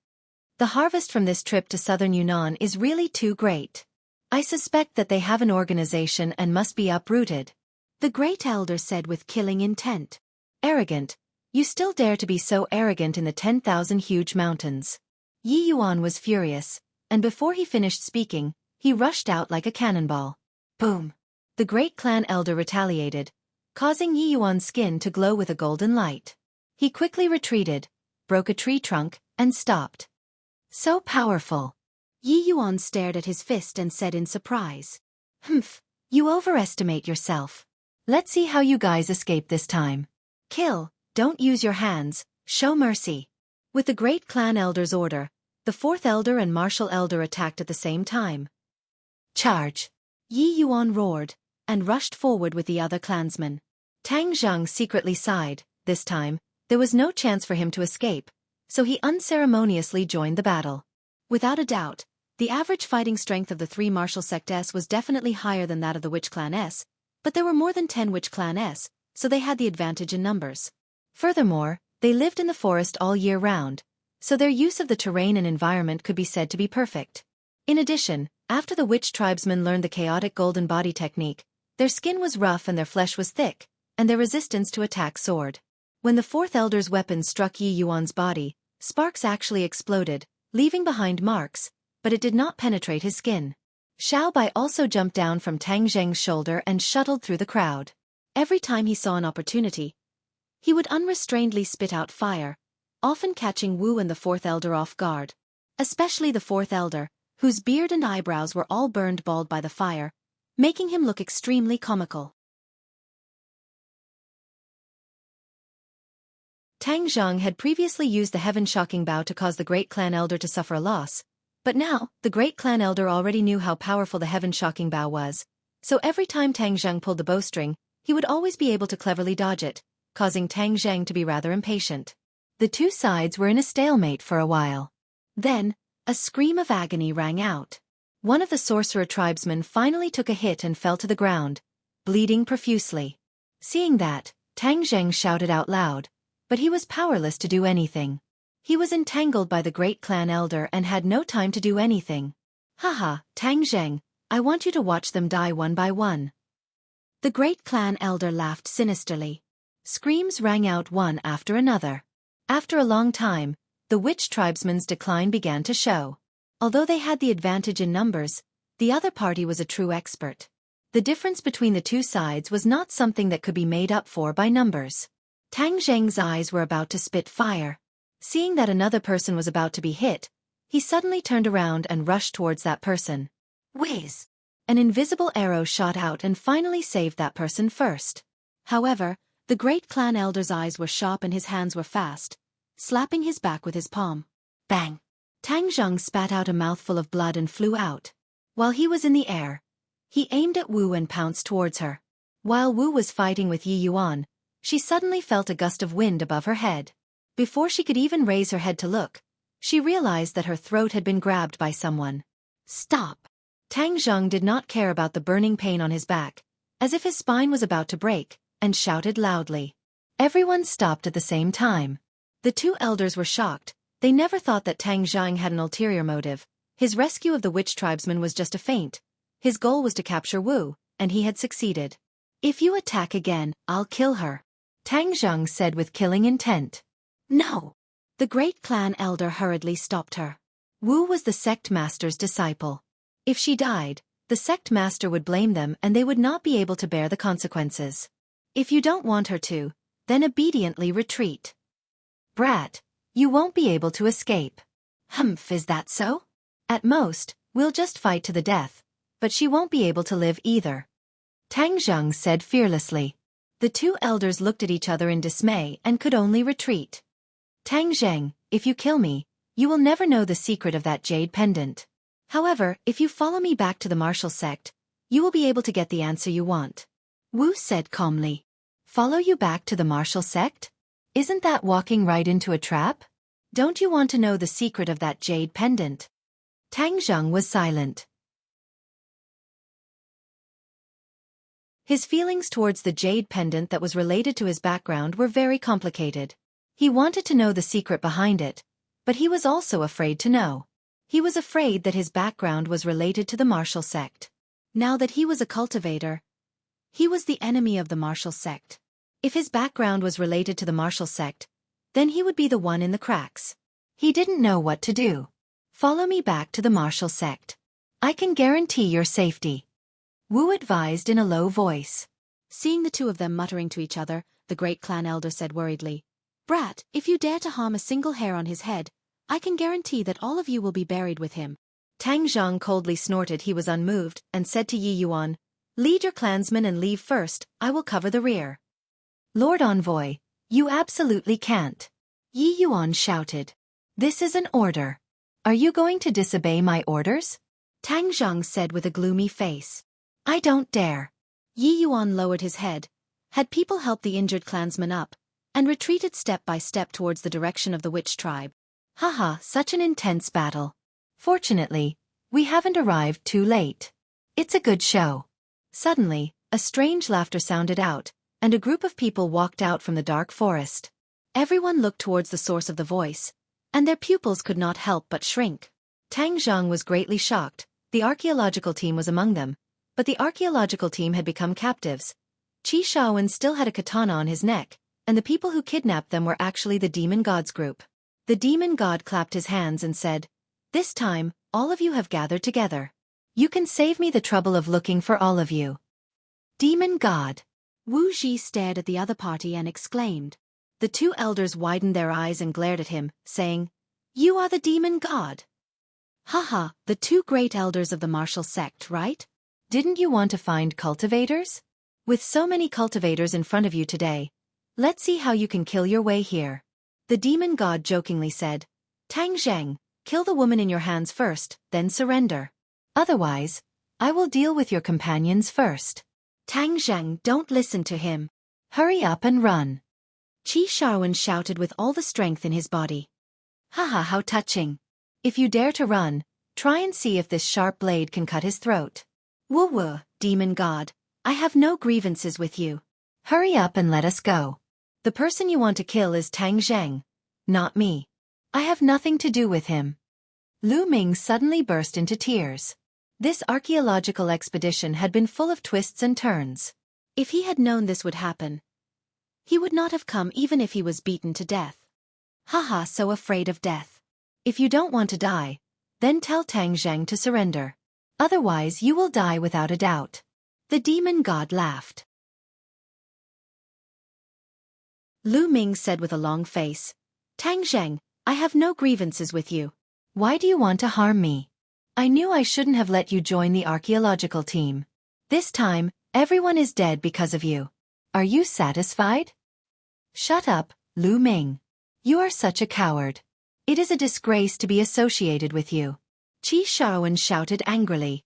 The harvest from this trip to southern Yunnan is really too great. I suspect that they have an organization and must be uprooted. The great elder said with killing intent. Arrogant. You still dare to be so arrogant in the 10,000 huge mountains. Yi Yuan was furious, and before he finished speaking, he rushed out like a cannonball. Boom! The great clan elder retaliated, causing Yi Yuan's skin to glow with a golden light. He quickly retreated, broke a tree trunk, and stopped. So powerful! Yi Yuan stared at his fist and said in surprise. Humph, you overestimate yourself. Let's see how you guys escape this time. Kill, don't use your hands, show mercy. With the great clan elder's order, the fourth elder and martial elder attacked at the same time. Charge! Yi Yuan roared, and rushed forward with the other clansmen. Tang Zheng secretly sighed. This time, there was no chance for him to escape, so he unceremoniously joined the battle. Without a doubt, the average fighting strength of the three martial sect S was definitely higher than that of the Witch Clan S, but there were more than 10 Witch Clan S, so they had the advantage in numbers. Furthermore, they lived in the forest all year round, so their use of the terrain and environment could be said to be perfect. In addition, after the witch tribesmen learned the chaotic golden body technique, their skin was rough and their flesh was thick, and their resistance to attack soared. When the fourth elder's weapon struck Yi Yuan's body, sparks actually exploded, leaving behind marks, but it did not penetrate his skin. Xiao Bai also jumped down from Tang Zheng's shoulder and shuttled through the crowd. Every time he saw an opportunity, he would unrestrainedly spit out fire, often catching Wu and the fourth elder off guard. Especially the fourth elder, whose beard and eyebrows were all burned bald by the fire, making him look extremely comical. Tang Zheng had previously used the heaven-shocking bow to cause the great clan elder to suffer a loss, but now, the great clan elder already knew how powerful the heaven-shocking bow was, so every time Tang Zheng pulled the bowstring, he would always be able to cleverly dodge it, causing Tang Zheng to be rather impatient. The two sides were in a stalemate for a while. Then, a scream of agony rang out. One of the sorcerer tribesmen finally took a hit and fell to the ground, bleeding profusely. Seeing that, Tang Zheng shouted out loud, but he was powerless to do anything. He was entangled by the great clan elder and had no time to do anything. Haha, Tang Zheng, I want you to watch them die one by one. The great clan elder laughed sinisterly. Screams rang out one after another. After a long time, the witch tribesmen's decline began to show. Although they had the advantage in numbers, the other party was a true expert. The difference between the two sides was not something that could be made up for by numbers. Tang Zheng's eyes were about to spit fire. Seeing that another person was about to be hit, he suddenly turned around and rushed towards that person. Whiz! An invisible arrow shot out and finally saved that person first. However, the great clan elder's eyes were sharp and his hands were fast, slapping his back with his palm. Bang! Tang Zheng spat out a mouthful of blood and flew out. While he was in the air, he aimed at Wu and pounced towards her. While Wu was fighting with Yi Yuan, she suddenly felt a gust of wind above her head. Before she could even raise her head to look, she realized that her throat had been grabbed by someone. Stop! Tang Zheng did not care about the burning pain on his back, as if his spine was about to break, and shouted loudly. Everyone stopped at the same time. The two elders were shocked. They never thought that Tang Zheng had an ulterior motive. His rescue of the witch tribesmen was just a feint. His goal was to capture Wu, and he had succeeded. If you attack again, I'll kill her, Tang Zheng said with killing intent. No! The great clan elder hurriedly stopped her. Wu was the sect master's disciple. If she died, the sect master would blame them and they would not be able to bear the consequences. If you don't want her to, then obediently retreat. Brat, you won't be able to escape. Humph, is that so? At most, we'll just fight to the death, but she won't be able to live either, Tang Zheng said fearlessly. The two elders looked at each other in dismay and could only retreat. Tang Zheng, if you kill me, you will never know the secret of that jade pendant. However, if you follow me back to the martial sect, you will be able to get the answer you want, Wu said calmly. Follow you back to the martial sect? Isn't that walking right into a trap? Don't you want to know the secret of that jade pendant? Tang Zheng was silent. His feelings towards the jade pendant that was related to his background were very complicated. He wanted to know the secret behind it, but he was also afraid to know. He was afraid that his background was related to the martial sect. Now that he was a cultivator, He was the enemy of the martial sect. If his background was related to the martial sect, then he would be the one in the cracks. He didn't know what to do. Follow me back to the martial sect. I can guarantee your safety, Wu advised in a low voice. Seeing the two of them muttering to each other, the great clan elder said worriedly, "Brat, if you dare to harm a single hair on his head, I can guarantee that all of you will be buried with him." Tang Zhang coldly snorted. He was unmoved and said to Yi Yuan, "Lead your clansmen and leave first, I will cover the rear." "Lord Envoy, you absolutely can't," Yi Yuan shouted. "This is an order. Are you going to disobey my orders?" Tang Zhang said with a gloomy face. "I don't dare." Yi Yuan lowered his head, had people help the injured clansman up, and retreated step by step towards the direction of the witch tribe. "Haha, such an intense battle. Fortunately, we haven't arrived too late. It's a good show." Suddenly, a strange laughter sounded out, and a group of people walked out from the dark forest. Everyone looked towards the source of the voice, and their pupils could not help but shrink. Tang Zhang was greatly shocked. The archaeological team was among them, but the archaeological team had become captives. Xiaofan still had a katana on his neck, and the people who kidnapped them were actually the demon gods group. The demon god clapped his hands and said, "This time, all of you have gathered together. You can save me the trouble of looking for all of you." Demon god. Wu Ji stared at the other party and exclaimed. The two elders widened their eyes and glared at him, saying, "You are the demon god?" "Haha, the two great elders of the martial sect, right? Didn't you want to find cultivators? With so many cultivators in front of you today, let's see how you can kill your way here." The demon god jokingly said, "Tang Zheng, kill the woman in your hands first, then surrender. Otherwise, I will deal with your companions first." "Tang Zheng, don't listen to him. Hurry up and run." Xiaofan shouted with all the strength in his body. "Haha, how touching. If you dare to run, try and see if this sharp blade can cut his throat." "Woo, demon god, I have no grievances with you. Hurry up and let us go. The person you want to kill is Tang Zheng, not me. I have nothing to do with him." Lu Ming suddenly burst into tears. This archaeological expedition had been full of twists and turns. If he had known this would happen, he would not have come even if he was beaten to death. Haha, so afraid of death. If you don't want to die, then tell Tang Zheng to surrender. Otherwise you will die without a doubt. The demon god laughed. Lu Ming said with a long face, "Tang Zheng, I have no grievances with you. Why do you want to harm me? I knew I shouldn't have let you join the archaeological team. This time, everyone is dead because of you. Are you satisfied?" "Shut up, Lu Ming. You are such a coward. It is a disgrace to be associated with you." Xiaofan shouted angrily.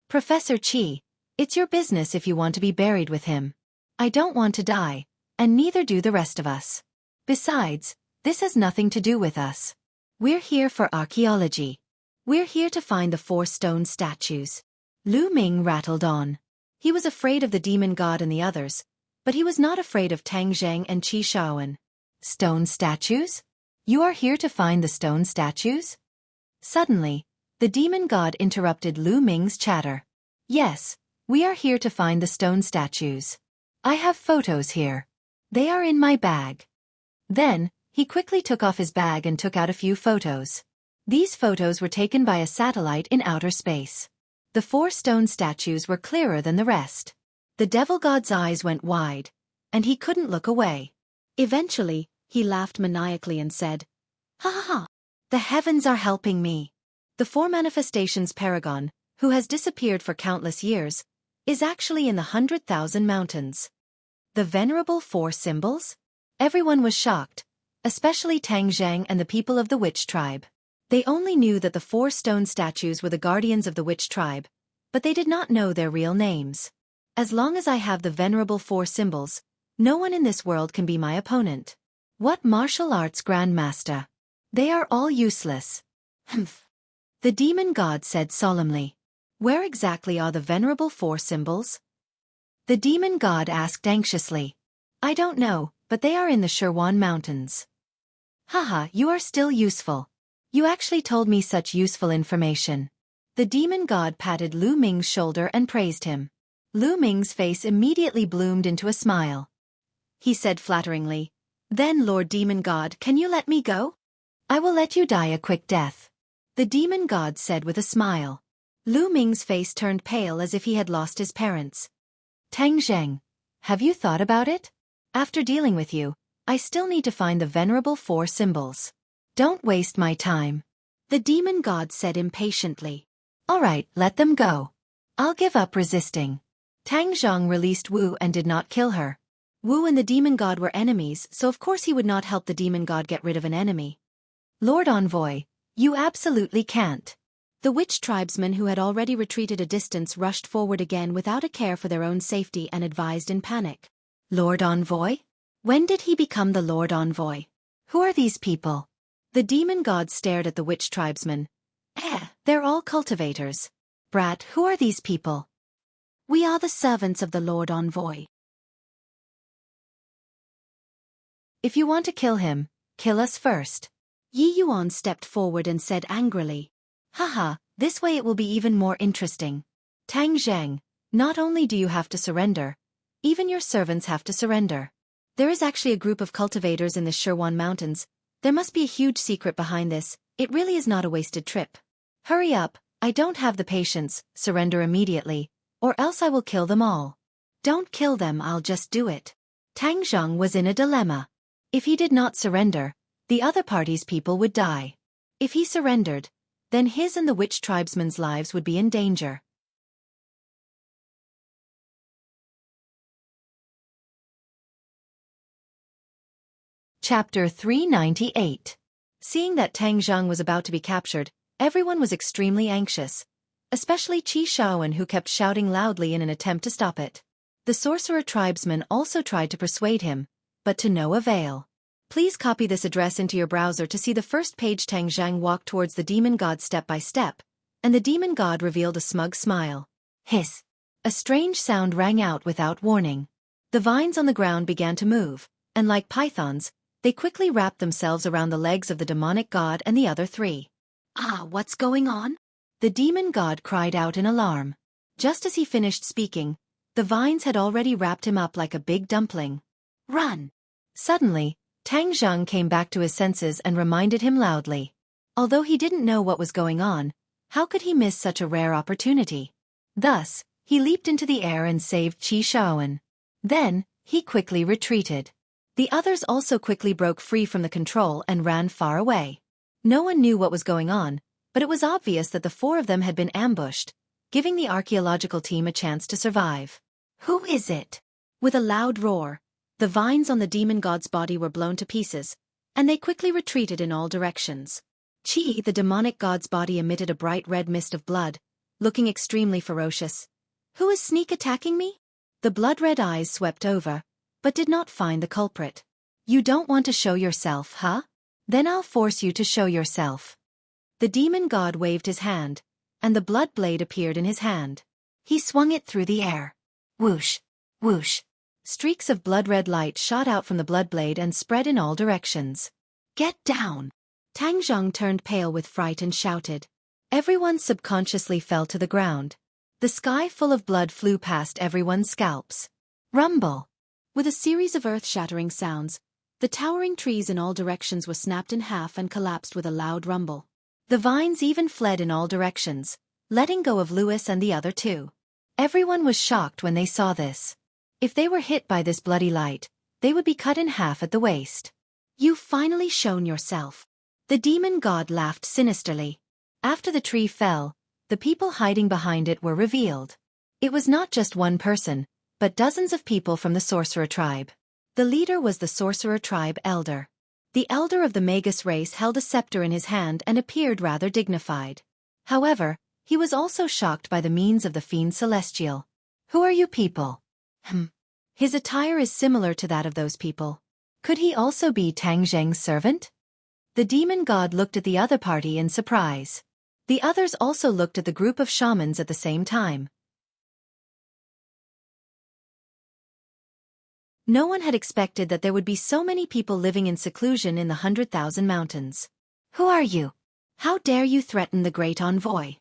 "Professor Qi, it's your business if you want to be buried with him. I don't want to die, and neither do the rest of us. Besides, this has nothing to do with us. We're here for archaeology. We're here to find the 4 stone statues." Lu Ming rattled on. He was afraid of the demon god and the others, but he was not afraid of Tang Zheng and Xiaofan. "Stone statues? You are here to find the stone statues?" Suddenly, the demon god interrupted Lu Ming's chatter. "Yes, we are here to find the stone statues. I have photos here. They are in my bag." Then, he quickly took off his bag and took out a few photos. These photos were taken by a satellite in outer space. The 4 stone statues were clearer than the rest. The devil god's eyes went wide, and he couldn't look away. Eventually, he laughed maniacally and said, "Ha ha ha! The heavens are helping me. The 4 manifestations paragon, who has disappeared for countless years, is actually in the 100,000 mountains." The venerable 4 symbols? Everyone was shocked, especially Tang Zheng and the people of the witch tribe. They only knew that the 4 stone statues were the guardians of the witch tribe, but they did not know their real names. As long as I have the venerable 4 symbols, no one in this world can be my opponent. What martial arts grandmaster? They are all useless. Humph. The demon god said solemnly. "Where exactly are the venerable 4 symbols?" The demon god asked anxiously. "I don't know, but they are in the Sherwan Mountains." "Haha, you are still useful. You actually told me such useful information." The demon god patted Lu Ming's shoulder and praised him. Lu Ming's face immediately bloomed into a smile. He said flatteringly, "Then, Lord Demon God, can you let me go? I will let you die a quick death." The demon god said with a smile. Lu Ming's face turned pale as if he had lost his parents. "Tang Zheng, have you thought about it? After dealing with you, I still need to find the venerable four symbols. Don't waste my time." The demon god said impatiently. "All right, let them go. I'll give up resisting." Tang Zheng released Wu and did not kill her. Wu and the demon god were enemies, so of course he would not help the demon god get rid of an enemy. "Lord Envoy, you absolutely can't." The witch tribesmen who had already retreated a distance rushed forward again without a care for their own safety and advised in panic. "Lord Envoy? When did he become the Lord Envoy? Who are these people?" The demon god stared at the witch tribesmen. They're all cultivators. Brat, who are these people?" "We are the servants of the Lord Envoy." "If you want to kill him, kill us first." Yi Yuan stepped forward and said angrily. "Haha, this way it will be even more interesting. Tang Zheng, not only do you have to surrender, even your servants have to surrender. There is actually a group of cultivators in the Xiaofan mountains. There must be a huge secret behind this. It really is not a wasted trip. Hurry up, I don't have the patience, surrender immediately, or else I will kill them all." "Don't kill them, I'll just do it." Tang Zheng was in a dilemma. If he did not surrender, the other party's people would die. If he surrendered, then his and the witch tribesmen's lives would be in danger. Chapter 398. Seeing that Tang Zheng was about to be captured, everyone was extremely anxious, especially Xiaofan, who kept shouting loudly in an attempt to stop it. The sorcerer tribesmen also tried to persuade him, but to no avail. Please copy this address into your browser to see the first page. Tang Zheng walked towards the demon god step by step, and the demon god revealed a smug smile. Hiss! A strange sound rang out without warning. The vines on the ground began to move, and like pythons, they quickly wrapped themselves around the legs of the demonic god and the other three. "Ah, what's going on?" The demon god cried out in alarm. Just as he finished speaking, the vines had already wrapped him up like a big dumpling. "Run!" Suddenly, Tang Zheng came back to his senses and reminded him loudly. Although he didn't know what was going on, how could he miss such a rare opportunity? Thus, he leaped into the air and saved Xiaofan. Then, he quickly retreated. The others also quickly broke free from the control and ran far away. No one knew what was going on, but it was obvious that the four of them had been ambushed, giving the archaeological team a chance to survive. "Who is it?" With a loud roar, the vines on the demon god's body were blown to pieces, and they quickly retreated in all directions. The demonic god's body emitted a bright red mist of blood, looking extremely ferocious. "Who is sneak attacking me?" The blood-red eyes swept over, but did not find the culprit. "You don't want to show yourself, huh? Then I'll force you to show yourself." The demon god waved his hand, and the blood blade appeared in his hand. He swung it through the air. Whoosh! Whoosh! Streaks of blood-red light shot out from the blood blade and spread in all directions. "Get down!" Tang Zheng turned pale with fright and shouted. Everyone subconsciously fell to the ground. The sky full of blood flew past everyone's scalps. Rumble! With a series of earth-shattering sounds, the towering trees in all directions were snapped in half and collapsed with a loud rumble. The vines even fled in all directions, letting go of Louis and the other two. Everyone was shocked when they saw this. If they were hit by this bloody light, they would be cut in half at the waist. "You've finally shown yourself." The demon god laughed sinisterly. After the tree fell, the people hiding behind it were revealed. It was not just one person, but dozens of people from the sorcerer tribe. The leader was the sorcerer tribe elder. The elder of the Magus race held a scepter in his hand and appeared rather dignified. However, he was also shocked by the means of the fiend celestial. "Who are you people?" His attire is similar to that of those people. Could he also be Tang Zheng's servant? The demon god looked at the other party in surprise. The others also looked at the group of shamans at the same time. No one had expected that there would be so many people living in seclusion in the 100,000 mountains. "Who are you? How dare you threaten the great envoy?"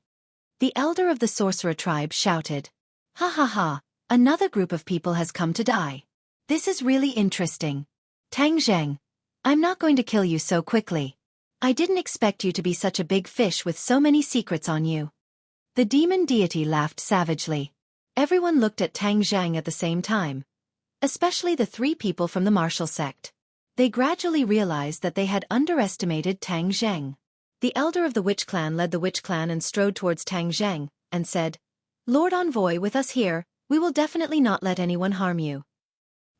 The elder of the sorcerer tribe shouted. "Ha ha ha, Another group of people has come to die. This is really interesting. Tang Zheng, I'm not going to kill you so quickly. I didn't expect you to be such a big fish with so many secrets on you. The demon deity laughed savagely. Everyone looked at Tang Zheng at the same time. Especially the three people from the martial sect. They gradually realized that they had underestimated Tang Zheng. The elder of the witch clan led the witch clan and strode towards Tang Zheng, and said, Lord Envoy, with us here, we will definitely not let anyone harm you.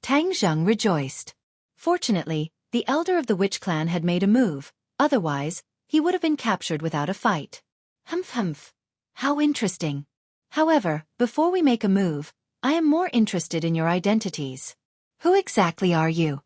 Tang Zheng rejoiced. Fortunately, the elder of the witch clan had made a move, otherwise, he would have been captured without a fight. Humph. How interesting. However, before we make a move, I am more interested in your identities. Who exactly are you?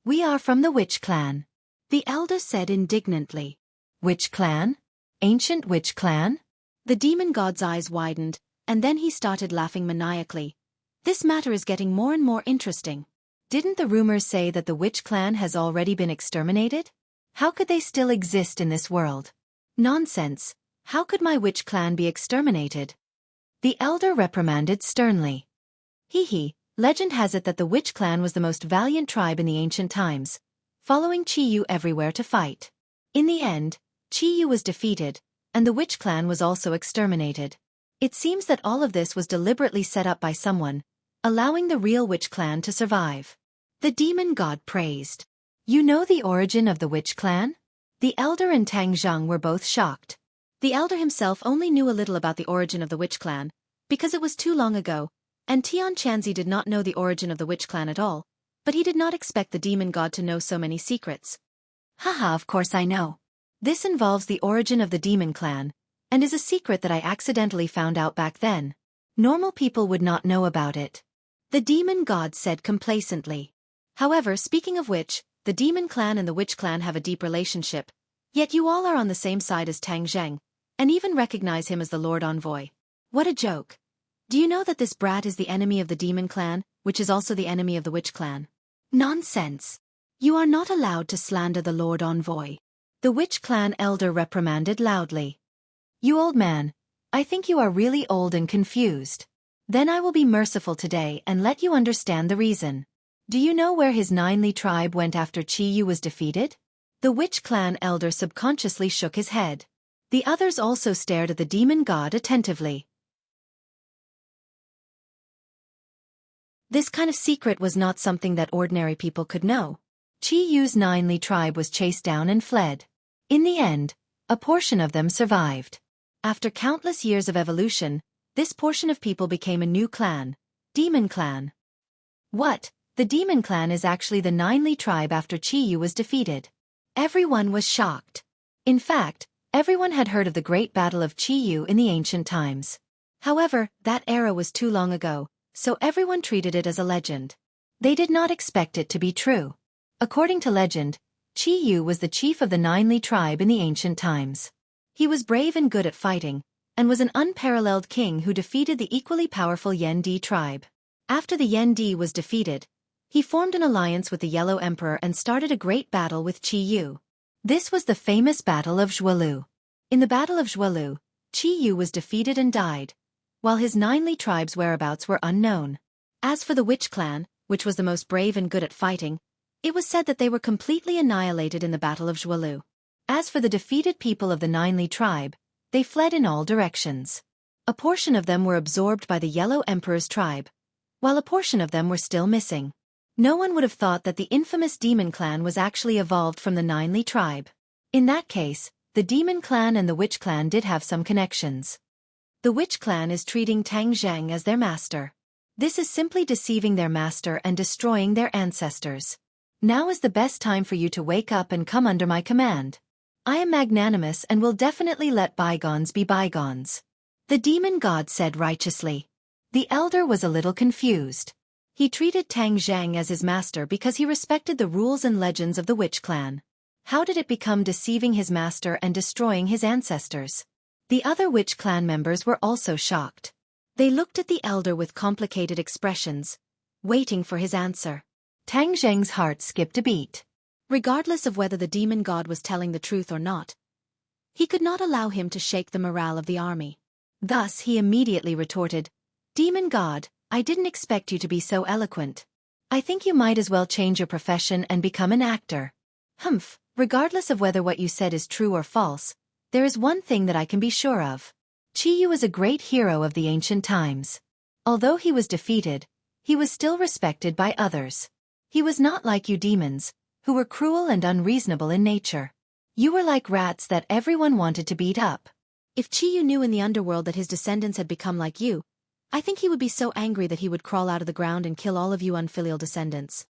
We are from the witch clan. The elder said indignantly. Witch clan? Ancient witch clan? The demon god's eyes widened, and then he started laughing maniacally. This matter is getting more and more interesting. Didn't the rumors say that the witch clan has already been exterminated? How could they still exist in this world? Nonsense. How could my witch clan be exterminated? The elder reprimanded sternly. Legend has it that the witch clan was the most valiant tribe in the ancient times, following Qiyu everywhere to fight. In the end, Qiyu was defeated, and the witch clan was also exterminated. It seems that all of this was deliberately set up by someone, allowing the real witch clan to survive. The demon god praised. You know the origin of the witch clan? The elder and Tang Zheng were both shocked. The elder himself only knew a little about the origin of the witch clan, because it was too long ago, and Tian Chanzi did not know the origin of the witch clan at all, but he did not expect the demon god to know so many secrets. Haha, of course I know. This involves the origin of the demon clan, and is a secret that I accidentally found out back then. Normal people would not know about it. The demon god said complacently. However, speaking of which, the demon clan and the witch clan have a deep relationship, yet you all are on the same side as Tang Zheng, and even recognize him as the Lord Envoy. What a joke. Do you know that this brat is the enemy of the demon clan, which is also the enemy of the witch clan? Nonsense. You are not allowed to slander the Lord Envoy. The witch clan elder reprimanded loudly. You old man, I think you are really old and confused. Then I will be merciful today and let you understand the reason. Do you know where his Ninely tribe went after Qiyu was defeated? The witch clan elder subconsciously shook his head. The others also stared at the demon god attentively. This kind of secret was not something that ordinary people could know. Qiyu's Ninely tribe was chased down and fled. In the end, a portion of them survived. After countless years of evolution, this portion of people became a new clan, Demon Clan. What? The Demon Clan is actually the Ninely tribe after Qiyu was defeated. Everyone was shocked. In fact, everyone had heard of the great battle of Qiyu in the ancient times. However, that era was too long ago, so everyone treated it as a legend. They did not expect it to be true. According to legend, Qiyu was the chief of the Ninely tribe in the ancient times. He was brave and good at fighting, and was an unparalleled king who defeated the equally powerful Yan Di tribe. After the Yan Di was defeated, he formed an alliance with the Yellow Emperor and started a great battle with Qiyu. This was the famous Battle of Zhuelu. In the Battle of Zhuelu, Qiyu was defeated and died, while his Ninely tribe's whereabouts were unknown. As for the Witch Clan, which was the most brave and good at fighting, it was said that they were completely annihilated in the Battle of Zhuelu. As for the defeated people of the Ninely tribe, they fled in all directions. A portion of them were absorbed by the Yellow Emperor's tribe, while a portion of them were still missing. No one would have thought that the infamous Demon Clan was actually evolved from the Ninely tribe. In that case, the Demon Clan and the Witch Clan did have some connections. The Witch Clan is treating Tang Zheng as their master. This is simply deceiving their master and destroying their ancestors. Now is the best time for you to wake up and come under my command. I am magnanimous and will definitely let bygones be bygones. The demon god said righteously. The elder was a little confused. He treated Tang Zheng as his master because he respected the rules and legends of the Witch Clan. How did it become deceiving his master and destroying his ancestors? The other Witch Clan members were also shocked. They looked at the elder with complicated expressions, waiting for his answer. Tang Zheng's heart skipped a beat. Regardless of whether the demon god was telling the truth or not, he could not allow him to shake the morale of the army. Thus he immediately retorted, Demon god, I didn't expect you to be so eloquent. I think you might as well change your profession and become an actor. Humph, regardless of whether what you said is true or false, there is one thing that I can be sure of. Qiyu was a great hero of the ancient times. Although he was defeated, he was still respected by others. He was not like you demons, who were cruel and unreasonable in nature. You were like rats that everyone wanted to beat up. If Qiyu knew in the underworld that his descendants had become like you, I think he would be so angry that he would crawl out of the ground and kill all of you unfilial descendants.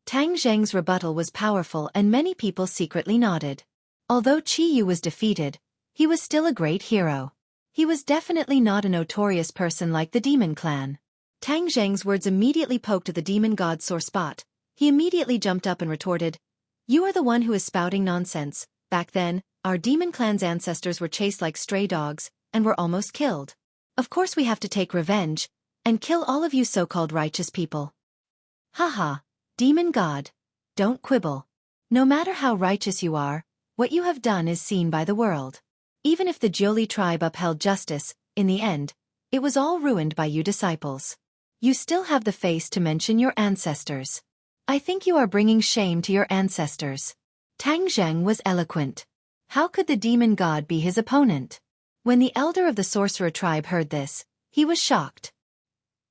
Tang Zheng's rebuttal was powerful and many people secretly nodded. Although Qiyu was defeated, he was still a great hero. He was definitely not a notorious person like the demon clan. Tang Zheng's words immediately poked at the demon god's sore spot. He immediately jumped up and retorted, "You are the one who is spouting nonsense. Back then, our demon clan's ancestors were chased like stray dogs, and were almost killed. Of course we have to take revenge, and kill all of you so-called righteous people." Haha, demon god. Don't quibble. No matter how righteous you are, what you have done is seen by the world. Even if the Jiuli tribe upheld justice, in the end, it was all ruined by you disciples. You still have the face to mention your ancestors. I think you are bringing shame to your ancestors. Tang Zheng was eloquent. How could the demon god be his opponent? When the elder of the sorcerer tribe heard this, he was shocked.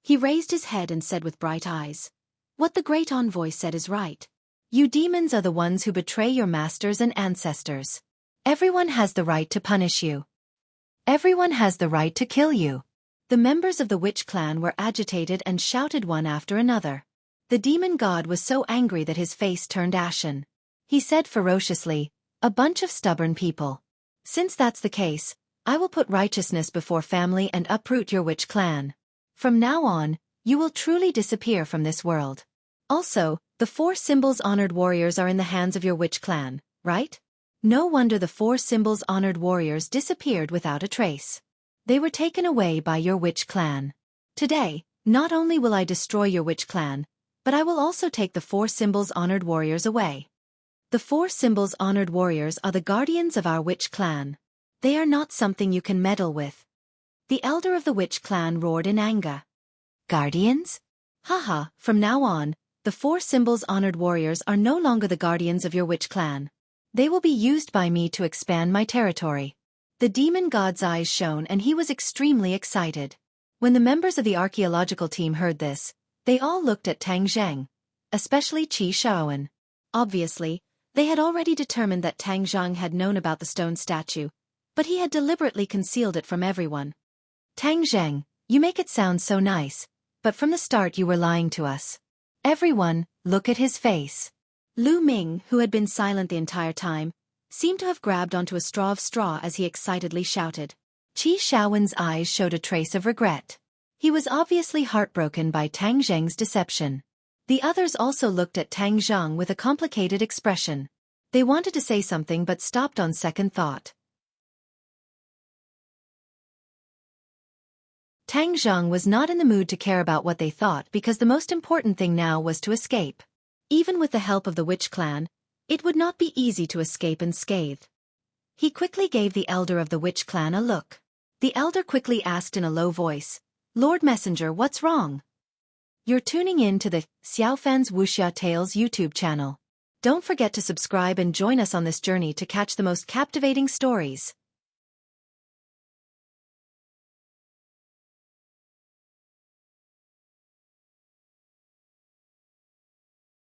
He raised his head and said with bright eyes, "What the great envoy said is right. You demons are the ones who betray your masters and ancestors. Everyone has the right to punish you. Everyone has the right to kill you." The members of the witch clan were agitated and shouted one after another. The demon god was so angry that his face turned ashen. He said ferociously, "A bunch of stubborn people. Since that's the case, I will put righteousness before family and uproot your witch clan. From now on, you will truly disappear from this world. Also, the 4 symbols honored warriors are in the hands of your witch clan, right?" No wonder the 4 symbols honored warriors disappeared without a trace. They were taken away by your witch clan. Today, not only will I destroy your witch clan, but I will also take the 4 symbols honored warriors away. The 4 symbols honored warriors are the guardians of our witch clan. They are not something you can meddle with. The elder of the witch clan roared in anger. Guardians? Haha, from now on, the 4 symbols honored warriors are no longer the guardians of your witch clan. They will be used by me to expand my territory. The demon god's eyes shone and he was extremely excited. When the members of the archaeological team heard this, they all looked at Tang Zheng, especially Xiaofan. Obviously, they had already determined that Tang Zheng had known about the stone statue, but he had deliberately concealed it from everyone. Tang Zheng, you make it sound so nice, but from the start you were lying to us. Everyone, look at his face. Lu Ming, who had been silent the entire time, seemed to have grabbed onto a straw of straw as he excitedly shouted. Qi Shaowen's eyes showed a trace of regret. He was obviously heartbroken by Tang Zheng's deception. The others also looked at Tang Zheng with a complicated expression. They wanted to say something but stopped on second thought. Tang Zheng was not in the mood to care about what they thought because the most important thing now was to escape. Even with the help of the witch clan, it would not be easy to escape unscathed. He quickly gave the elder of the witch clan a look. The elder quickly asked in a low voice, "Lord Messenger, what's wrong?" You're tuning in to the Xiaofan's Wuxia Tales YouTube channel. Don't forget to subscribe and join us on this journey to catch the most captivating stories.